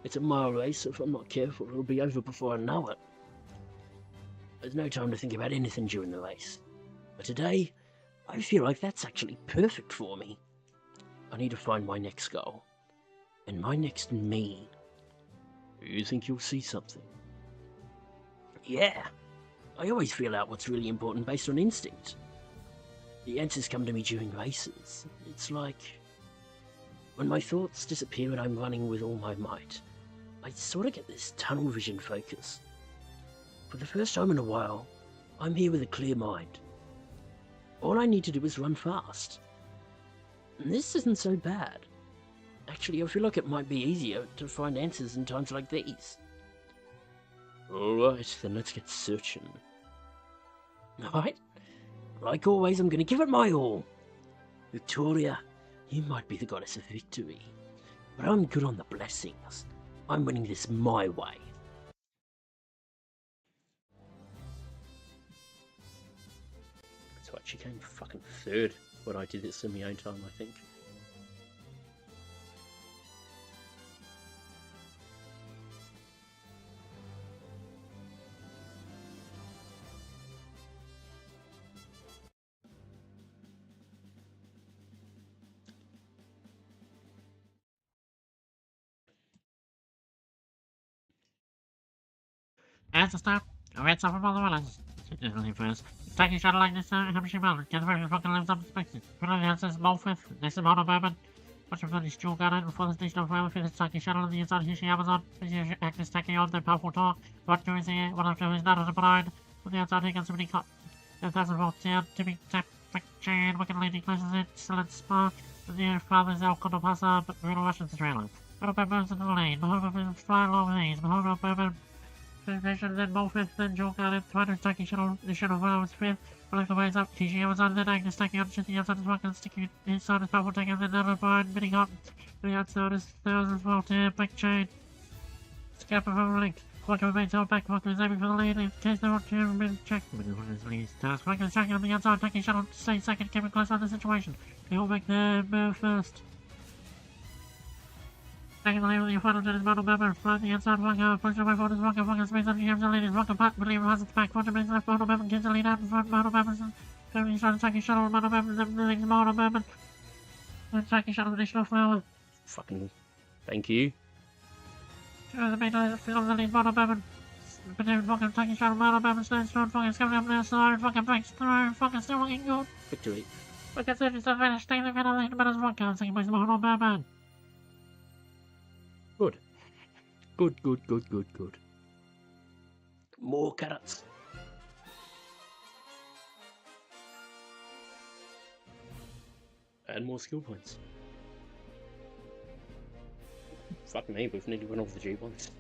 It's a mile race, so if I'm not careful, it'll be over before I know it. There's no time to think about anything during the race. But today, I feel like that's actually perfect for me. I need to find my next goal. And my next me. You think you'll see something? Yeah. I always feel out what's really important based on instinct. The answers come to me during races. It's like when my thoughts disappear and I'm running with all my might, I sort of get this tunnel vision focus. For the first time in a while, I'm here with a clear mind. All I need to do is run fast. And this isn't so bad. Actually, I feel like it might be easier to find answers in times like these. Alright, then let's get searching. Alright? Like always, I'm gonna give it my all. Victoria, you might be the goddess of victory, but I'm good on the blessings. I'm winning this my way. That's right, she came fucking third when I did this in my own time, I think. As a stop, red stuff from all the villains. First, taking shuttle like this, Hampshire Mountain, get the very fucking lives up expected. Put on the answers, Bowl 5th, next to Mono Bourbon. Watch your bloody stew gun in before the station of rail, finish taking shuttle on the inside of Hishi Amazon. Finish actors taking on their powerful talk. What do is here, one after is not on the bride. On the outside, he got so many caught. 10,000 volts down, tipping tap, back chain, wicked lady closes it, excellent spark. The near father's El Condopasa, but we're gonna rush into the trailer. Mono Bourbon's in the lane, Mono Bourbon's flying along these, Mono Bourbon. Then Bowl 5th, then Joel got it, Twitter taking shuttle, the shuttle was 5th, but the ways up, TG Amazon, then Agnes taking on shit, the outside is walking, sticking inside his powerful taking, then another bind, bidding hot, the outside is 1,000 volt, back chain, scap of overlinked, Vodka remains held back, Vodka is aiming for the lead, in case the Vodka haven't been checked, but it was lead task, Vodka is tracking on the outside, taking shuttle to stay second, keeping close on the situation, they all make their move first. Taking the lead with the final jet is Mono Bourbon, flying the outside, Vodka, pushing away forward is Vodka, Vodka space up, the lead is Vodka, Pat, believer has its back, 40 minutes left, Mono Bourbon gets the lead out in front, Mono Bourbon's turning shot, attacking shuttle, Mono Bourbon, everything's Mono Bourbon, attacking shuttle, additional flower. Fucking thank you. The main line field the lead, Mono Bourbon, but then Vodka attacking shuttle, Mono Bourbon, stands strong, Vodka's coming up the outside, Vodka breaks through, Vodka still looking good. Victory. Vodka 30 to finish, taking the final lead, but it's Vodka, second place, Mono Bourbon. Good. Good, good, good, good, good. More carrots. And more skill points. Fuck me, we've nearly run off the G ones.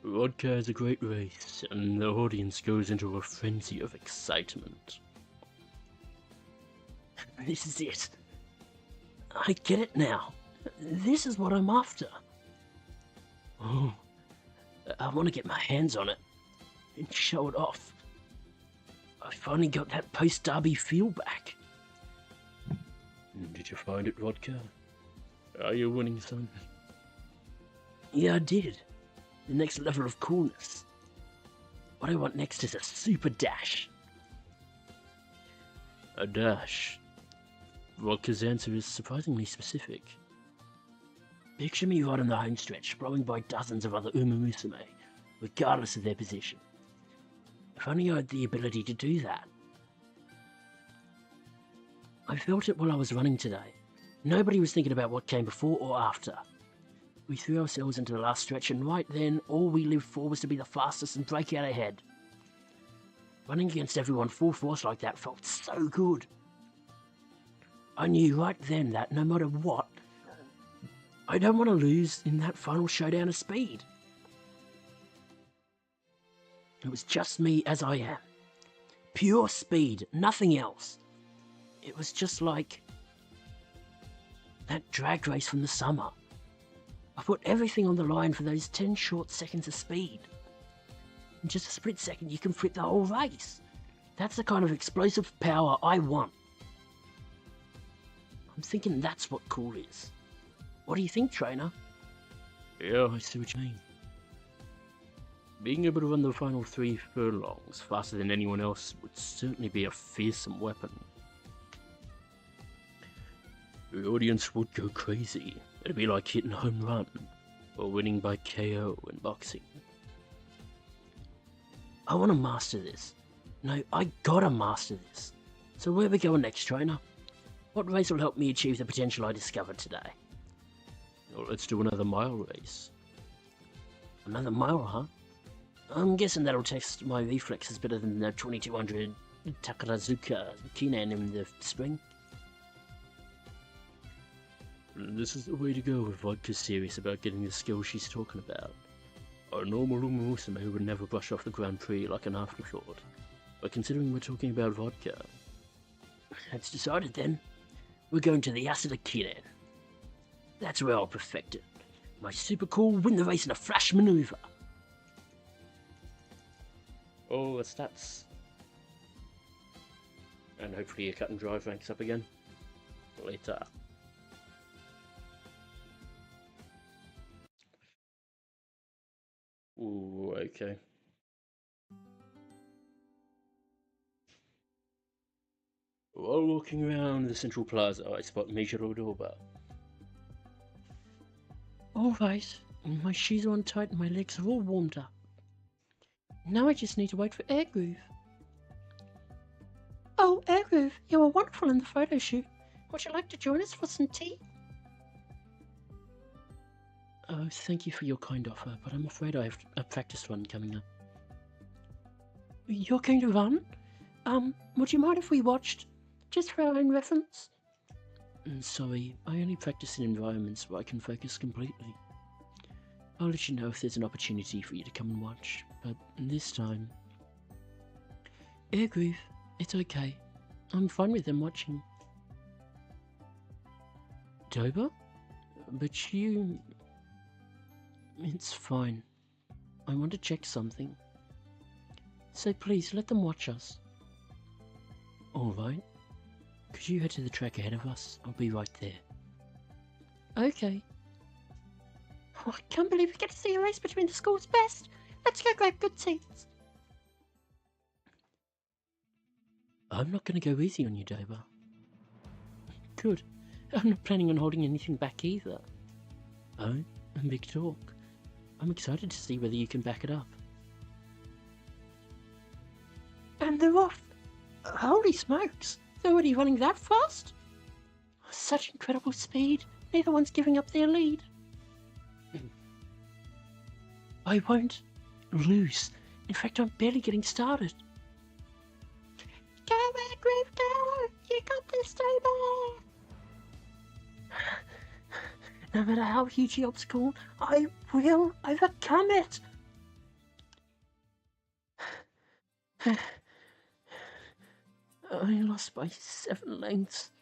Vodka is a great race, and the audience goes into a frenzy of excitement. This is it. I get it now. This is what I'm after. Oh, I want to get my hands on it and show it off. I finally got that post-derby feel back. Did you find it, Vodka? Are you winning, son? Yeah, I did. The next level of coolness. What I want next is a super dash. A dash. Vodka's answer is surprisingly specific. Picture me right on the home stretch, followed by dozens of other Umamusume, regardless of their position. If only I had the ability to do that. I felt it while I was running today. Nobody was thinking about what came before or after. We threw ourselves into the last stretch, and right then, all we lived for was to be the fastest and break out ahead. Running against everyone full force like that felt so good. I knew right then that no matter what, I don't want to lose in that final showdown of speed. It was just me as I am. Pure speed, nothing else. It was just like that drag race from the summer. I put everything on the line for those 10 short seconds of speed. In just a split second, you can flip the whole race. That's the kind of explosive power I want. I'm thinking that's what cool is. What do you think, trainer? Yeah, I see what you mean. Being able to run the final 3 furlongs faster than anyone else would certainly be a fearsome weapon. The audience would go crazy. It'd be like hitting a home run, or winning by KO in boxing. I want to master this. No, I gotta master this. So where are we going next, trainer? What race will help me achieve the potential I discovered today? Well, let's do another mile race. Another mile, huh? I'm guessing that'll test my reflexes better than the 2200 Takarazuka Kinan in the spring. This is the way to go if Vodka's serious about getting the skills she's talking about. Our normal Umamusume would never brush off the Grand Prix like an afterthought. But considering we're talking about Vodka... That's decided then. We're going to the Asada Kiren. That's where I'll perfect it. My super cool win the race in a flash maneuver. Oh, the stats. And hopefully your cut and drive ranks up again. Later. Ooh, okay. While walking around the central plaza, I spot Major Odoba. Alright, my shoes are on tight and my legs are all warmed up. Now I just need to wait for Airgroove. Oh, Airgroove, you were wonderful in the photo shoot. Would you like to join us for some tea? Oh, thank you for your kind offer, but I'm afraid I have a practice run coming up. You're going to run? Would you mind if we watched? Just for our own reference? Sorry, I only practice in environments where I can focus completely. I'll let you know if there's an opportunity for you to come and watch, but this time... Airgroove, it's okay. I'm fine with them watching. Doba? But you... It's fine. I want to check something. So please, let them watch us. Alright. Could you head to the track ahead of us? I'll be right there. Okay. Oh, I can't believe we get to see a race between the school's best. Let's go grab good seats. I'm not going to go easy on you, Doba. Good. I'm not planning on holding anything back either. Oh, and big talk. I'm excited to see whether you can back it up. And they're off. Holy smokes. They're already running that fast? Such incredible speed. Neither one's giving up their lead. I won't lose. In fact, I'm barely getting started. Go, Airgroove, go! You got this, Doba! No matter how huge the obstacle, I will overcome it! I lost by 7 lengths.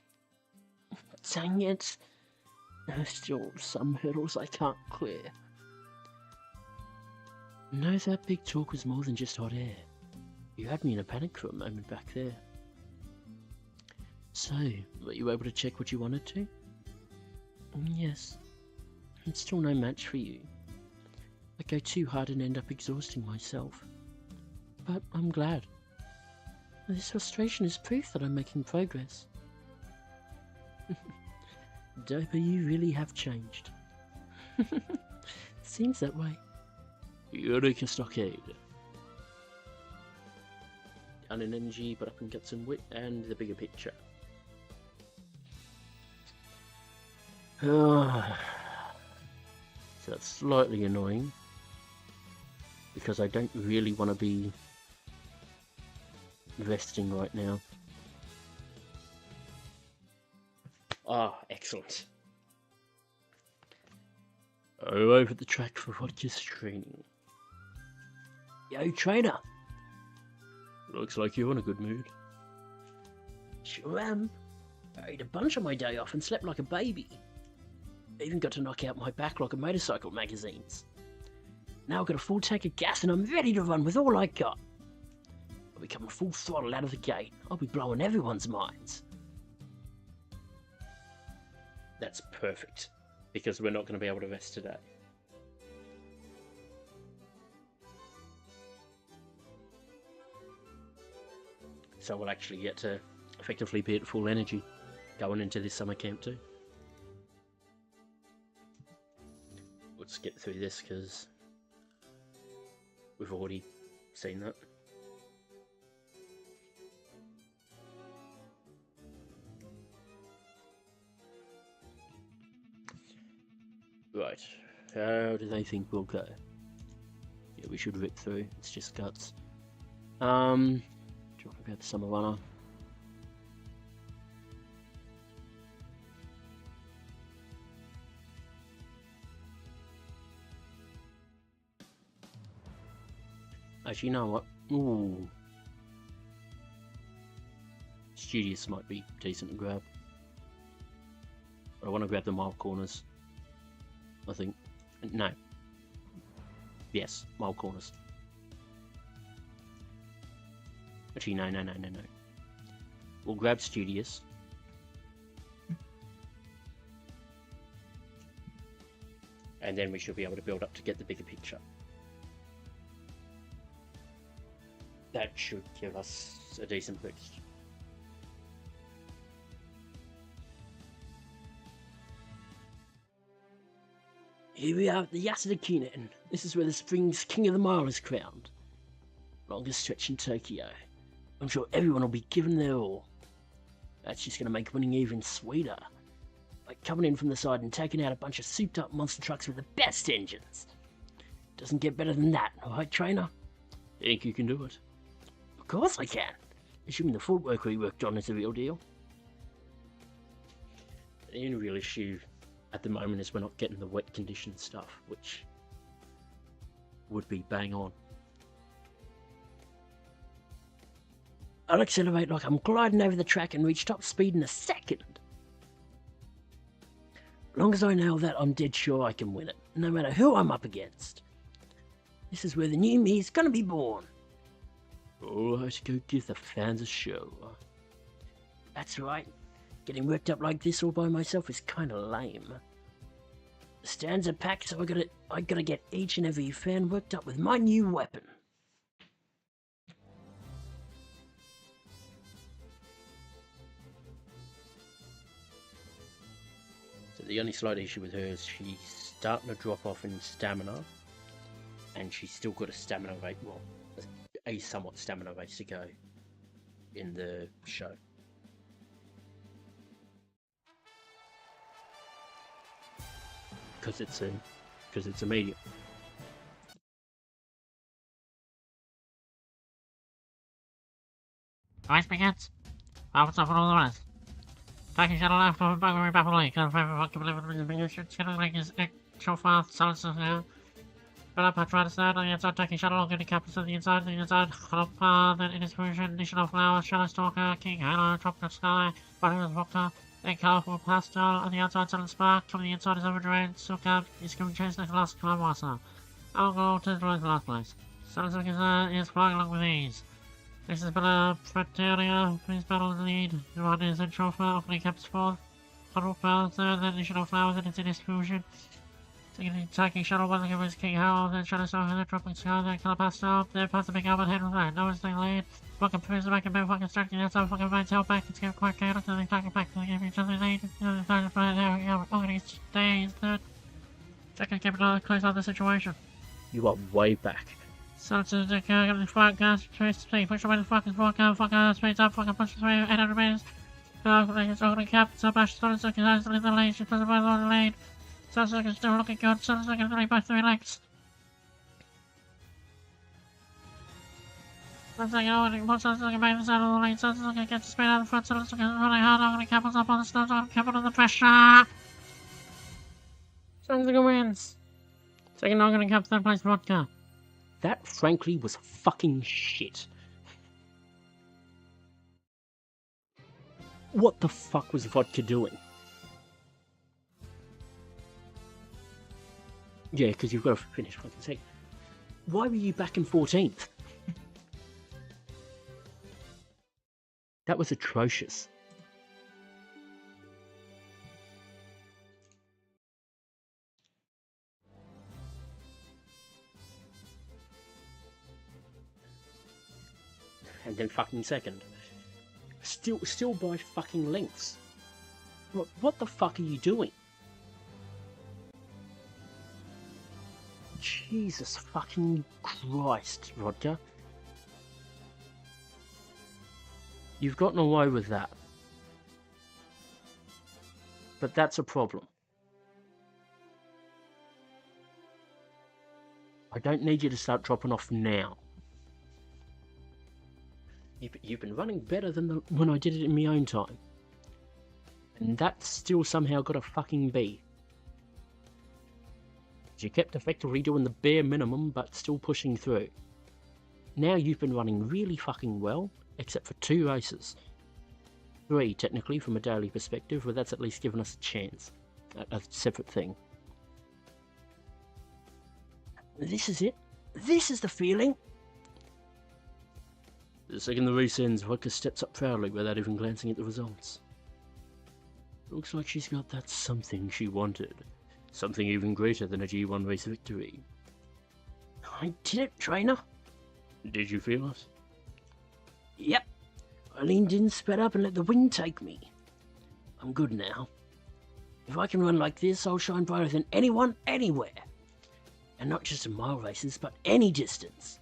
Dang it. There's still some hurdles I can't clear. No, that big talk was more than just hot air. You had me in a panic for a moment back there. So, were you able to check what you wanted to? Yes. It's still no match for you. I go too hard and end up exhausting myself. But I'm glad. This frustration is proof that I'm making progress. Dopa, you really have changed. Seems that way. Eureka Stockade. Down in energy, but up in guts and wit, and the bigger picture. So that's slightly annoying because I don't really want to be resting right now. Ah, excellent. Over the track for Vodka's training. Yo, trainer. Looks like you're in a good mood. Sure am. I ate a bunch on my day off and slept like a baby. Even got to knock out my backlog of motorcycle magazines. Now I've got a full tank of gas and I'm ready to run with all I got. I'll be coming full throttle out of the gate. I'll be blowing everyone's minds. That's perfect, because we're not going to be able to rest today. So we'll actually get to effectively be at full energy going into this summer camp too. Let's get through this because we've already seen that. Right, how do they think we'll go? Yeah, we should rip through, it's just guts. Do you want to grab the summer runner? Actually, you know what? Ooh. Studious might be decent to grab. But I want to grab the mild corners. I think. No. Yes, mild corners. Actually, no. We'll grab Studious. And then we should be able to build up to get the bigger picture. That should give us a decent boost. Here we are at the Yasudakina Inn. This is where the spring's King of the Mile is crowned. Longest stretch in Tokyo. I'm sure everyone will be giving their all. That's just going to make winning even sweeter. Like coming in from the side and taking out a bunch of souped up monster trucks with the best engines. Doesn't get better than that, alright, trainer? Think you can do it? Of course I can. Assuming the footwork we worked on is the real deal. The only real issue at the moment is we're not getting the wet condition stuff, which would be bang on. I'll accelerate like I'm gliding over the track and reach top speed in a second. Long as I nail that, I'm dead sure I can win it, no matter who I'm up against. This is where the new me is gonna be born. Alright, go give the fans a show. That's right. Getting worked up like this all by myself is kinda lame. The stands are packed, so I gotta get each and every fan worked up with my new weapon. So the only slight issue with her is she's starting to drop off in stamina, and she's still got a stamina rate, well, a somewhat stamina race to go in the show. Because it's a medium. Alright, begins. What's up with all the rest? Taking shuttle left over Buggery Battle Lake. Can't find what can deliver the video shoot. Shuttle Lake is actual fast. Silences now. But up, I try to start on the outside. Taking shuttle. Getting captains on the inside. Then in his version. Additional flowers. Shadow Stalker. King Halo. Tropical Sky. Bottom of Vodka. Then colourful pastel. On the outside, Sudden Spark. From the inside is Overdrained. Silk Up. Is going to chase the last climb Wasa. I'll go to the last place. Sudden Spark is flying along with ease. This has been a Frontier, please battle the lead. The one is a chauffeur, opening caps fourth. Huddle flowers third, then additional flowers and it's in distribution. Taking shuttle one against King Howell, then Shadow Star, then dropping sky, then Color Pastel, then past the big Albert head with that. No one's staying lead. Fucking prison back and move, fucking structure, that's how fucking minds held back. It's getting quite chaotic, then they talking back to the game, each other lead. The time to find out, yeah, we're going to stay third. Second, keep another close on the situation. You are way back. So to the fuck gas, trace to push away the fucking vodka, fucking speeds up, fucking push through 800 meters. It's only kept so much so it's in the lane. She doesn't mind the lane. Sounds like it's still looking good. Sounds like it's only by 3 lengths. Sounds like sounds like back the side of the lane. Sounds like it gets the speed out of the front. Sounds like it's running hard. I'm gonna cap us up on the start. I'm cap under the pressure. Sounds like it wins. Second, I'm gonna cap third place Vodka. That, frankly, was fucking shit. What the fuck was Vodka doing? Yeah, because you've got to finish fucking second. Why were you back in 14th? That was atrocious. And then fucking second. Still by fucking lengths. What the fuck are you doing? Jesus fucking Christ, Vodka. You've gotten away with that. But that's a problem. I don't need you to start dropping off now. You've been running better than when I did it in my own time. And that's still somehow got a fucking B. You kept effectively doing the bare minimum, but still pushing through. Now you've been running really fucking well, except for 2 races. 3, technically, from a daily perspective, but that's at least given us a chance. A separate thing. This is it. This is the feeling. The second the race ends, Vodka steps up proudly without even glancing at the results. Looks like she's got that something she wanted. Something even greater than a G1 race victory. I did it, trainer. Did you feel it? Yep. I leaned in, sped up, and let the wind take me. I'm good now. If I can run like this, I'll shine brighter than anyone, anywhere. And not just in mile races, but any distance.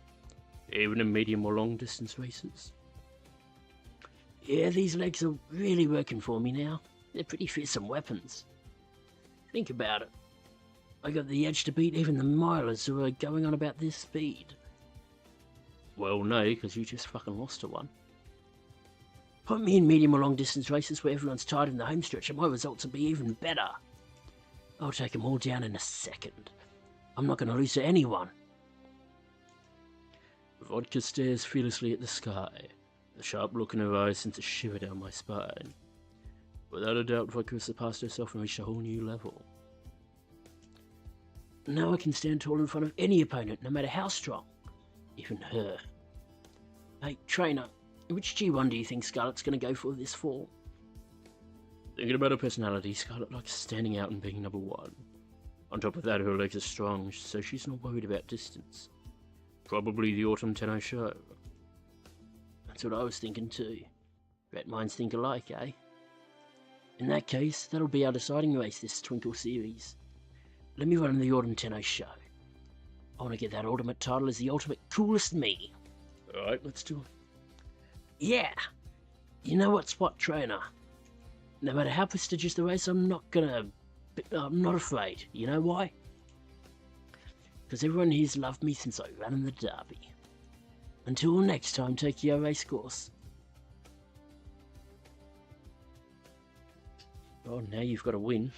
Even in medium or long distance races. Yeah, these legs are really working for me now. They're pretty fearsome weapons. Think about it. I got the edge to beat even the milers who are going on about this speed. Well, no, because you just fucking lost to one. Put me in medium or long distance races where everyone's tired in the home stretch and my results will be even better. I'll take them all down in a second. I'm not going to lose to anyone. Vodka stares fearlessly at the sky. The sharp look in her eyes sends a shiver down my spine. Without a doubt, Vodka has surpassed herself and reached a whole new level. Now I can stand tall in front of any opponent, no matter how strong. Even her. Hey, trainer, which G1 do you think Scarlett's going to go for this fall? Thinking about her personality, Scarlett likes standing out and being number 1. On top of that, her legs are strong, so she's not worried about distance. Probably the Autumn Tenno show. That's what I was thinking too. Rat minds think alike, eh? In that case, that'll be our deciding race this Twinkle series. Let me run the Autumn Tenno show. I want to get that ultimate title as the ultimate coolest me. Alright, let's do it. Yeah! You know what's what, trainer? No matter how prestigious the race, I'm not afraid. You know why? Because everyone here's loved me since I ran in the derby. Until next time, Tokyo Racecourse. Oh, now you've got to win.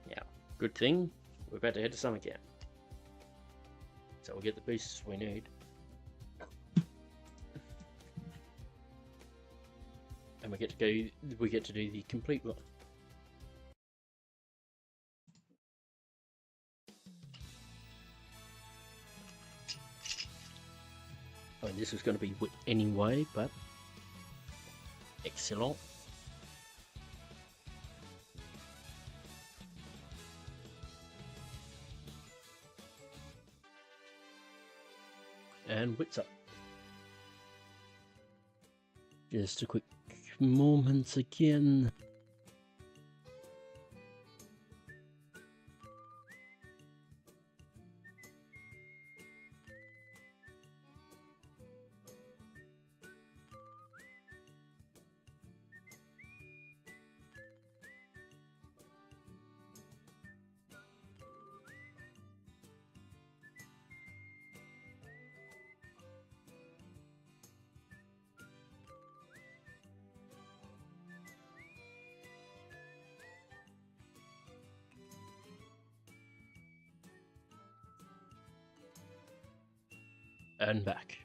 Yeah, good thing. We're about to head to summer camp. So we'll get the boosts we need. And we get to do the complete run. I mean, this was going to be anyway, but excellent. And wits up. Just a quick moment again. And back.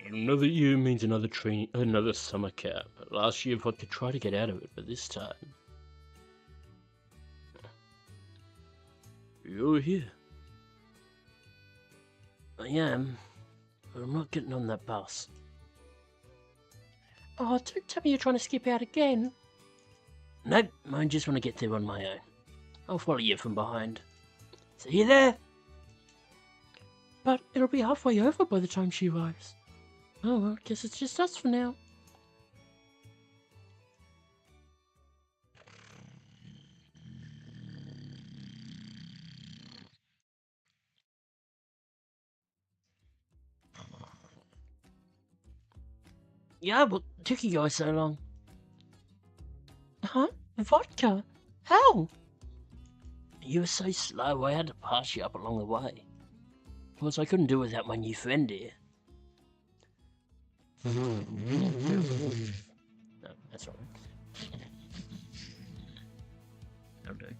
Another year means another summer camp. Last year Vodka tried to get out of it, but this time... You're here. I am, but I'm not getting on that bus. Oh, don't tell me you're trying to skip out again. Nope, I just want to get there on my own. I'll follow you from behind. See you there? But it'll be halfway over by the time she arrives. Oh, well, I guess it's just us for now. Yeah, what took you guys so long? Huh? Vodka? How? You were so slow, I had to pass you up along the way. Of course, I couldn't do without my new friend here. No, that's all right. That'll do.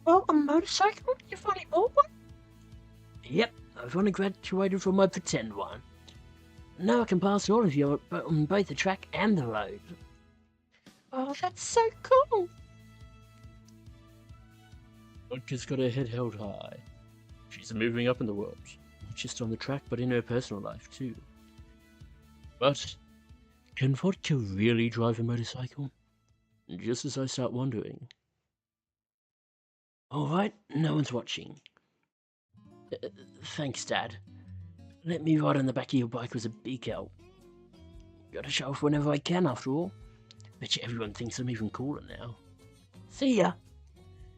Oh, a motorcycle? You finally bought one? Yep, I've only graduated from my pretend one. Now I can pass all of you on both the track and the road. Oh, that's so cool! Vodka's got her head held high. She's moving up in the world, not just on the track, but in her personal life too. But can Vodka really drive a motorcycle? Just as I start wondering. Alright, no one's watching. Thanks, Dad. Let me ride on the back of your bike was a big help. Gotta show off whenever I can, after all. Bet you everyone thinks I'm even cooler now. See ya!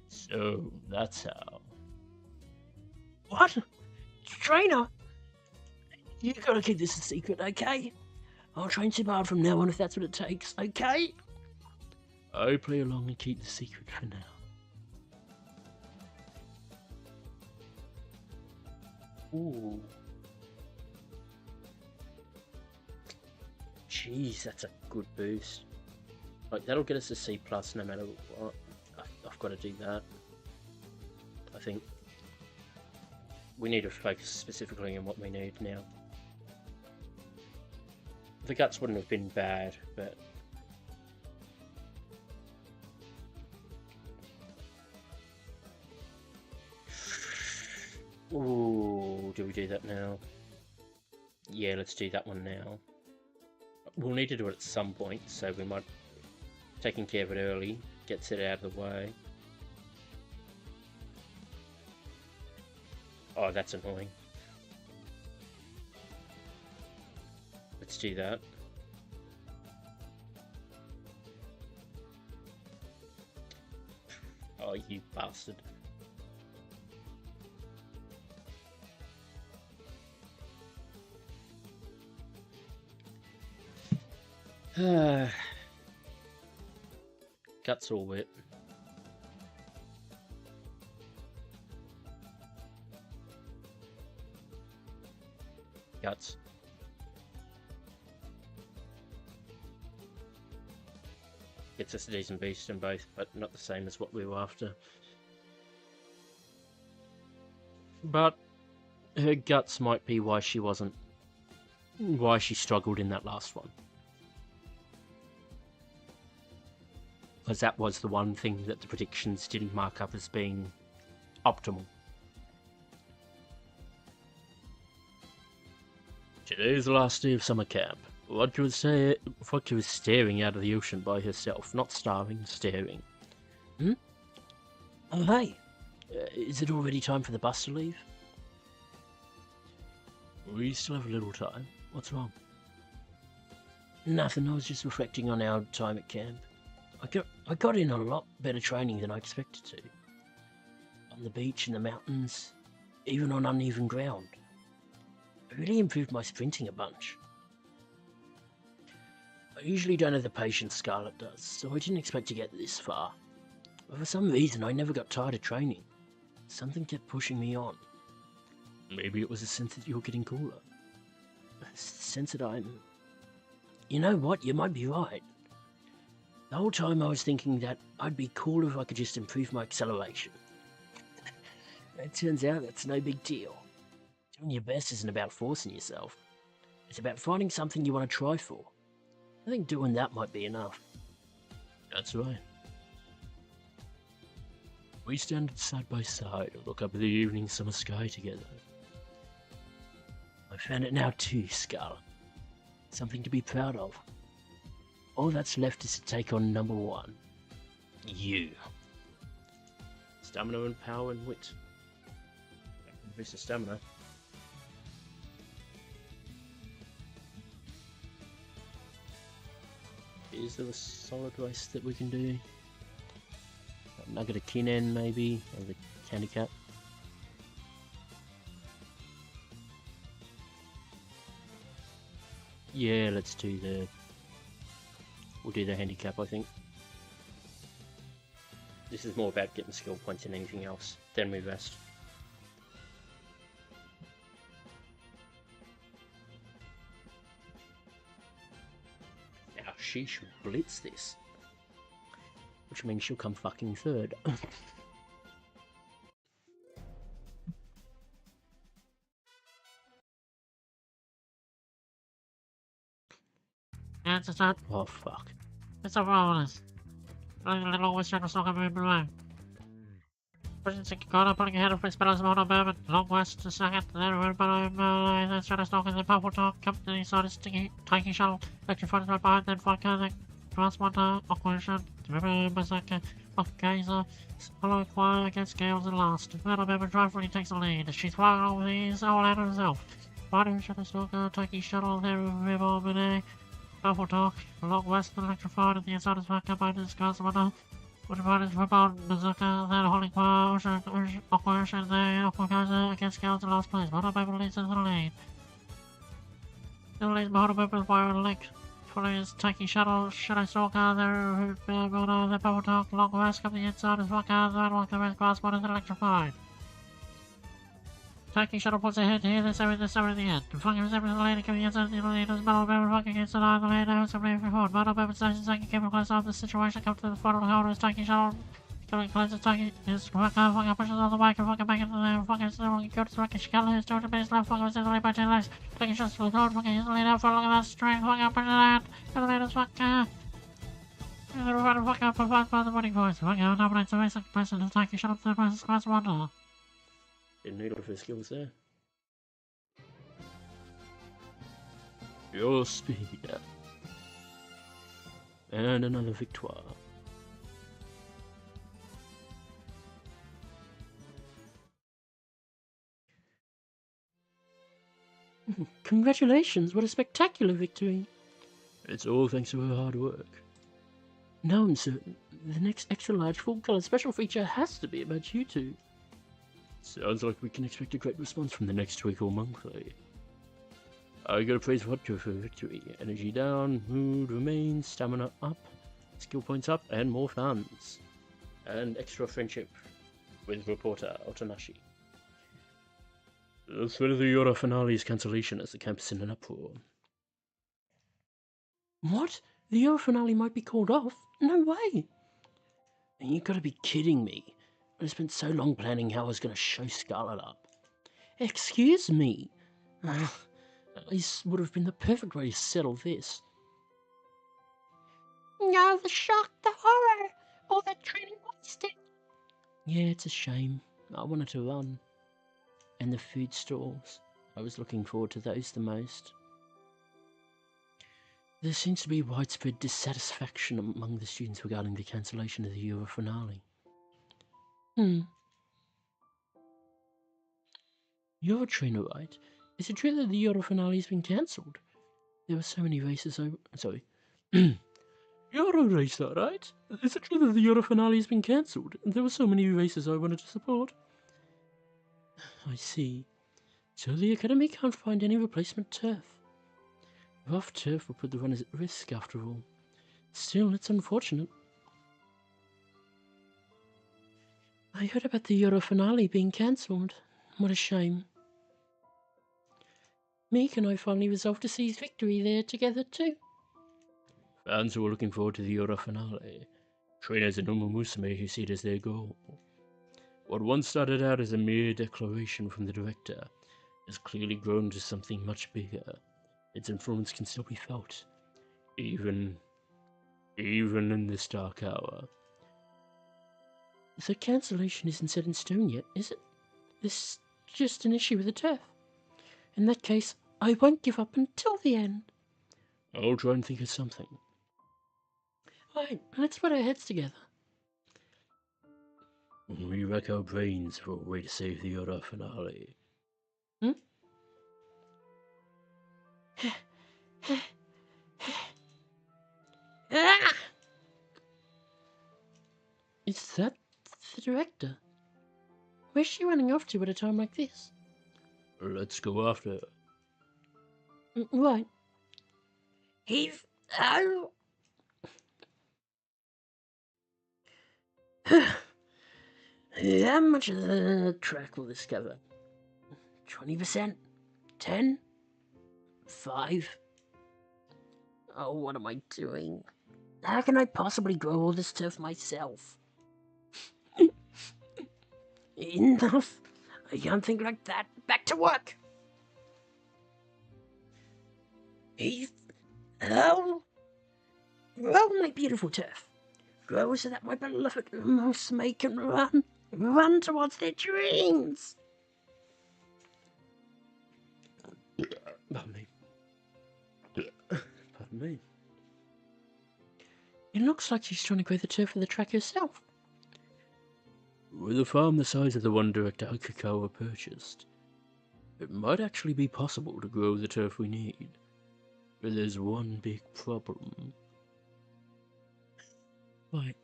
So, that's how. What? Trainer? You gotta keep this a secret, okay? I'll train super hard from now on if that's what it takes, okay? I play along and keep the secret for now. Ooh. Jeez, that's a good boost. Like, that'll get us a C+ no matter what. I've got to do that. I think we need to focus specifically on what we need now. The guts wouldn't have been bad, but... Ooh, do we do that now? Yeah, let's do that one now. We'll need to do it at some point, so we might... Taking care of it early gets it out of the way. Oh, that's annoying. Let's do that. Oh, you bastard. Guts all wet. Guts. Gets us a decent beast in both, but not the same as what we were after. But her guts might be why she wasn't... Why she struggled in that last one. Because that was the one thing that the predictions didn't mark up as being optimal. Today is the last day of summer camp. Vodka was staring out of the ocean by herself, not starving, staring. Hmm? Oh, hey. Is it already time for the bus to leave? We still have a little time. What's wrong? Nothing, I was just reflecting on our time at camp. I got in a lot better training than I expected to. On the beach, in the mountains, even on uneven ground. I really improved my sprinting a bunch. I usually don't have the patience Scarlet does, so I didn't expect to get this far. But for some reason, I never got tired of training. Something kept pushing me on. Maybe it was a sense that you're getting cooler. A sense that I'm... You know what, you might be right. The whole time I was thinking that I'd be cooler if I could just improve my acceleration. It turns out that's no big deal. Doing your best isn't about forcing yourself. It's about finding something you want to try for. I think doing that might be enough. That's right. We stand side by side and look up at the evening summer sky together. I found it now too, Skull. Something to be proud of. All that's left is to take on number one. You. Stamina and power and wit. Increase the stamina. Is there a solid race that we can do? A nugget of Kinen maybe, or the handicap? Yeah, let's do the... We'll do the handicap, I think. This is more about getting skill points than anything else. Then we rest. Now she should blitz this. Which means she'll come fucking third. Yeah, it's not. Oh fuck. It's a bonus. I'm always trying to stalk him below. Pushing second corner, pulling ahead of spellers on a moment. Long west to second, then we're below then trying to stalk in the purple talk. Company side sticky, taking shuttle. Electrified right behind, then Vodka, then transporter, operation. Remember Berserker, Gazer, follow choir against Gales and last. Metal member driver takes the lead. She's flying over these all out herself. Fighting shuttle stalker, taking shuttle, there river Monet. Purple talk, long west electrified, and the inside is back up by the skies window. What about his rebound, Berserker, then holding choir, operation, then Gazer against Gales in last place. Metal member leads into the lead. The lead behind the member by a link. Is taking shuttle, shadow stalker, the purple talk, long west, coming inside is Vodka, then walk the red glass one is electrified. Taking shuttle puts ahead here, the 7 in the end. Fucking resembles the lady coming inside the leaders, metal member fucking against the eye, the lady, somebody forward. Metal member station second, keeping close up the situation, come to the front of the holder, is taking shuttle. Coming close to taking his fucking pushes on the bike and fucking back into the fucking still go to fucking skeleton, his door to base left, fucking sends the lead by 10 legs. Taking shots to the road, fucking his lead out for looking at that string, fucking up into that. Elevators fucking. And then we're running fucking up provided by the winning voice. Fucking nominates the basic person to taking shot up to the person's class wonder. Didn't need all of her skills there. Your speed. And another victoire. Congratulations, what a spectacular victory. It's all thanks to her hard work. Now I'm certain the next extra large full colour special feature has to be about you two. Sounds like we can expect a great response from the next week or monthly. I gotta praise Vodka for victory. Energy down, mood remains, stamina up, skill points up, and more funds. And extra friendship with reporter Otonashi. The threat of the Euro finale's cancellation has the campus in an uproar. What? The Euro finale might be called off? No way! You gotta be kidding me. I spent so long planning how I was gonna show Scarlet up. Excuse me. At least would have been the perfect way to settle this. No, the shock, the horror, all that training wasted. Yeah, it's a shame. I wanted to run. And the food stalls. I was looking forward to those the most. There seems to be widespread dissatisfaction among the students regarding the cancellation of the Euro finale. You're a trainer, right? Is it true that the Euro finale has been cancelled? There were so many races sorry. You're a racer, right? Is it true that the Euro finale has been cancelled? There were so many races I wanted to support. I see. So the Academy can't find any replacement turf. Rough turf will put the runners at risk, after all. Still, it's unfortunate. I heard about the Euro finale being cancelled. What a shame. Meek and I finally resolved to seize victory there together too. Fans who are looking forward to the Euro finale. Trainers in Umamusume who see it as their goal. What once started out as a mere declaration from the director has clearly grown to something much bigger. Its influence can still be felt, even in this dark hour. The cancellation isn't set in stone yet, is it? This is just an issue with the turf. In that case, I won't give up until the end. I'll try and think of something. Right, let's put our heads together. We rack our brains for a way to save the Yora finale. Ah! Is that the director? Where's she running off to at a time like this? Let's go after her. Right. He's... Oh... How much of the track will this cover? 20%? 10? 5? Oh, what am I doing? How can I possibly grow all this turf myself? Enough! I can't think like that. Back to work! Oh! Grow, my beautiful turf. Grow so that my beloved Umamusume can run towards their dreams. Pardon me. Pardon me. It looks like she's trying to grow the turf for the track herself. With a farm the size of the one Director Akikawa purchased, it might actually be possible to grow the turf we need. But there's one big problem. Right.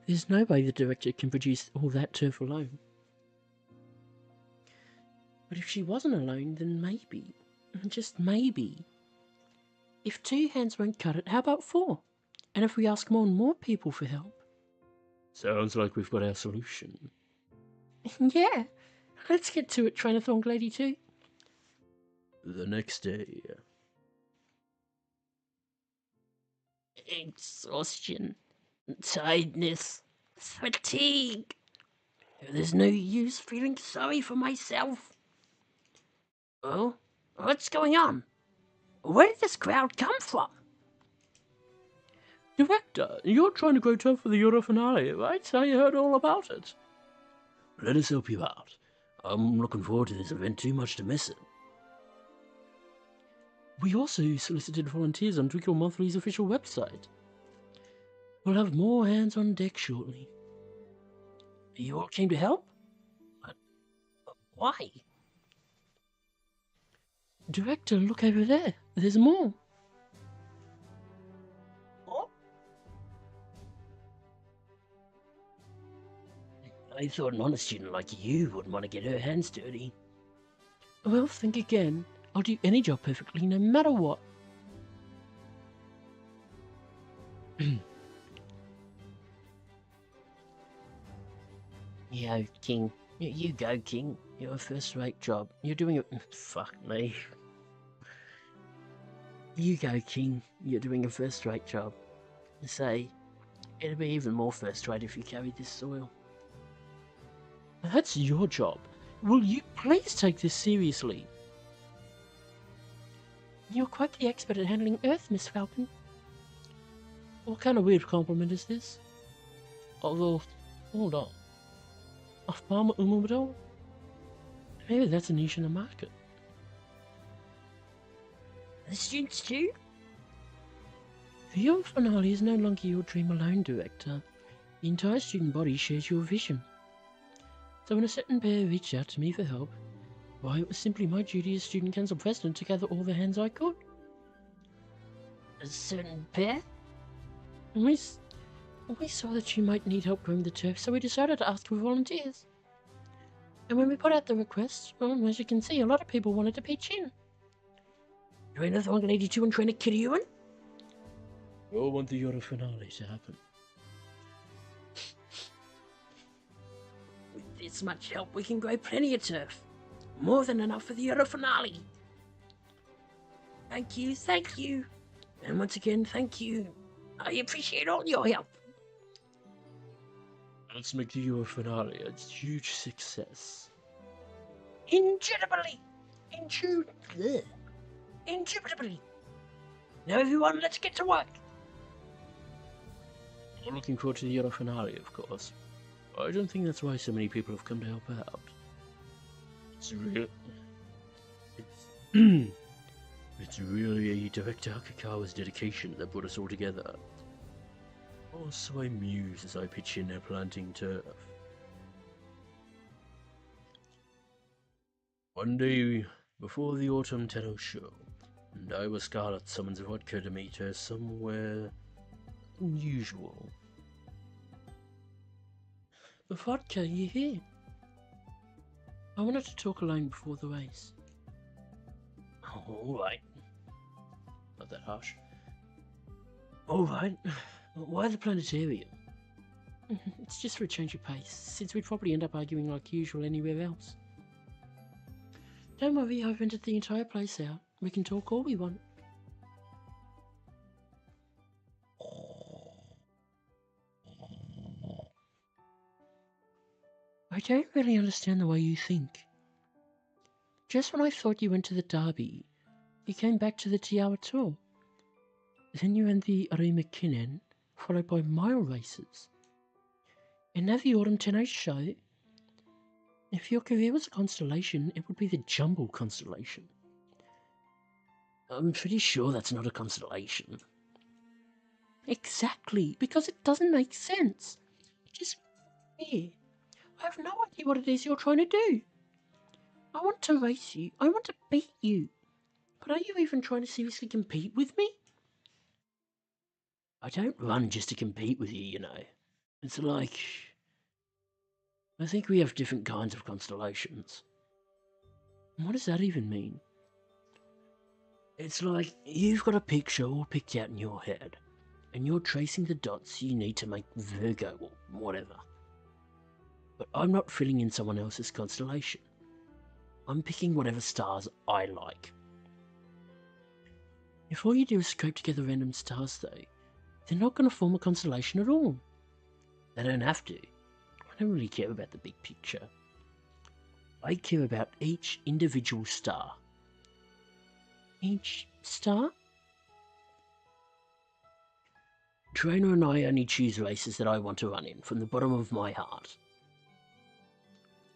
There's no way the director can produce all that turf alone. But if she wasn't alone, then maybe, just maybe, if 2 hands won't cut it, how about 4? And if we ask more and more people for help? Sounds like we've got our solution. Yeah, let's get to it, Train-a-thon Lady 2. The next day. Exhaustion, tiredness, fatigue. There's no use feeling sorry for myself. Oh, what's going on? Where did this crowd come from? Director, you're trying to grow turf for the Euro finale, right? I heard all about it. Let us help you out. I'm looking forward to this event too much to miss it. We also solicited volunteers on Twinkle Monthly's official website. We'll have more hands on deck shortly. You all came to help? But why? Director, look over there. There's more. Oh? I thought an honest student like you wouldn't want to get her hands dirty. Well, think again. I'll do any job perfectly, no matter what. Yeah, King. You go, King. You're a first-rate job. You're doing it. Fuck me. You go, King. You're doing a first-rate job. Say, it'll be even more first-rate if you carry this soil. That's your job. Will you please take this seriously? You're quite the expert at handling Earth, Miss Falcon. What kind of weird compliment is this? Although, hold on. A farmer Umamusume? Maybe that's a niche in the market. The students too? The Euro finale is no longer your dream alone, Director. The entire student body shares your vision. So when a certain pair reached out to me for help, why, it was simply my duty as student council president to gather all the hands I could. A certain pair? We saw that you might need help growing the turf, so we decided to ask for volunteers. And when we put out the request, well, as you can see, a lot of people wanted to pitch in. Train-a-thon Lady 2 and Trainer Kiryuan? We all want the Euro finale to happen. With this much help, we can grow plenty of turf. More than enough for the Euro finale. Thank you. And once again, thank you. I appreciate all your help. Let's make the Euro finale a huge success. Indubitably. Indubitably. Now everyone, let's get to work. I'm looking forward to the Euro finale, of course. I don't think that's why so many people have come to help out. It's real. It's it's really Director Hakakawa's dedication that brought us all together. Also, I muse as I pitch in their planting turf. One day before the Autumn Tenno show, and I was Scarlet summons Vodka to meet her somewhere unusual. Vodka, you here? I wanted to talk alone before the race. Alright. Not that harsh. Alright. Why the planetarium? It's just for a change of pace, since we'd probably end up arguing like usual anywhere else. Don't worry, I've rented the entire place out. We can talk all we want. I don't really understand the way you think. Just when I thought you went to the derby, you came back to the Tiawa tour. Then you ran the Arima Kinen, followed by mile races. And now the Autumn Tenno show. If your career was a constellation, it would be the Jumble constellation. I'm pretty sure that's not a constellation. Exactly, because it doesn't make sense. Just here. I have no idea what it is you're trying to do. I want to race you. I want to beat you. But are you even trying to seriously compete with me? I don't run just to compete with you, you know. It's like... I think we have different kinds of constellations. What does that even mean? It's like you've got a picture all picked out in your head, and you're tracing the dots you need to make Virgo or whatever. But I'm not filling in someone else's constellation. I'm picking whatever stars I like. If all you do is scrape together random stars, though, they're not going to form a constellation at all. They don't have to. I don't really care about the big picture. I care about each individual star. Each star? Trainer and I only choose races that I want to run in from the bottom of my heart.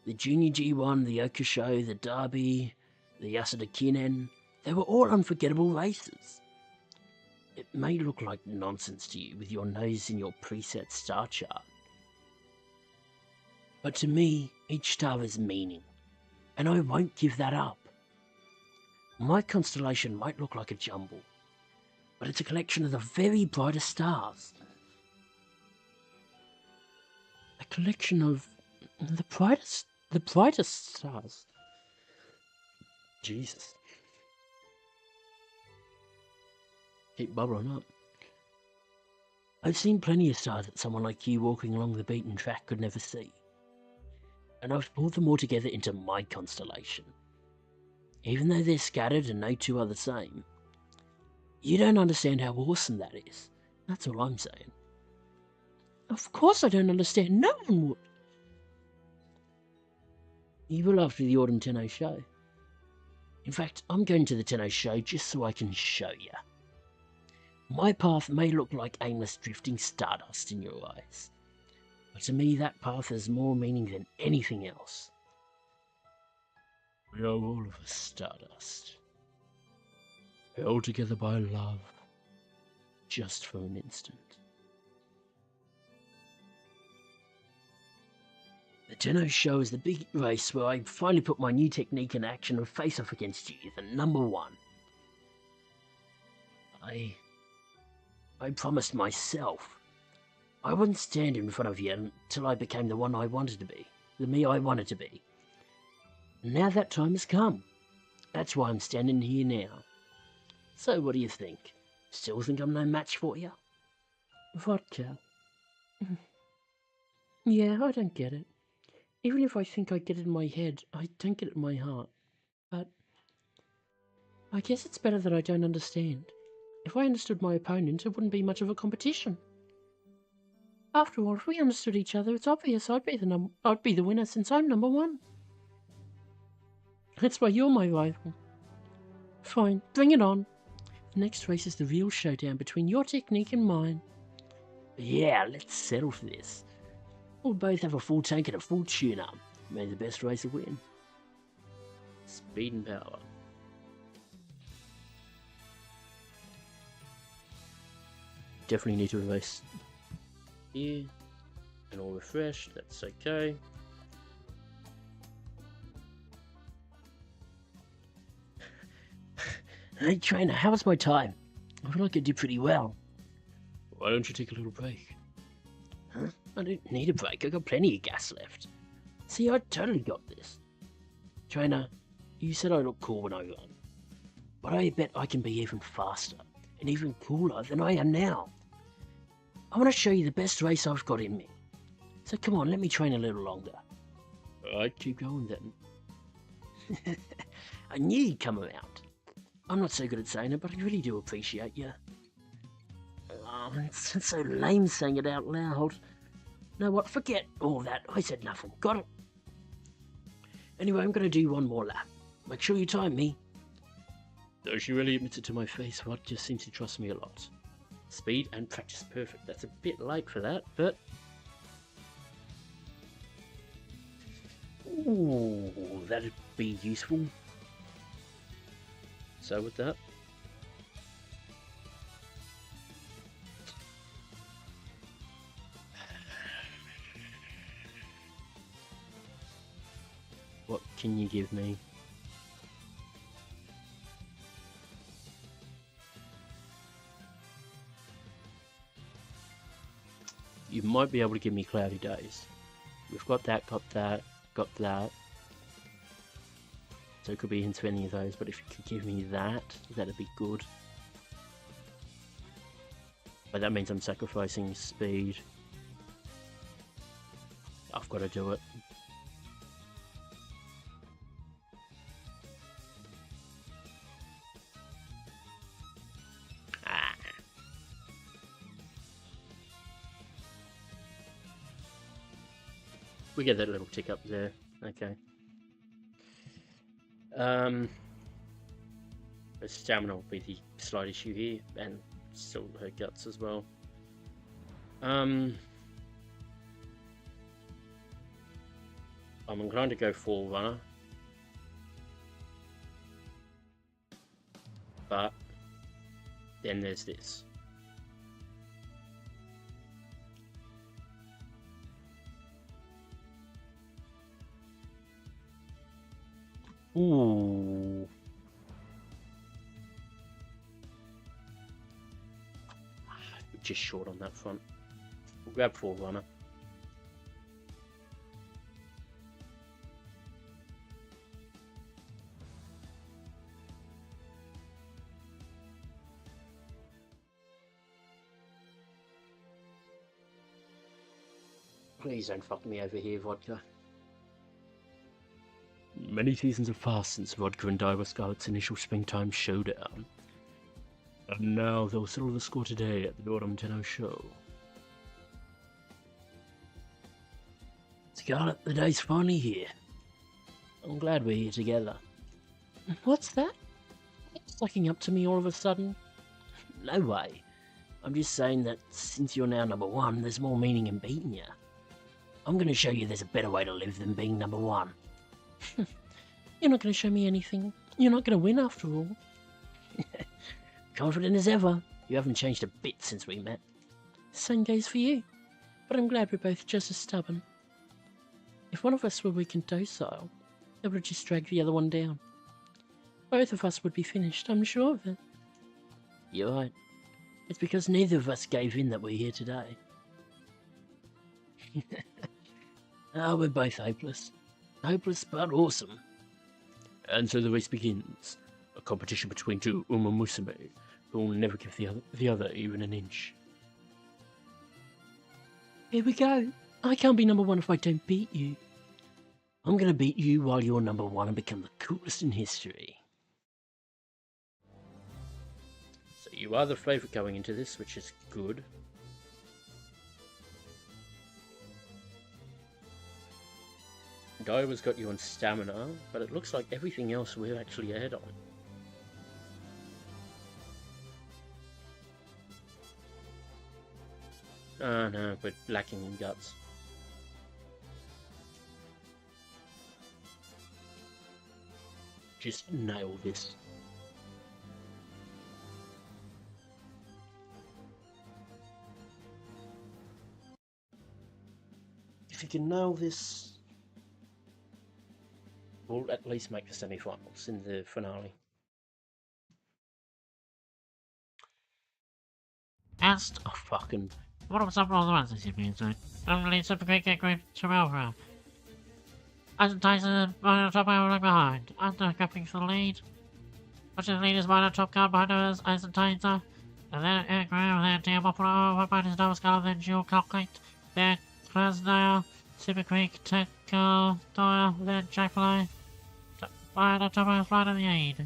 The Junior G1, the Okusho, the Derby, the Yasuda Kinen, they were all unforgettable races. It may look like nonsense to you with your nose in your preset star chart. But to me, each star has meaning, and I won't give that up. My constellation might look like a jumble, but it's a collection of the very brightest stars. A collection of the brightest stars. Jesus. Keep bubbling up. I've seen plenty of stars that someone like you walking along the beaten track could never see. And I've pulled them all together into my constellation. Even though they're scattered and no two are the same. You don't understand how awesome that is. That's all I'm saying. Of course I don't understand. No one would. You will after the Autumn Tenno show. In fact, I'm going to the Tenno show just so I can show you. My path may look like aimless drifting stardust in your eyes. But to me, that path has more meaning than anything else. We are all of us stardust, held together by love, just for an instant. The Tenno show is the big race where I finally put my new technique in action and face off against you, the number one. I promised myself I wouldn't stand in front of you until I became the one I wanted to be, the me I wanted to be. And now that time has come. That's why I'm standing here now. So what do you think? Still think I'm no match for you? Vodka. Yeah, I don't get it. Even if I think I get it in my head, I don't get it in my heart. But I guess it's better that I don't understand. If I understood my opponent, it wouldn't be much of a competition. After all, if we understood each other, it's obvious I'd be the winner since I'm number one. That's why you're my rival. Fine, bring it on. The next race is the real showdown between your technique and mine. Yeah, let's settle for this. We'll both have a full tank and a full tune-up. May the best racer win. Speed and power. Definitely need to race here. And all refreshed, that's okay. Hey trainer, how was my time? I feel like I did pretty well. Why don't you take a little break? Huh? I don't need a break, I got plenty of gas left. See, I totally got this. Trainer, you said I look cool when I run. But I bet I can be even faster, and even cooler than I am now. I want to show you the best race I've got in me. So come on, let me train a little longer. Alright, keep going then. I knew you'd come around. I'm not so good at saying it, but I really do appreciate you. Oh, it's so lame saying it out loud. Know what, forget all that. I said nothing. Got it? Anyway, I'm going to do one more lap. Make sure you time me. Though she really admits it to my face, Rod just seems to trust me a lot. Speed and practice perfect. That's a bit late for that, but... Ooh, that'd be useful. So with that... What can you give me? You might be able to give me cloudy days. We've got that, got that. So it could be into any of those, but if you could give me that, that'd be good. But that means I'm sacrificing speed. I've got to do it. We get that little tick up there. Okay. The stamina will be the slight issue here, and still her guts as well. I'm inclined to go Forerunner, but then there's this. Ooh. Just short on that front. We'll grab Forerunner. Please don't fuck me over here, Vodka. Many seasons have passed since Vodka and I were Scarlet's initial springtime showdown. And now they'll settle the score today at the Autumn Tenno show. Scarlet, the day's finally here. I'm glad we're here together. What's that? Sucking up to me all of a sudden? No way. I'm just saying that since you're now number one, there's more meaning in beating you. I'm going to show you there's a better way to live than being number one. You're not going to show me anything. You're not going to win after all. Confident as ever. You haven't changed a bit since we met. Same goes for you. But I'm glad we're both just as stubborn. If one of us were weak and docile, it would just drag the other one down. Both of us would be finished, I'm sure of it. You're right. It's because neither of us gave in that we're here today. We're both hopeless. Hopeless but awesome. And so the race begins. A competition between two Umamusume, who will never give the other even an inch. Here we go. I can't be number one if I don't beat you. I'm gonna beat you while you're number one and become the coolest in history. So you are the favourite going into this, which is good. Daiwa's got you on stamina, but it looks like everything else we're actually ahead on. Oh no, we're lacking in guts. Just nail this. If you can nail this, we'll at least make the semi-finals in the finale. And Oh, fucking... what was up with all the ones this evening, so I'm lead super quick, get great to over. As it ties on the top, I will behind. After grappling for the lead. Watching the lead is by the top card behind us, as it ties and then aircraft, then team up over by his double skull, then dual calculate, then Krasnaya, super quick, tech, Dyer, then Jackfly. By the top, I fly to the aid.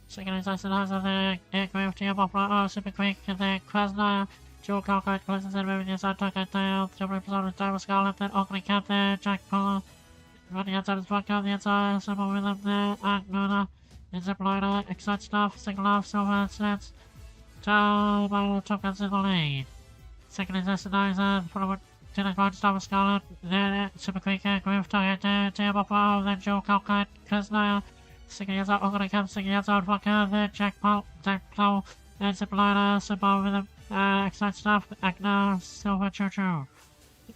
Second is isolized of the aircraft, team up super quick, and then Krasnaya. Dual calculate, closes and moving inside, target tail, double episode with double skull, then Oakley cap there, Jack Puller. Running outside his vodka on the inside, simple with them there, Agnona, Ziploider, Excite Stuff, Single Off, Silver Sets, Toe, by Top Guns in the lead. Second is Estanizer, followed Tennis Point, Double Scarlet, then Super Quick, Griff, Target, Tail Buffer, then Joe Calcite, Krasnaya, Singing outside, Ogre Camp, singing outside, Vodka, then Jack Plow, then Ziploider, Simple with them, Excite Stuff, Agna, Silver Choo Choo.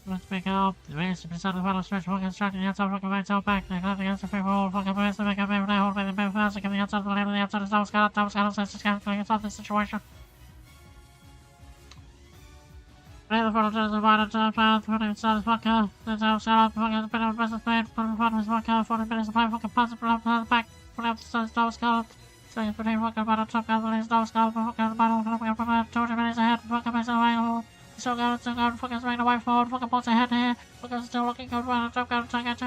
Let's pick up the race to present the final stretch. Fucking striking the outside, fucking right out back. They're clapping against the free hold. Fucking press to make up every day. Hold by the very fast. Coming outside of the lane on the outside is Double Scarlet. Double Scarlet says to Scarlet going inside this situation. Play the front of the violent path. Putting inside his vodka. Then Double Scarlet. Fucking bit of a business plan. Putting in front of his vodka. 40 minutes of play. Fucking pass it from the back. Putting up the side is Double Scarlet. Second between fucking bottom top guy. The lane is Double Scarlet. Fucking the bottom. Fucking 20 minutes ahead. Fucking makes it away. So good, fucking swinging away forward, fucking pulls ahead here, fucking still looking good, right, top gun, take it,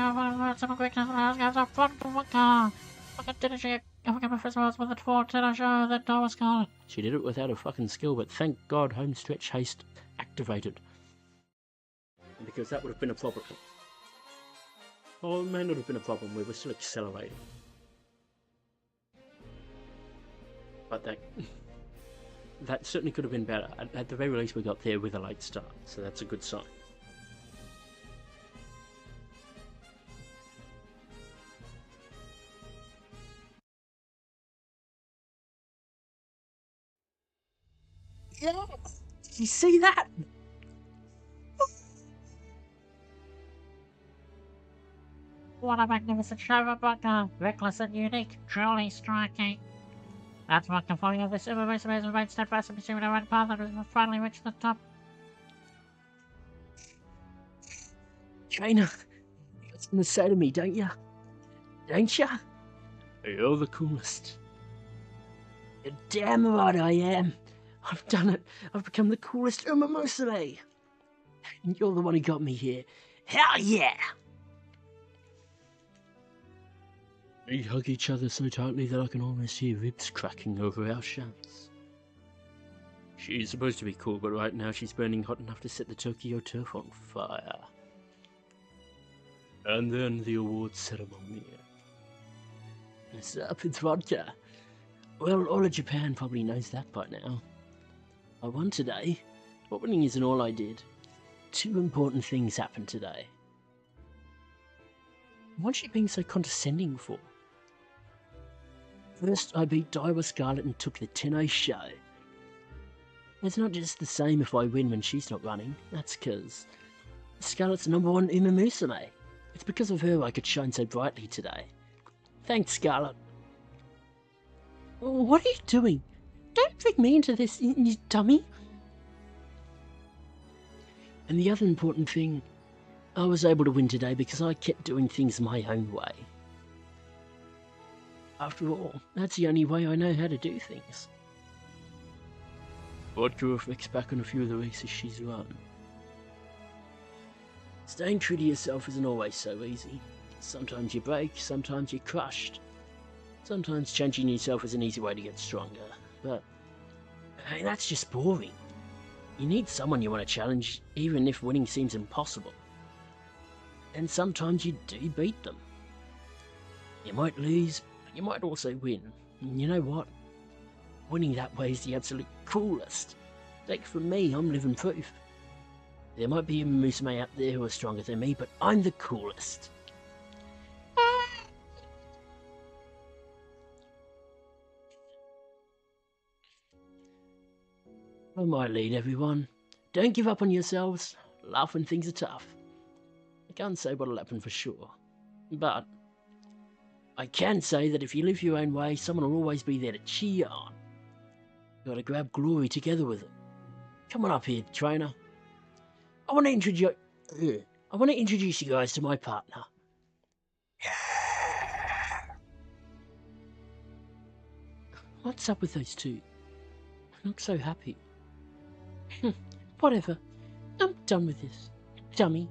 super quickness, guys up front, fucking did she, fucking first was with it for, did I show that Dyer was gone? She did it without a fucking skill, but thank God home stretch haste activated. Because that would have been a problem. Well, it may not have been a problem, we were still accelerating. But that certainly could have been better. At the very least, we got there with a late start, so that's a good sign. Yeah! Did you see that? What a magnificent show of vodka, reckless and unique, truly striking. That's vodka for you. This Umamusume remained steadfast and pursuing our own path and has finally reached the top. Trainer, you got something to say to me, don't ya? Don't ya? You're the coolest. You're damn right I am. I've done it. I've become the coolest Umamusume. And you're the one who got me here. Hell yeah! We hug each other so tightly that I can almost hear ribs cracking over our shouts. She's supposed to be cool, but right now she's burning hot enough to set the Tokyo turf on fire. And then the awards ceremony. What's up, it's Vodka. Well, all of Japan probably knows that by now. I won today, but winning isn't all I did. Two important things happened today. What's she being so condescending for? First, I beat Daiwa Scarlet and took the Tenno show. It's not just the same if I win when she's not running. That's because Scarlet's #1 Umamusume. It's because of her I could shine so brightly today. Thanks, Scarlet. What are you doing? Don't drag me into this, you dummy. And the other important thing, I was able to win today because I kept doing things my own way. After all, that's the only way I know how to do things. Vodka reflects back on a few of the races she's run. Staying true to yourself isn't always so easy. Sometimes you break, sometimes you're crushed. Sometimes changing yourself is an easy way to get stronger, but hey, that's just boring. You need someone you want to challenge, even if winning seems impossible. And sometimes you do beat them. You might lose, but you might also win. And you know what? Winning that way is the absolute coolest. Like for me, I'm living proof. There might be a Umamusume out there who are stronger than me, but I'm the coolest. I might lead everyone. Don't give up on yourselves. Laugh when things are tough. I can't say what'll happen for sure, but I can say that if you live your own way, someone will always be there to cheer you on. You gotta grab glory together with them. Come on up here, trainer. I want to introduce you guys to my partner. What's up with those two? They look so happy. Whatever. I'm done with this. Dummy.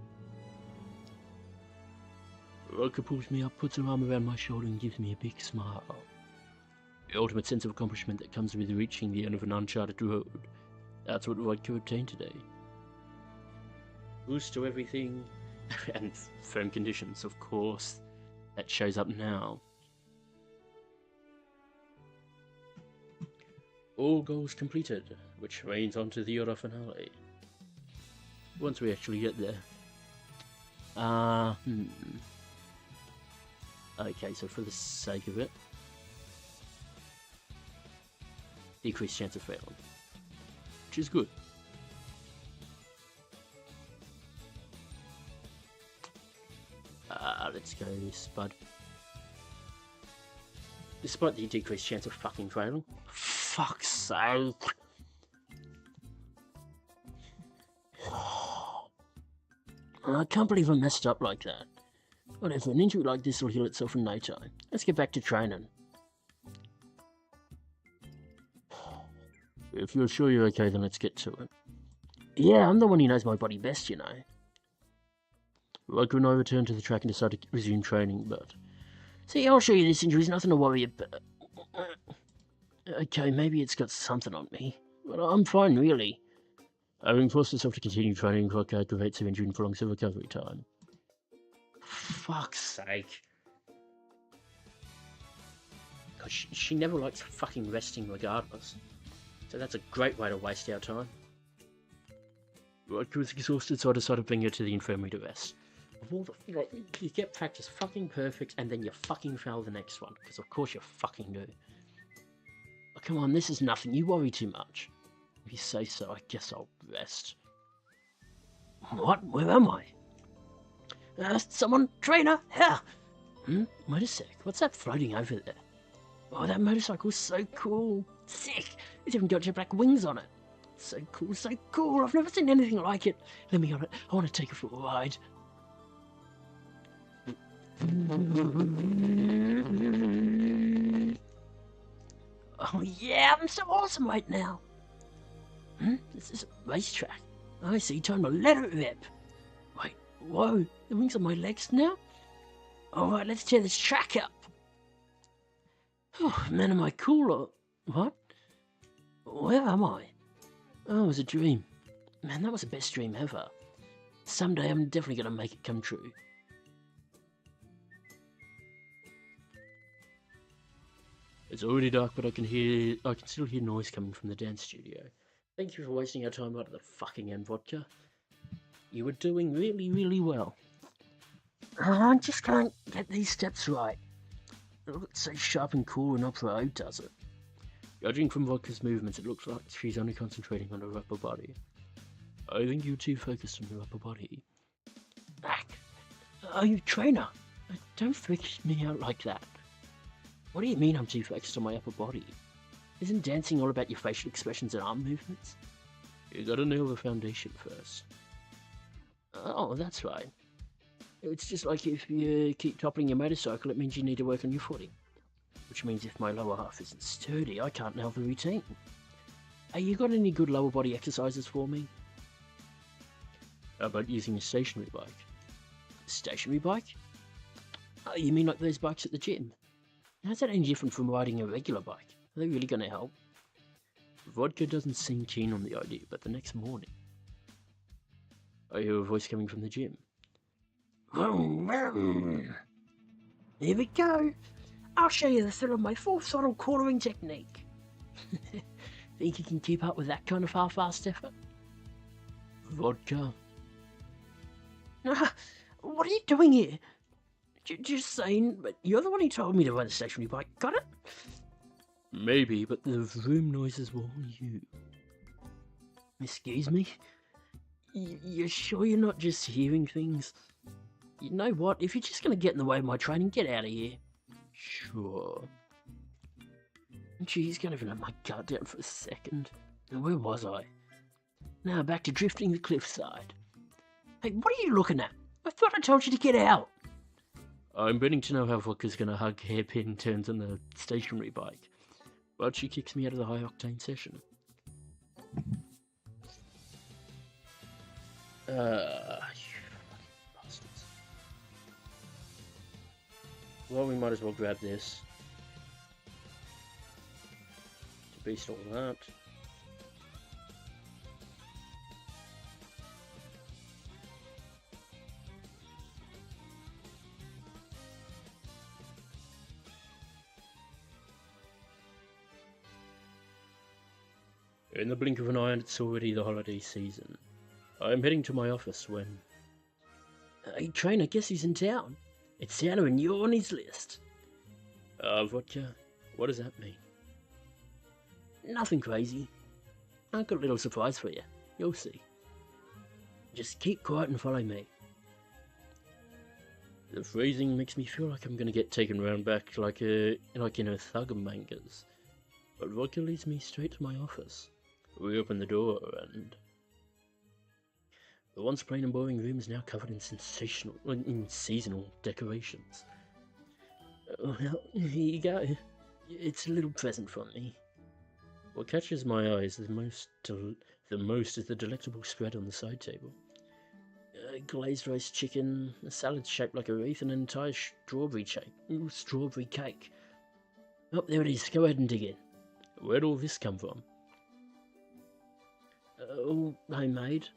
Vodka pulls me up, puts her arm around my shoulder and gives me a big smile. The ultimate sense of accomplishment that comes with reaching the end of an uncharted road. That's what Vodka obtained today. Boost to everything, and firm conditions, of course. That shows up now. All goals completed, which means on to the Euro finale. Once we actually get there. Okay, so for the sake of it, decreased chance of failing, which is good. Let's go Spud. Despite the decreased chance of fucking failing. Fuck's sake. I can't believe I messed up like that. Whatever, an injury like this will heal itself in no time. Let's get back to training. If you're sure you're okay, then let's get to it. Yeah, I'm the one who knows my body best, you know. Vodka and I returned to the track and decided to resume training, but... See, I'll show you this injury's nothing to worry about. Okay, maybe it's got something on me, but I'm fine, really. Having forced herself to continue training, Vodka aggravates her injury and prolongs her recovery time. Fuck's sake. God, she never likes fucking resting regardless. So that's a great way to waste our time. Vodka was exhausted, so I decided to bring her to the infirmary to rest. You get practice fucking perfect, and then you fucking fail the next one, because of course you fucking do. Oh, come on, this is nothing, you worry too much. If you say so, I guess I'll rest. What? Where am I? Someone, trainer, here! Wait a sec, what's that floating over there? Oh, that motorcycle's so cool. Sick! It's even got jet black wings on it. So cool, so cool. I've never seen anything like it. Let me on it. I want to take it for a ride. Oh yeah, I'm so awesome right now. This is a racetrack. I see, time to let it rip. Wait, whoa, the wings on my legs now? Alright, let's tear this track up. Oh, man, am I cool or... What? Where am I? Oh, it was a dream. Man, that was the best dream ever. Someday I'm definitely gonna make it come true. It's already dark, but I can still hear noise coming from the dance studio. Thank you for wasting our time out of the fucking end, Vodka. You were doing really, really well. I just can't get these steps right. It looks so sharp and cool and opera out, does it? Judging from Vodka's movements, it looks like she's only concentrating on her upper body. I think you're too focused on your upper body. Are you trainer? Don't freak me out like that. What do you mean I'm too focused on my upper body? Isn't dancing all about your facial expressions and arm movements? You gotta nail the foundation first. Oh, that's right. It's just like if you keep toppling your motorcycle, it means you need to work on your footing. Which means if my lower half isn't sturdy, I can't nail the routine. Hey, you got any good lower body exercises for me? How about using a stationary bike? A stationary bike? Oh, you mean like those bikes at the gym? How's that any different from riding a regular bike? Are they really going to help? Vodka doesn't seem keen on the idea, but the next morning... I hear a voice coming from the gym. Here we go. I'll show you the thrill of my full throttle cornering technique. Think you can keep up with that kind of half-assed effort? Vodka. What are you doing here? Just saying, but you're the one who told me to ride the stationary bike, got it? Maybe, but the vroom noises were all you. Excuse me? You're sure you're not just hearing things? You know what, if you're just gonna get in the way of my training, get out of here. Sure. Geez, can't even let my guard down for a second. Where was I? Now back to drifting the cliffside. Hey, what are you looking at? I thought I told you to get out. I'm betting to know how Vodka's gonna hug hairpin turns on the stationary bike, but she kicks me out of the high-octane session. You bastards. Well, we might as well grab this. To beast all that. In the blink of an eye, and it's already the holiday season. I'm heading to my office when... Hey, trainer, guess who's in town? It's Santa and you're on his list. Vodka, what does that mean? Nothing crazy. I've got a little surprise for you. You'll see. Just keep quiet and follow me. The phrasing makes me feel like I'm gonna get taken round back like in a thug mangas. But Vodka leads me straight to my office. We open the door and... The once plain and boring room is now covered in seasonal decorations. Well, here you go. It's a little present from me. What catches my eyes the most is the delectable spread on the side table. Glazed roast chicken, a salad shaped like a wreath, and an entire strawberry cake. Oh, there it is. Go ahead and dig in. Where'd all this come from? All homemade.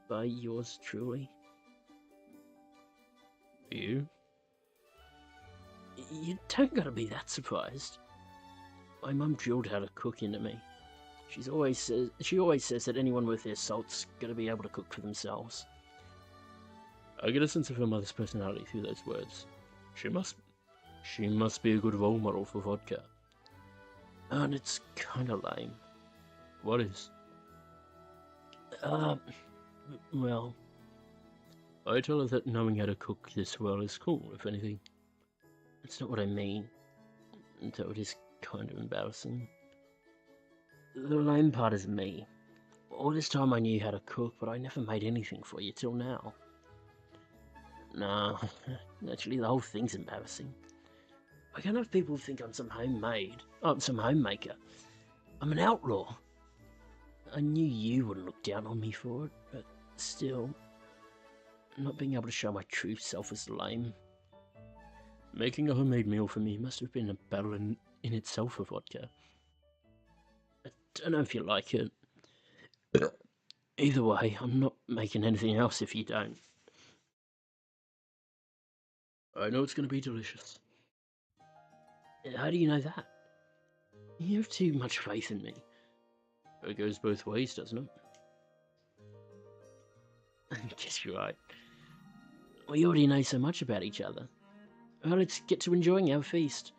By yours truly. You? You don't gotta be that surprised. My mum drilled how to cook into me. She always says that anyone worth their salt's gotta be able to cook for themselves. I get a sense of her mother's personality through those words. She must be a good role model for Vodka. And it's kinda lame. What is? Well... I tell her that knowing how to cook this well is cool, if anything. That's not what I mean. Though it is kind of embarrassing. The lame part is me. All this time I knew how to cook, but I never made anything for you till now. Nah, actually the whole thing's embarrassing. I can't have people think I'm some homemaker. I'm an outlaw. I knew you wouldn't look down on me for it, but still, not being able to show my true self is lame. Making a homemade meal for me must have been a battle in itself for Vodka. I don't know if you like it. Either way, I'm not making anything else if you don't. I know it's going to be delicious. How do you know that? You have too much faith in me. It goes both ways, doesn't it? I guess you're right. We already know so much about each other. Well, let's get to enjoying our feast.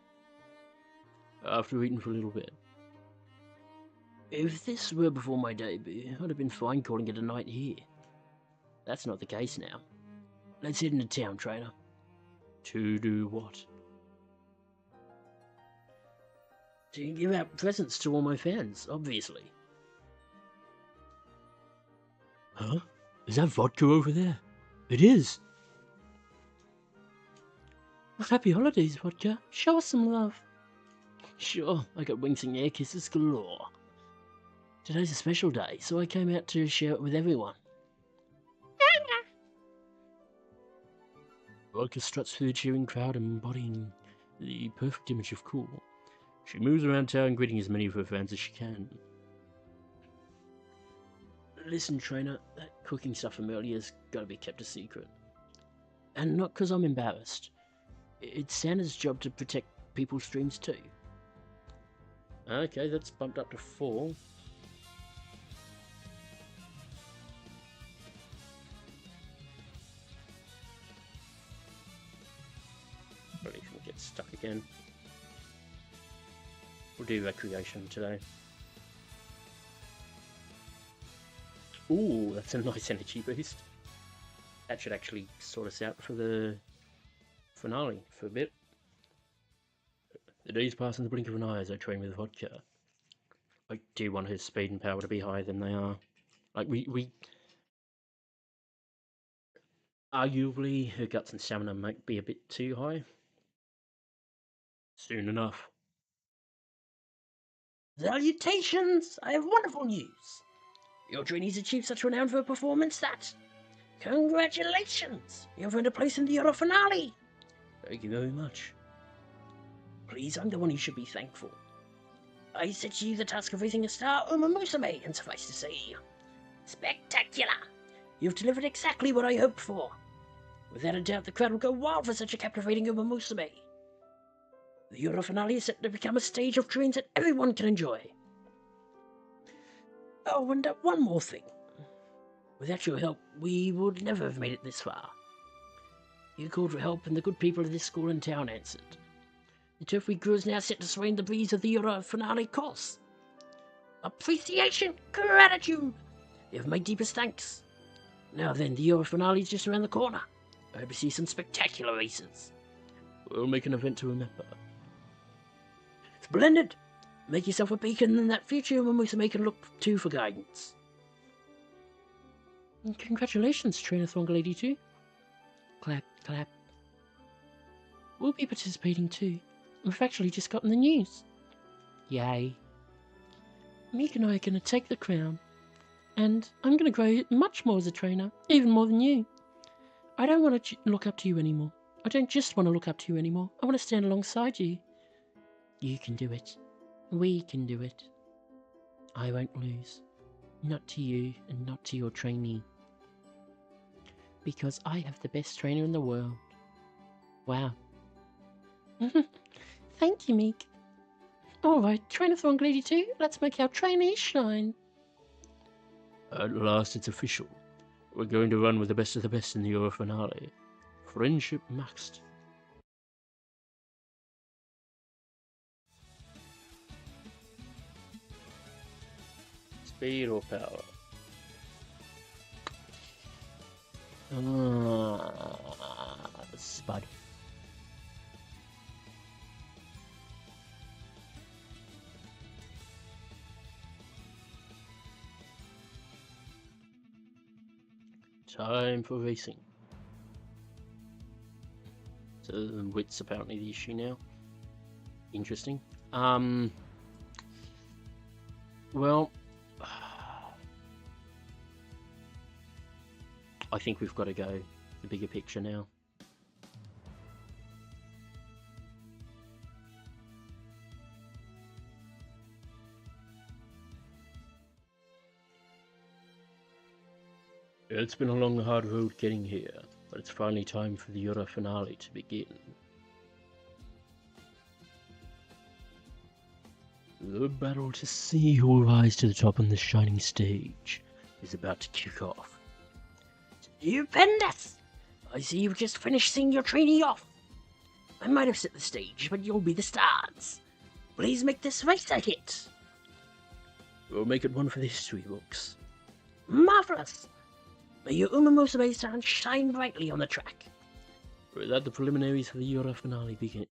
After eating for a little bit. If this were before my debut, I'd have been fine calling it a night here. That's not the case now. Let's head into town, trainer. To do what? To give out presents to all my fans, obviously. Huh? Is that Vodka over there? It is! Well, happy holidays, Vodka. Show us some love. Sure, I got wings and air kisses galore. Today's a special day, so I came out to share it with everyone. Vodka struts through the cheering crowd, embodying the perfect image of cool. She moves around town, greeting as many of her fans as she can. Listen, trainer, that cooking stuff from earlier's gotta be kept a secret. And not because I'm embarrassed. It's Santa's job to protect people's dreams too. Okay, that's bumped up to 4. Probably shouldn't get stuck again. We'll do recreation today. Ooh, that's a nice energy boost. That should actually sort us out for the finale for a bit. The days pass in the blink of an eye as I train with Vodka. I do want his speed and power to be higher than they are. Like, we arguably, her guts and stamina might be a bit too high. Soon enough. Salutations! I have wonderful news! Your trainees achieved such renown for a performance that... Congratulations! You've earned a place in the Euro finale! Thank you very much. Please, I'm the one you should be thankful. I set you the task of raising a star Umamusume, and suffice to say... Spectacular! You've delivered exactly what I hoped for. Without a doubt, the crowd will go wild for such a captivating Umamusume. The Euro finale is set to become a stage of dreams that everyone can enjoy. Oh, and one more thing. Without your help, we would never have made it this far. You called for help, and the good people of this school and town answered. The turfweed crew is now set to sway in the breeze of the Euro finale course. Appreciation, gratitude. You have my deepest thanks. Now then, the Euro finale is just around the corner. I hope to see some spectacular races. We'll make an event to remember. Splendid! Make yourself a beacon and that future Umamusume can look to for guidance. Congratulations, Trainer Throngle 82. Clap, clap. We'll be participating too. We've actually just gotten the news. Yay. Meek and I are going to take the crown. And I'm going to grow much more as a trainer, even more than you. I don't want to look up to you anymore. I don't just want to look up to you anymore. I want to stand alongside you. You can do it. We can do it. I won't lose. Not to you and not to your trainee. Because I have the best trainer in the world. Wow. Thank you, Meek. Alright, Trainer Throngle 82, let's make our trainee shine. At last it's official. We're going to run with the best of the best in the Euro finale. Friendship maxed. Speed or power? Spud. Time for racing. So wit's apparently the issue now. Interesting. Well, I think we've got to go the bigger picture now. It's been a long, hard road getting here, but it's finally time for the Euro finale to begin. The battle to see who will rise to the top on the shining stage is about to kick off. Stupendous! I see you've just finished seeing your trainee off. I might have set the stage, but you'll be the stars. Please make this race a hit. We'll make it one for the history books. Marvelous! May your Umamusume sun shine brightly on the track. Let the preliminaries for the Euro finale begin.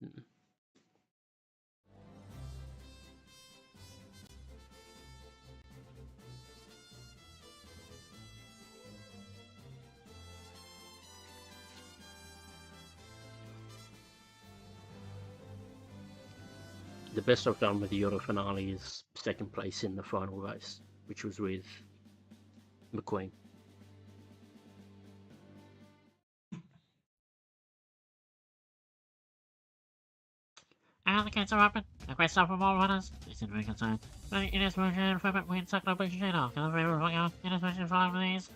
The best I've done with the Euro finale is second place in the final race, which was with McQueen. And the gates are open. A great stuff from all runners. It's in very concerned. But it is moving and equipment we can suck no bullshit off. Can the very long in this mission following these?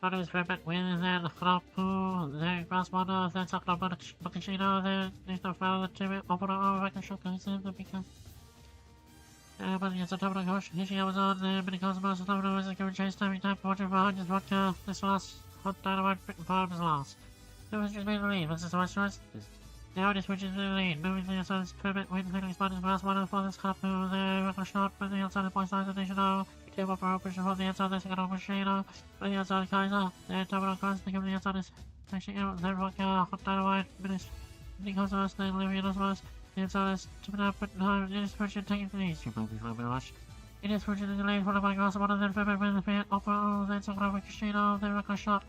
What is perfect with the Krapu, the Crosswater, the Sakura Bocachino, there's no further to it, open over, I can show you because. But it's a top of the coach, here she was on the mini cosmos, and domino is a good chase, timing time, watching behind his vodka, this last hot dynamite part is lost. It was just made the lead, what's this right choice? Now it is switches to the lead, moving to the outside is perfect, waiting for the spot is last one for this cup, the reckless shot, but the outside is point size, and they should know. Table for operation from the outside, the second Machino, on the outside Kaiser, the top of the cross, the outside is actually out, the vodka, hot dynamite, mini cosmos, the Olivia Osmos. The outside is tipping up, but no, it is pushing, taking the lead. She might be flying rush. It is pushing in the lane, followed by Cross, one of them, Fairback with the fair, Opera, then Sakura with Kashino, the reckless shot.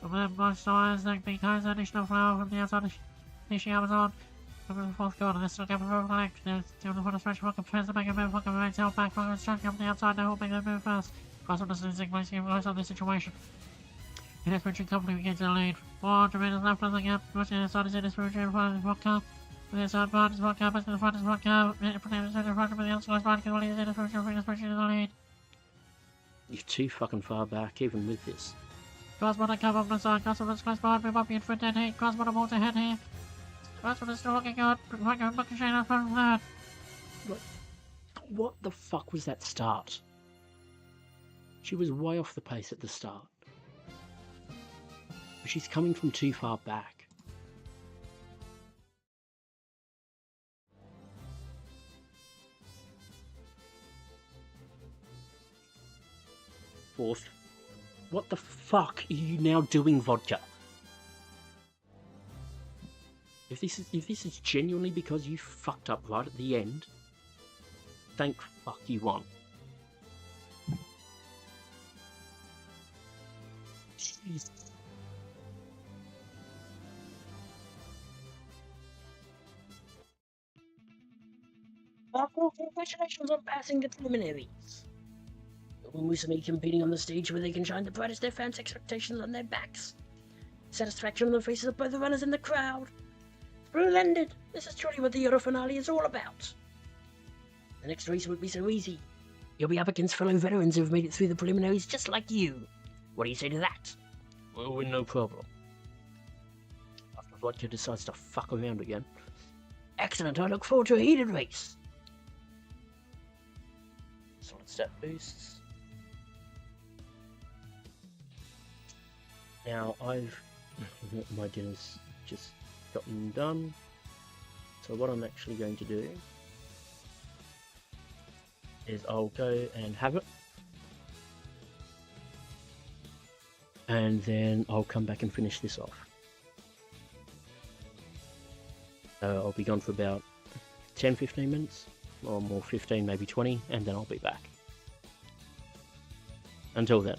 From them, both sides, the big Kaiser, additional flower from the outside, Nishi Amazon. From the fourth quarter, this is a gap of overlap. There's still the stretch, Vodka press the back and move, Vodka remains held back, Vodka struck from the outside, now hoping they move first. Cross on the losing, place game close on this situation. It is pushing company against the lead. 400 meters left on the gap, pushing the outside is in this pushing in front of Vodka. The outside part is Vodka, but to the front is Vodka. The front is in front of the outside part, can only is in the pushing in the lead. You're too fucking far back, even with this. Crossbody cover on the side, Crossbody is close behind, move up in front and here. Crossbody bolts ahead here. Crossbody is still looking good. Vodka pushing in front of that. What the fuck was that start? She was way off the pace at the start. She's coming from too far back. Fourth. What the fuck are you now doing, Vodka? If this is genuinely because you fucked up right at the end, thank fuck you won. Jeez. Well, congratulations on passing the preliminaries. Umamusume competing on the stage where they can shine the brightest their fans' expectations on their backs. Satisfaction on the faces of both the runners and the crowd. Splendid! This is truly what the Euro finale is all about. The next race won't be so easy. You'll be up against fellow veterans who've made it through the preliminaries just like you. What do you say to that? Well, no problem. After Vodka decides to fuck around again. Excellent, I look forward to a heated race. Solid stat boosts. Now my dinner's just gotten done. So what I'm actually going to do is I'll go and have it. And then I'll come back and finish this off. I'll be gone for about 10-15 minutes, or more 15, maybe 20, and then I'll be back. Until then.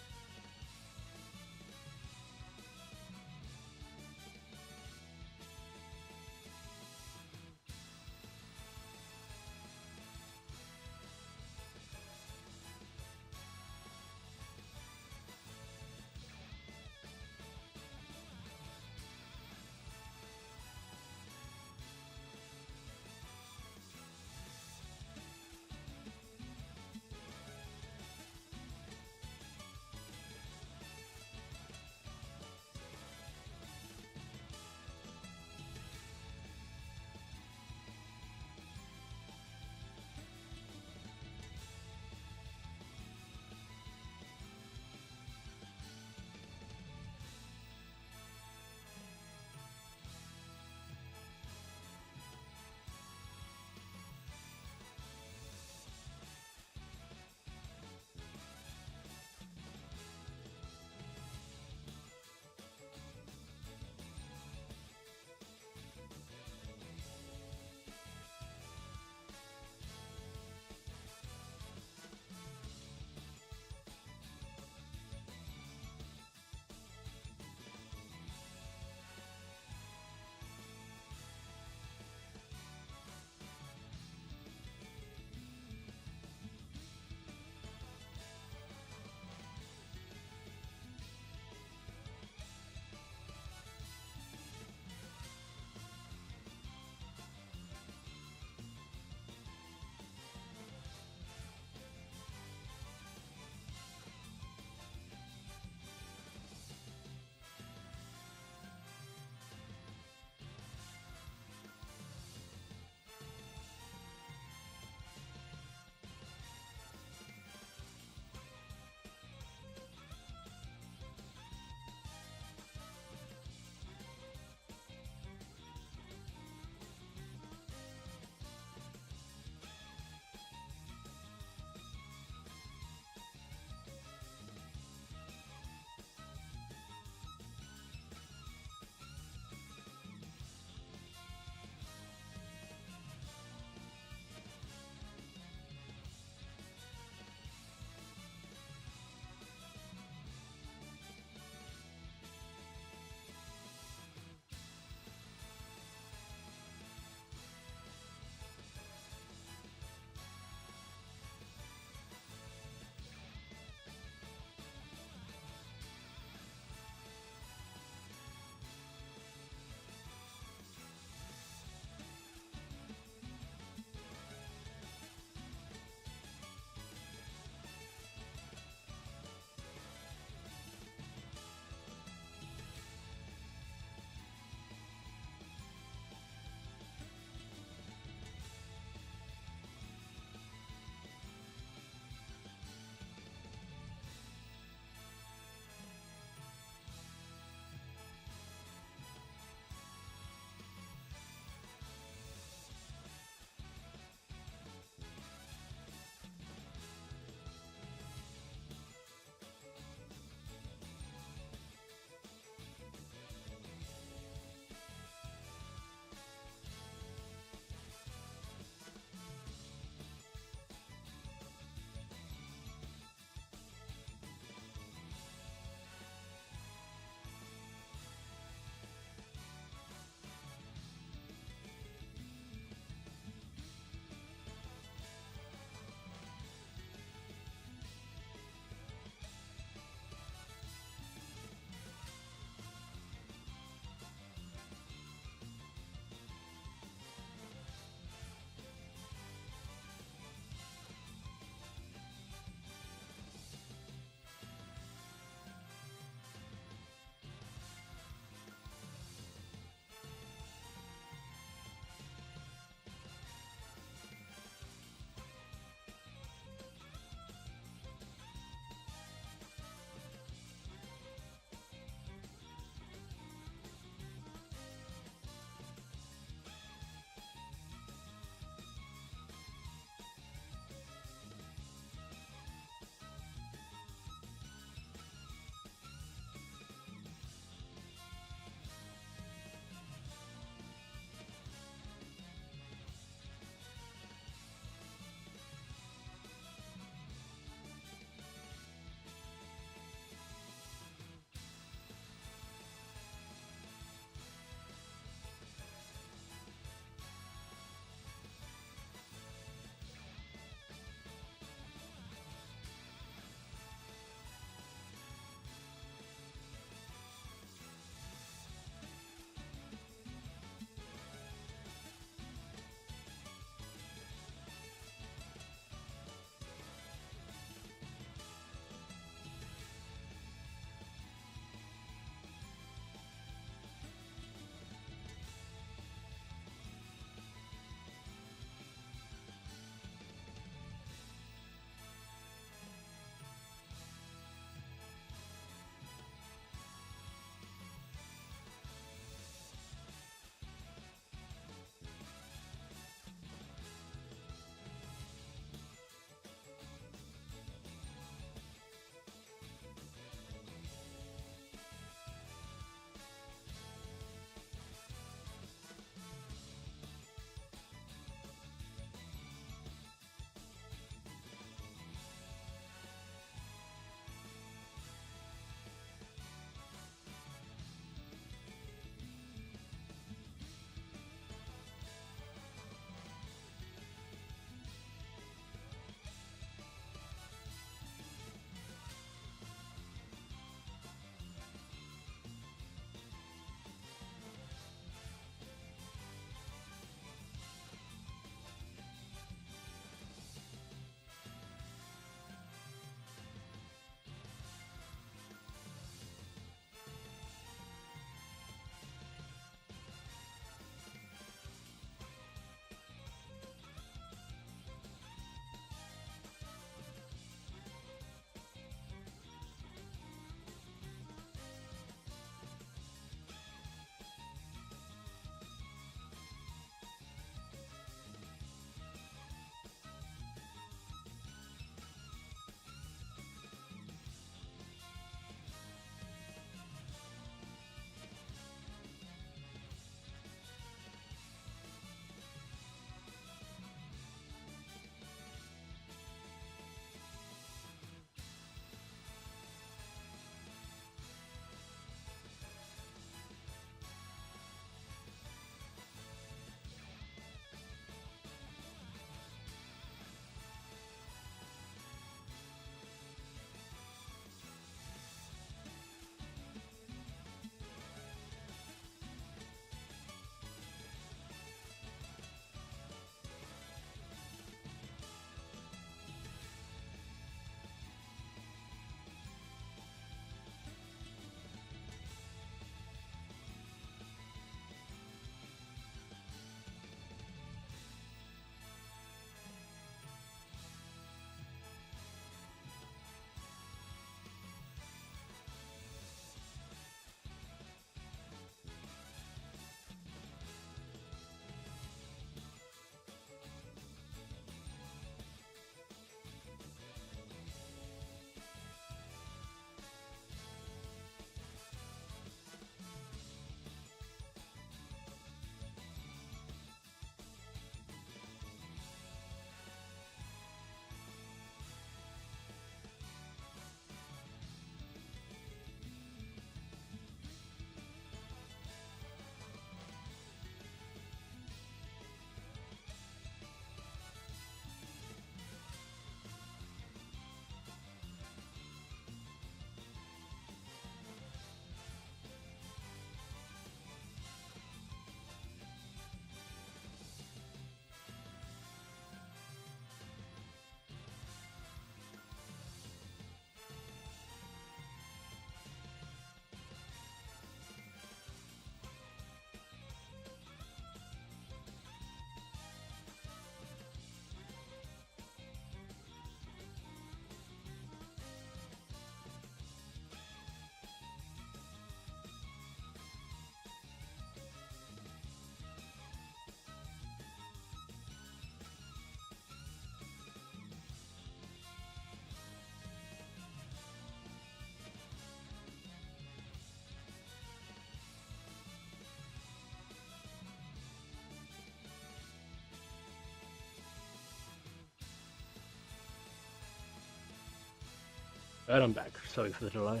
And I'm back. Sorry for the delay.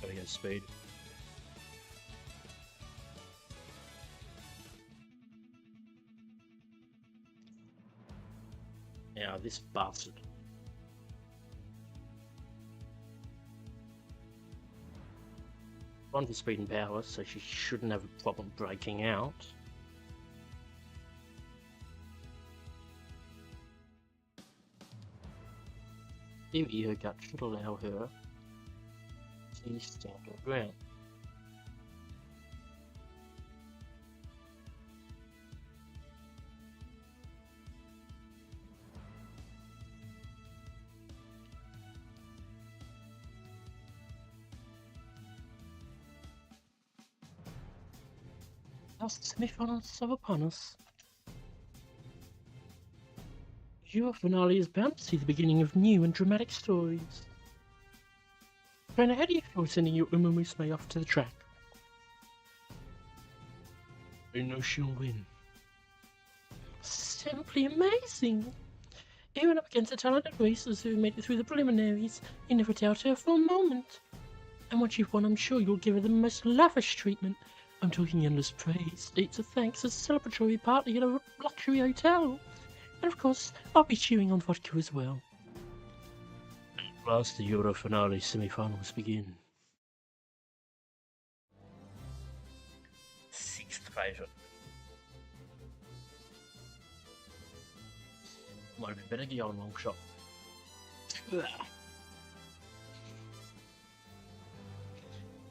Gotta get speed. Now this bastard. On for speed and power, so she shouldn't have a problem breaking out. Maybe her gut should allow her to stand her ground. Now the semi-finals are upon us. Your finale is bound to see the beginning of new and dramatic stories. Trainer, how do you feel sending your Umamusume off to the track? I know she'll win. Simply amazing! Even up against the talented racers who made it through the preliminaries, you never doubt her for a moment. And once you've won, I'm sure you'll give her the most lavish treatment. I'm talking endless praise, dates of thanks, a celebratory party at a luxury hotel. And of course, I'll be cheering on Vodka as well. At last the Euro finale semi-finals begin. Sixth favourite. Might have been better to go on long shot.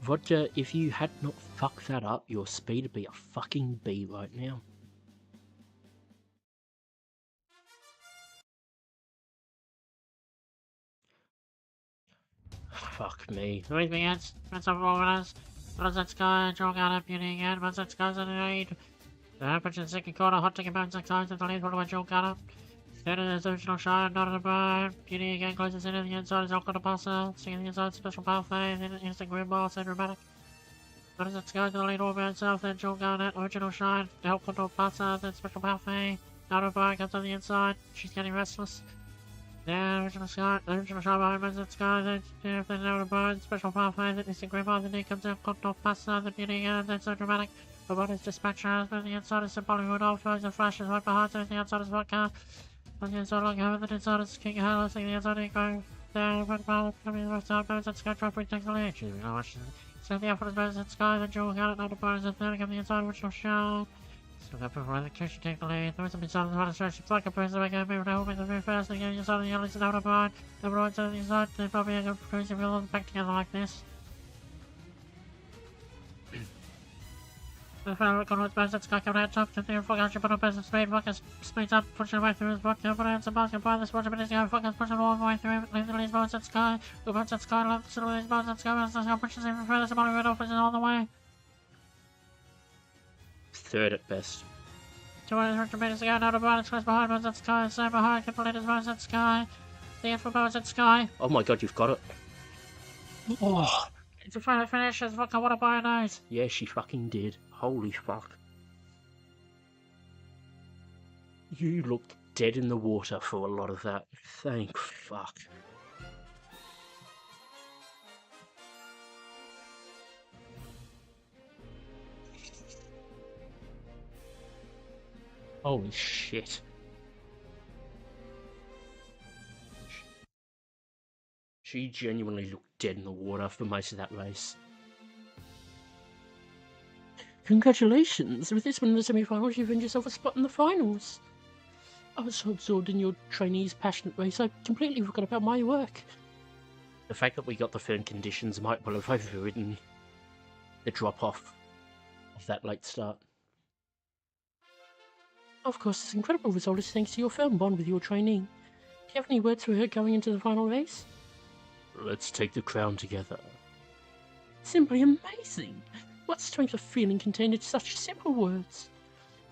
Vodka, if you had not fucked that up, your speed would be a fucking B right now. Fuck me. Who begins? Prince of Warriors. What is that sky? Joe got up, beauty again. What's that sky's in the lead? The average in second quarter, hot ticket bounce sides at the lead, what Joe got up. Third in the original shot, not on the bird. Beauty again closes in the inside, is Elko the passer. Singing the inside, special pathway, then instant green ball, so dramatic. What is that sky to the lead all by itself, then Joe got it, original shot, Elko the passer, then special pathway. Out of bar, comes on the inside, she's getting restless. Then original shot behind that sky, then out of bar, special pathway, then instant green ball, then he comes out, Elko the passer, the beauty again, then so dramatic. The body is dispatcher, then the inside is Bollywood off, the flashes right behind, so the outside is Vodka. On the inside, like over the inside is King Harris, the inside is going down, but coming to the side, bones at Sky, trophy takes the lead. She's gonna watch so the effort is bones at Sky, then Jewel got it, now the bonus at third, come the inside, which will show. So that before the catch, she take the lead. There was some inside of the water stretch, she's like a person, make a move, now make the move fast, then getting inside of the yellow, out of line, the right side of the inside, they probably are going to cruise if we'll back together like this. The final record was best at Sky coming out top, continuing for Gashi, but on best speed, Vodka speeds up, pushing away through his Vodka, but it's a basket by this watch, but it's going, Vodka's pushing all the way through, leaving the lead bones at Sky, who bones at Sky, left the lead bones at Sky, but Sky pushes even further, somebody red off, all the way. Third at best. 200 meters ago, now the bonus close behind bones at Sky, so behind, keep the leaders bones at Sky, the end for bones at Sky. Oh my god, you've got it. Oh. It's a final finish as Vodka won it by a nose. Yeah, she fucking did. Holy fuck. You looked dead in the water for a lot of that. Thank fuck. Holy shit. She genuinely looked dead in the water for most of that race. Congratulations! With this one in the semi-finals, you've earned yourself a spot in the finals. I was so absorbed in your trainee's passionate race, I completely forgot about my work. The fact that we got the firm conditions might well have overridden the drop-off of that late start. Of course, this incredible result is thanks to your firm bond with your trainee. Do you have any words for her going into the final race? Let's take the crown together. Simply amazing! What strength of feeling contained in such simple words?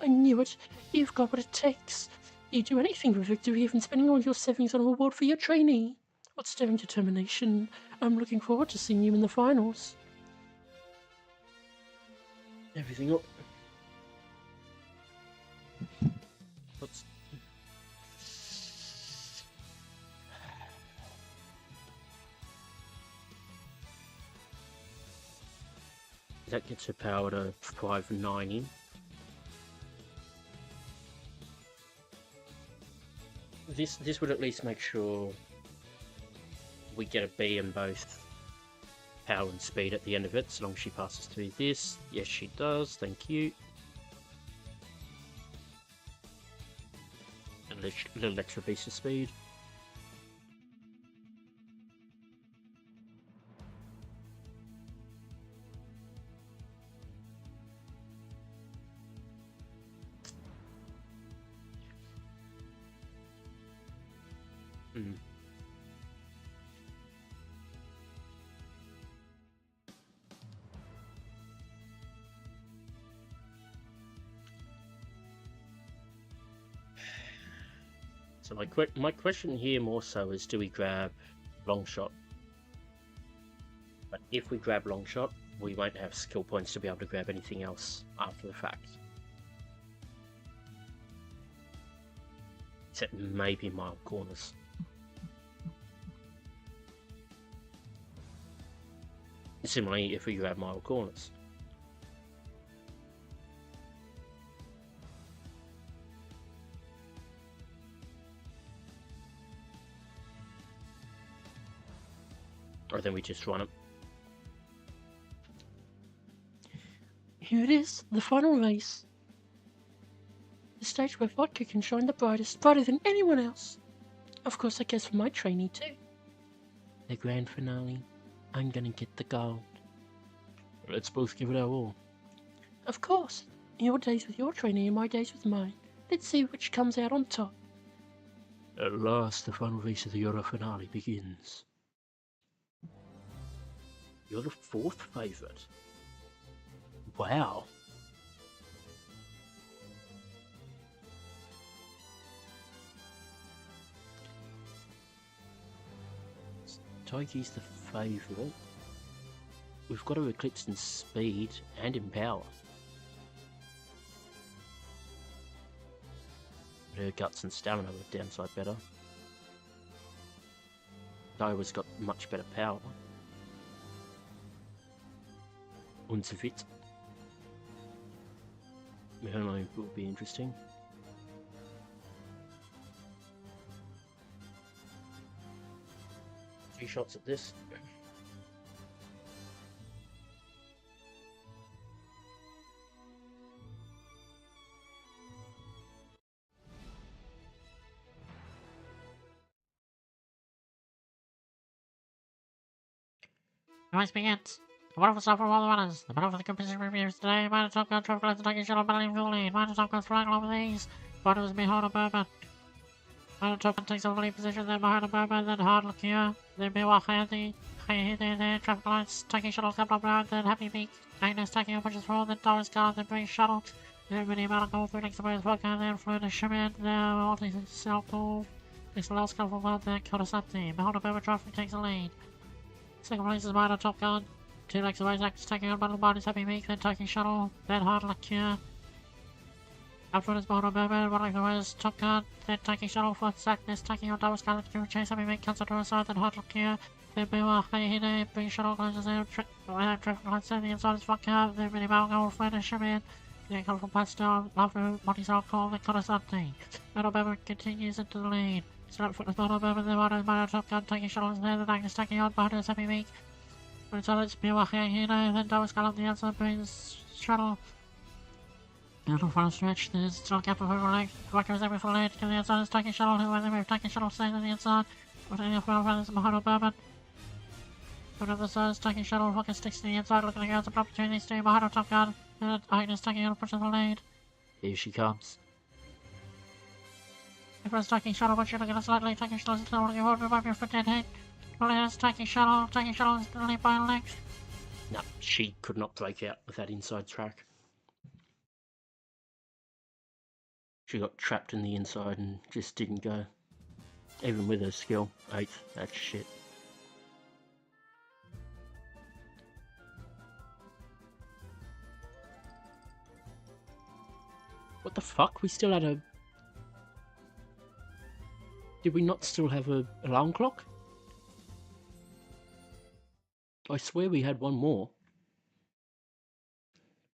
I knew it. You've got what it takes. You'd do anything for victory, even spending all your savings on a reward for your trainee. Outstanding determination. I'm looking forward to seeing you in the finals. Everything up. What's... That gets her power to 590. This would at least make sure we get a B in both power and speed at the end of it, so long as she passes through this. Yes, she does. Thank you. And a little extra boost of speed. So my question here more so is, do we grab long shot? But if we grab long shot, we won't have skill points to be able to grab anything else after the fact. Except maybe mild corners. Similarly, if we grab mild corners. Or then we just run it. Here it is, the final race. The stage where Vodka can shine the brightest, brighter than anyone else. Of course, I guess for my trainee too. The grand finale. I'm gonna get the gold. Let's both give it our all. Of course. Your days with your trainee and my days with mine. Let's see which comes out on top. At last, the final race of the Euro finale begins. You're the fourth favourite. Wow. Taiki's the favourite. We've got to eclipse in speed and in power. But her guts and stamina were downside better. Daiwa's got much better power. Unsevit. Mihono will be interesting. Three shots at this. The race begins. The wonderful stuff from all the runners. The battle for the competition reviews today. Minor Top Gun, Trevor Glass, attacking shuttle, battling for the lead. Minor Top Gun's flying over these. But it was Mihono Bourbon. Minor Top Gun takes over the lead position, then Mihono Bourbon, then Hard Liqueur, then Miwa Hayati, then Traffic Lights, taking shuttle, Captain Brown, then Happy Meek, Agnes taking up punches forward, then Doris Scarlet, then British Shuttle, then Minnie Malaco, through next to both Vodka, then Fleur Schmidt, then Multi Selco, it's the last couple of then Kodasati. Mihono Bourbon Traffic takes the lead. Second place is Minor Top Gun. Two legs away, Zach's taking on Battle Bodies, Happy Meek, then taking Shuttle, then Hard Liqueur. Afterward is Mihono Bourbon, one leg away is Top Gun, then taking Shuttle, fourth Zackness, taking on Double Scarlet, Chase, Happy Meek, cuts onto her side, then Hard Liqueur, then Biwa, Hayahine, Big Shuttle, closes in, Traffic Lights, then the inside is Vodka, then Minnie Malgo, Flynn, Shimon, then Colorful Pastel, after Monty's Alcohol, then Kodasati. Mihono Bourbon continues into the lead. Start foot is Mihono Bourbon, then Minor Top Gun, taking Shuttle, then the Agnes taking on behind us, Happy Meek. When it's on its Biwa, Hayahine, then Double Scarlet, the outside brings Shuttle. In the final stretch, there's still a gap of over leg. Vodka is every full leg. To the outside is taking Shuttle, who when they move, taking Shuttle stays on the inside. But any of our is Mihono Bourbon. On the other side is taking Shuttle, Vodka sticks to the inside, looking to go to between these two. Mihono Top Gun, and Agnes taking on a push of the lead. Here she comes. If it's taking Shuttle, but you're looking at slightly, taking Shuttle is still looking forward, revive your foot dead hit. Well, it's taking Shuttle is the lead by a leg. No, she could not break out with that inside track. She got trapped in the inside and just didn't go. Even with her skill. 8th, that's shit. What the fuck? We still had a... Did we not still have a alarm clock? I swear we had one more.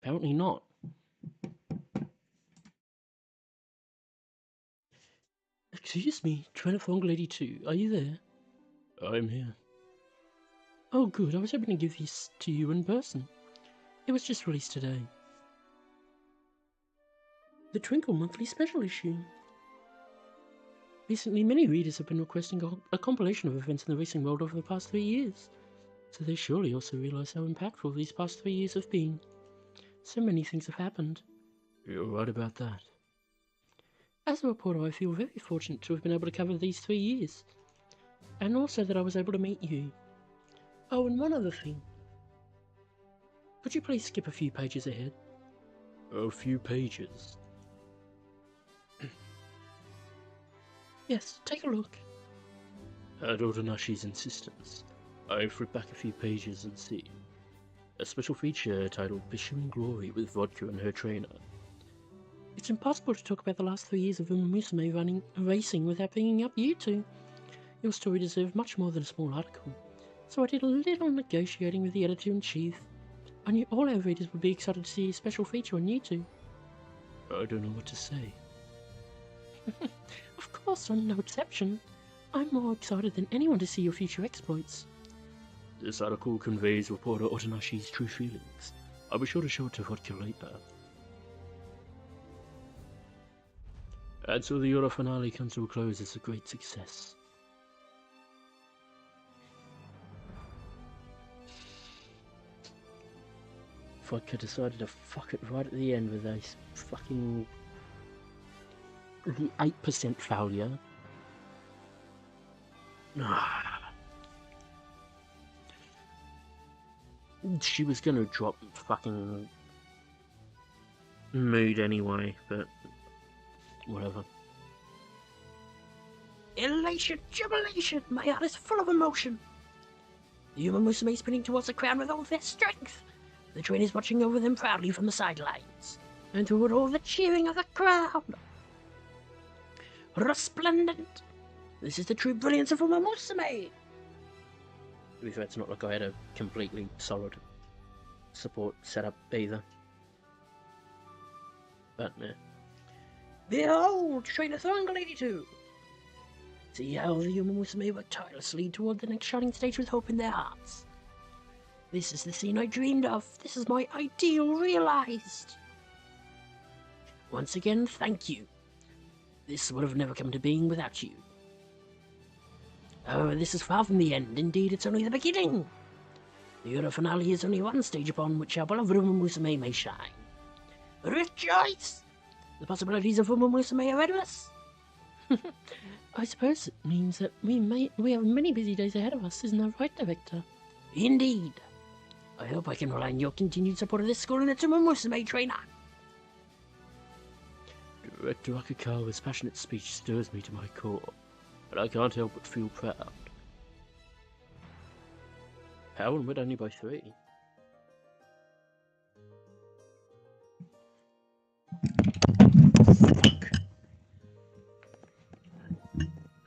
Apparently not. Excuse me, Train of Thong Lady 2, are you there? I'm here. Oh good, I was hoping to give this to you in person. It was just released today. The Twinkle Monthly Special Issue. Recently, many readers have been requesting a compilation of events in the racing world over the past 3 years. So they surely also realise how impactful these past 3 years have been. So many things have happened. You're right about that. As a reporter, I feel very fortunate to have been able to cover these 3 years. And also that I was able to meet you. Oh, and one other thing. Could you please skip a few pages ahead? A few pages? Yes, take a look. At Odanashi's insistence, I flip back a few pages and see a special feature titled Pursuing Glory with Vodka and her trainer. It's impossible to talk about the last 3 years of Umamusume racing without bringing up you two. Your story deserved much more than a small article, so I did a little negotiating with the editor-in-chief. I knew all our readers would be excited to see a special feature on you two. I don't know what to say. Of course, I'm no exception. I'm more excited than anyone to see your future exploits. This article conveys reporter Otanashi's true feelings. I'll be sure to show it to Vodka later. And so the Euro finale comes to a close as a great success. Vodka decided to fuck it right at the end with a fucking 8% failure. She was gonna drop fucking mood anyway, but whatever. Elation, jubilation! My heart is full of emotion. The Umamusume is spinning towards the crown with all their strength. The train is watching over them proudly from the sidelines, and through all the cheering of the crowd. Resplendent! This is the true brilliance of Umamusume! To be fair, it's not like I had a completely solid support setup either. But, yeah. Behold, Train of Thong Lady 2! See how the Umamusume work tirelessly toward the next shining stage with hope in their hearts. This is the scene I dreamed of. This is my ideal realized. Once again, thank you. This would have never come to being without you. Oh, this is far from the end. Indeed, it's only the beginning. The Euro finale is only one stage upon which our beloved Umamusume may shine. Rejoice! The possibilities of Umamusume are endless. I suppose it means that we have many busy days ahead of us, isn't that right, Director? Indeed. I hope I can rely on your continued support of this school and its Umamusume trainer. Director Akikawa's passionate speech stirs me to my core, but I can't help but feel proud. How and when only by 3? Fuck.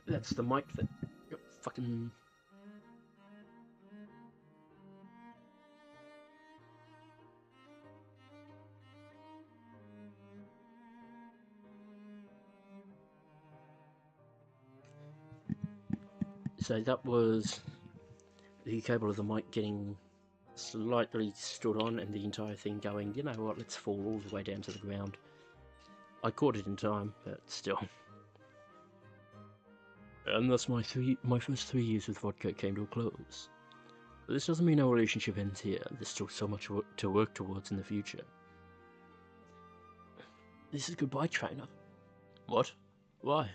That's the mic that got fucking... So that was the cable of the mic getting slightly stood on and the entire thing going, you know what, let's fall all the way down to the ground. I caught it in time, but still. And thus my first 3 years with Vodka came to a close. But this doesn't mean our relationship ends here. There's still so much to work towards in the future. This is goodbye, trainer. What? Why?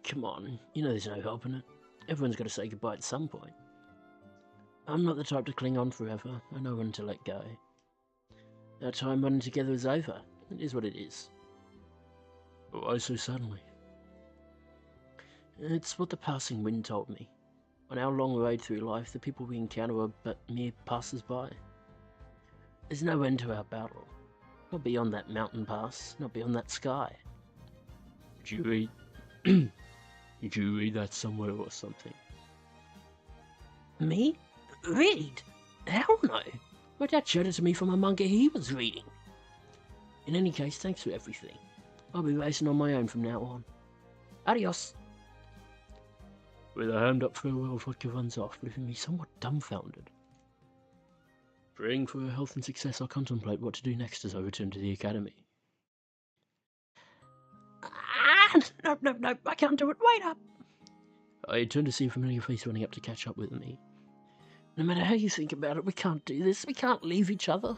Come on, you know there's no helping it. Everyone's got to say goodbye at some point. I'm not the type to cling on forever. I know when to let go. Our time running together is over. It is what it is. Why so suddenly? It's what the passing wind told me. On our long road through life, the people we encounter are but mere passers-by. There's no end to our battle. Not beyond that mountain pass, not beyond that sky. Did you read... Did you read that somewhere or something? Me? Read? Hell no! My dad showed it to me from a manga he was reading. In any case, thanks for everything. I'll be racing on my own from now on. Adios! With a hand-up farewell, Vodka runs off, leaving me somewhat dumbfounded. Praying for her health and success, I'll contemplate what to do next as I return to the academy. Ah, no, I can't do it. Wait up! I turned to see a familiar face running up to catch up with me. No matter how you think about it, we can't do this. We can't leave each other.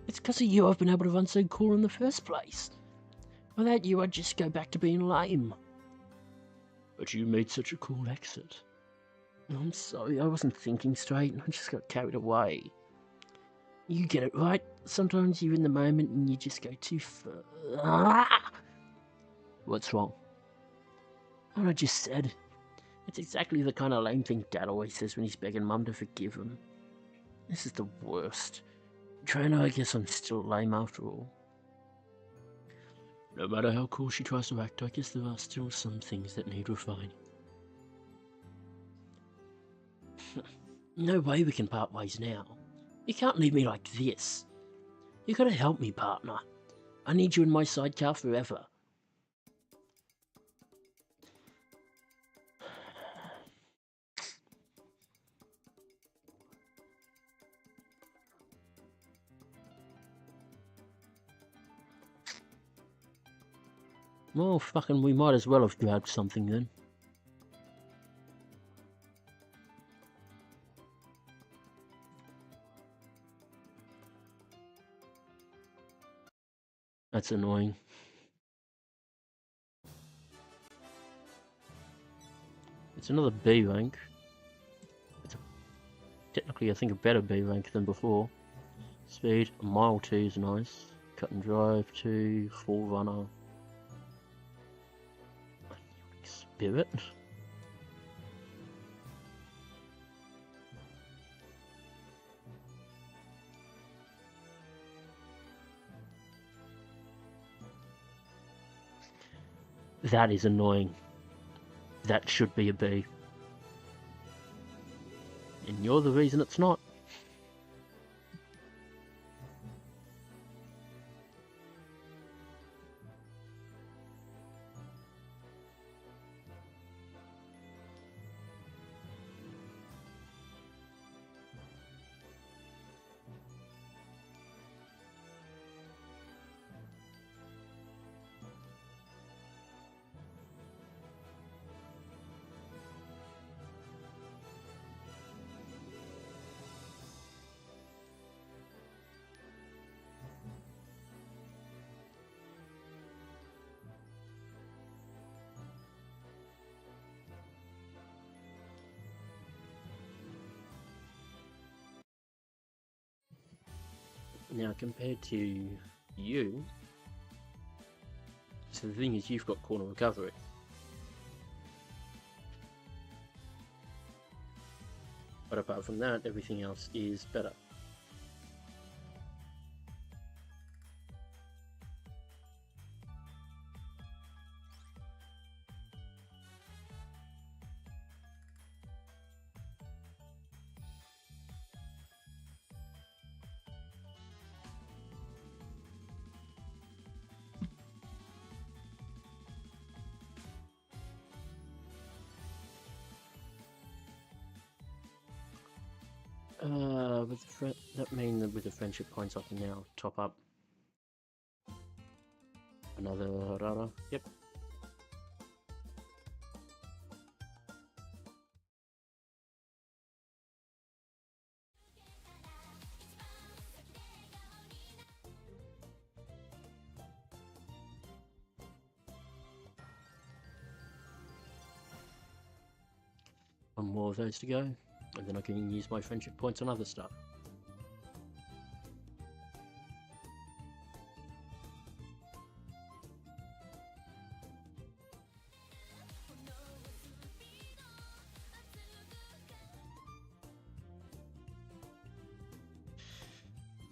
It's because of you I've been able to run so cool in the first place. Without you, I'd just go back to being lame. But you made such a cool exit. I'm sorry, I wasn't thinking straight. I just got carried away. You get it, right? Sometimes you're in the moment and you just go too far. Ah! What's wrong? What I just said. It's exactly the kind of lame thing Dad always says when he's begging Mum to forgive him. This is the worst. Trainer, I guess I'm still lame after all. No matter how cool she tries to act, I guess there are still some things that need refining. No way we can part ways now. You can't leave me like this. You gotta help me, partner. I need you in my sidecar forever. Well, fucking, we might as well have grabbed something then. That's annoying. It's another B rank. It's technically, I think, a better B rank than before. Speed, mile 2 is nice. Cut and drive 2, full runner. Spirit. That is annoying. That should be a B. And you're the reason it's not. Now, compared to you, so the thing is, you've got corner recovery. But apart from that, everything else is better. That means that with the friendship points, I can now top up another rara. Yep. One more of those to go, and then I can use my friendship points on other stuff.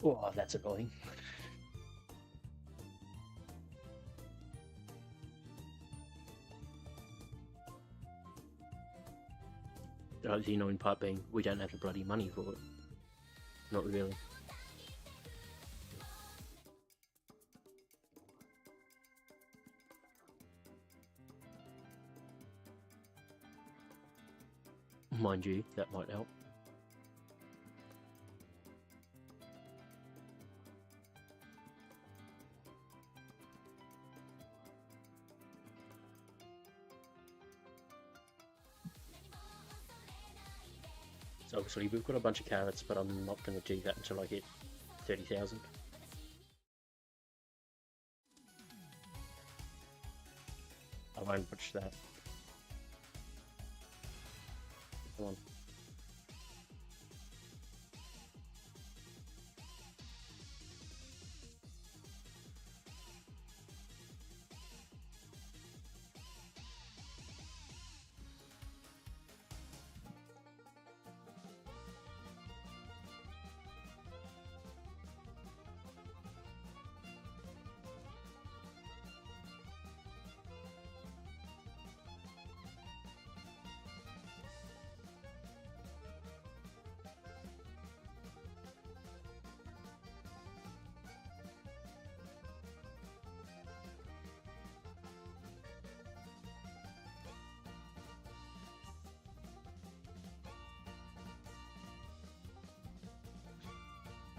Oh, that's annoying. The annoying part being we don't have the bloody money for it. Not really. Mind you, that might help. So obviously we've got a bunch of carrots, but I'm not going to do that until I get 30,000. I won't touch that. Come on.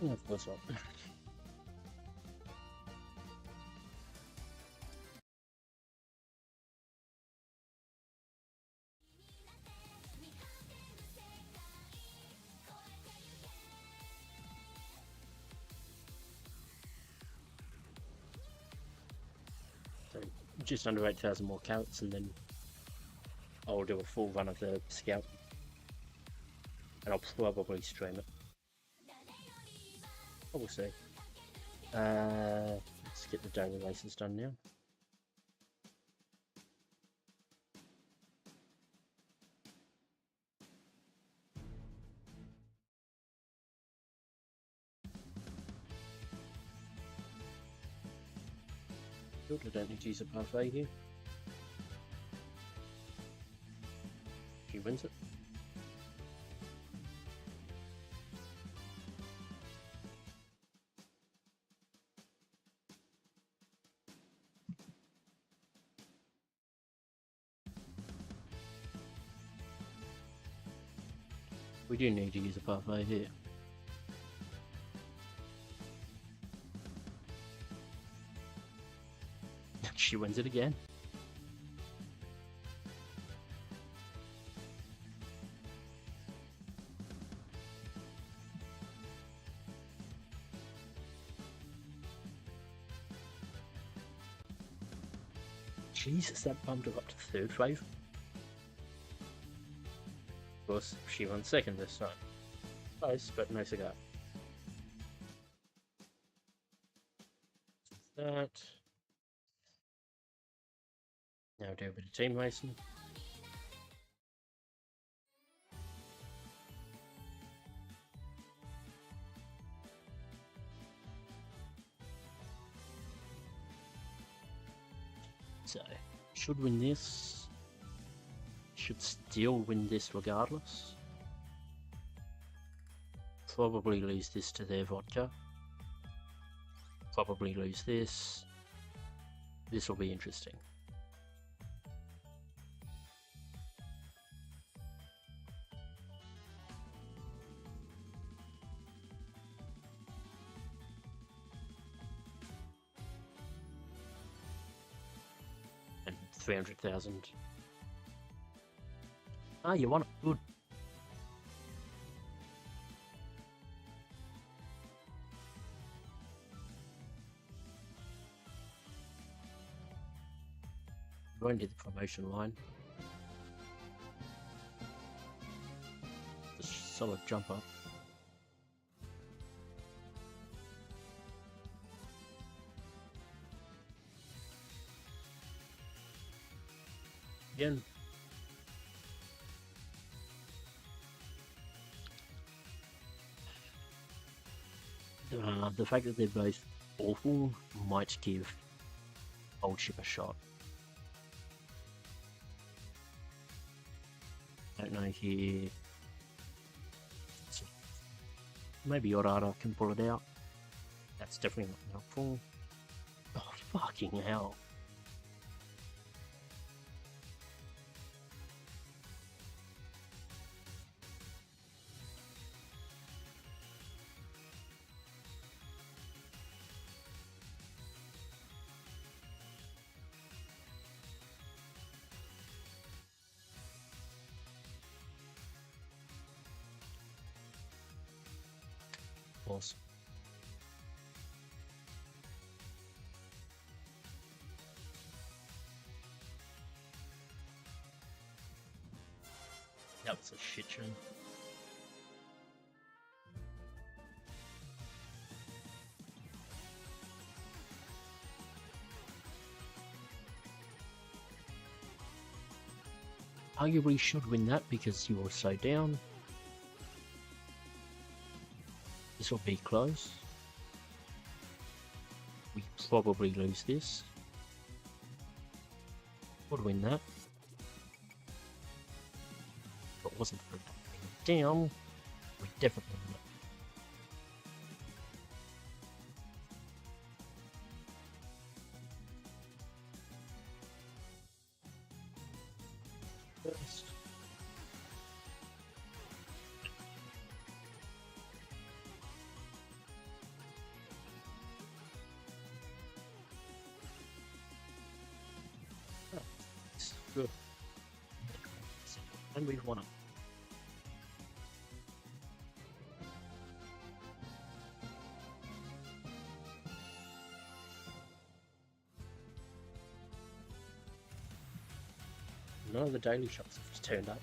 Yeah, of course not. So just under 8,000 more carrots, and then I'll do a full run of the scout, and I'll probably stream it. I will see. Let's get the daily races done now. Good, I don't need to use a parfait here. She wins it. We do need to use a parfait here. She wins it again. Jesus, that bumped her up to third wave. Of course, she won second this time. Close, but no cigar. That. Now do a bit of team racing. So, should win this. Should still win this regardless. Probably lose this to their vodka. Probably lose this. This will be interesting. And 300,000. Ah, you want it? Good. Going to the promotion line. Just a solid jump up. Again. The fact that they're both awful might give Old Ship a shot. Don't know here. Maybe Orara can pull it out. That's definitely not helpful. Oh, fucking hell. Was. That was a shit show. Arguably should win that because you were so down. This will be close. We probably lose this. Would win that. But wasn't for that down. We definitely win it. First. Good. And we've won it. None of the daily shops have just turned up.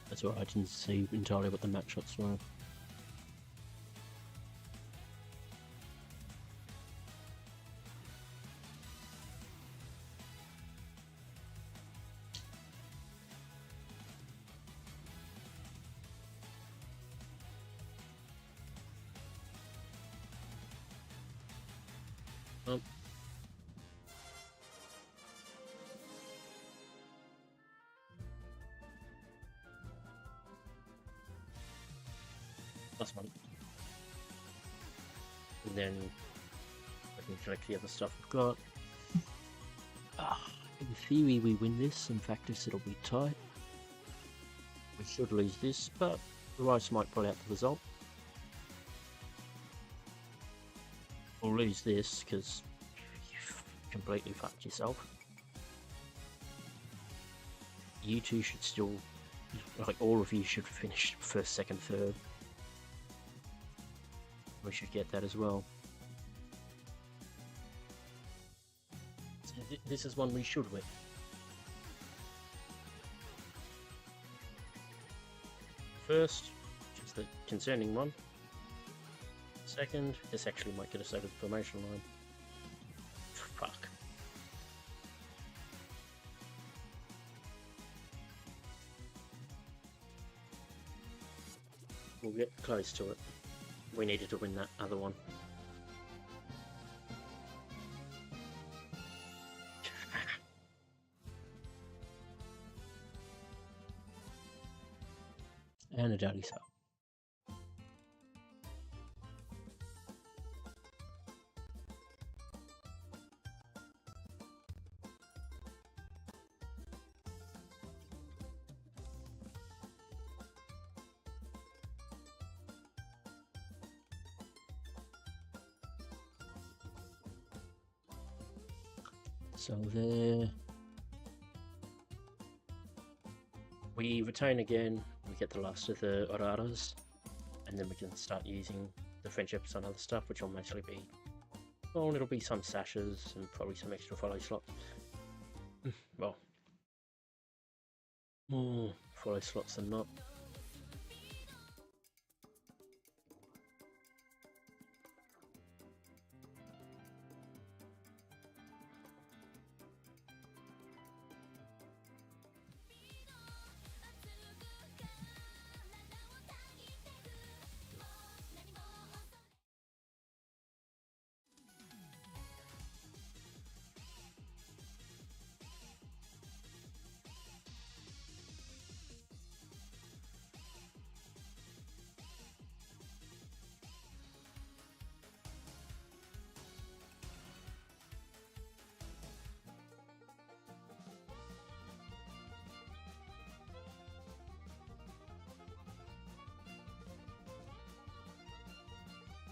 That's what I didn't see entirely what the match shots were. That's one. And then I can collect the other stuff we've got. In theory we win this, in practice it'll be tight. We should lose this, but Rice might pull out the result. We'll lose this because you've completely fucked yourself. You two should still, like all of you should finish first, second, third. We should get that as well. So this is one we should win. First, which is the concerning one. Second, this actually might get us over the promotion line. Fuck. We'll get close to it. We needed to win that other one. And a daily sale. So there, we return again, we get the last of the Oraras, and then we can start using the friendships on other stuff, which will mostly be, well, it'll be some sashes and probably some extra follow slots. Well, more follow slots than not.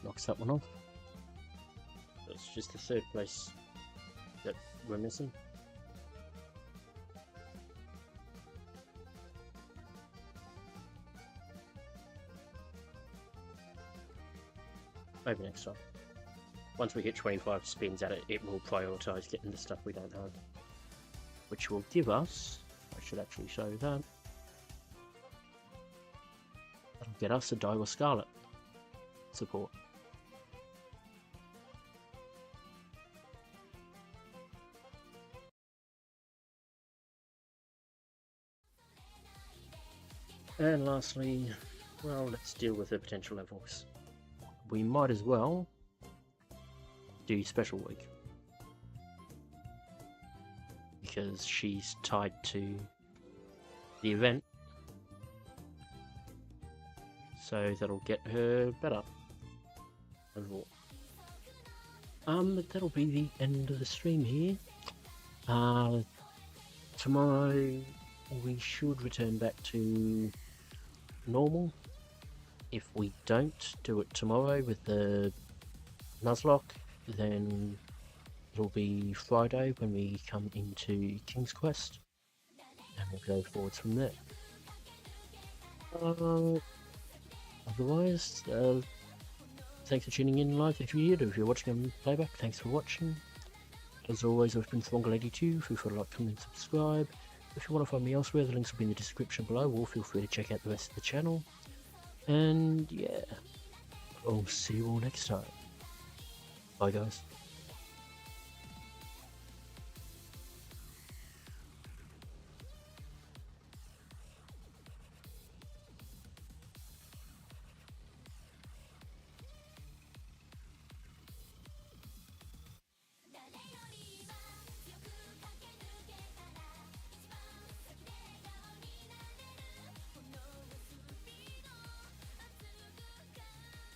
knocks that one off. It's just the third place that we're missing. Maybe next time. Once we get 25 spins at it, it will prioritise getting the stuff we don't have. Which will give us, I should actually show that, that'll get us a Daiwa Scarlet support. And lastly, well, let's deal with the potential levels. We might as well do Special Week, because she's tied to the event, so that'll get her better overall. But that'll be the end of the stream here. Tomorrow we should return back to normal. If we don't do it tomorrow with the Nuzlocke, then it'll be Friday when we come into King's Quest, and we'll go forwards from there. Otherwise, thanks for tuning in live if you're here. If you're watching on playback, thanks for watching. As always, I've been Throngle82. Feel free to like, comment, and subscribe. If you want to find me elsewhere, the links will be in the description below, or feel free to check out the rest of the channel. And yeah, I'll see you all next time. Bye guys.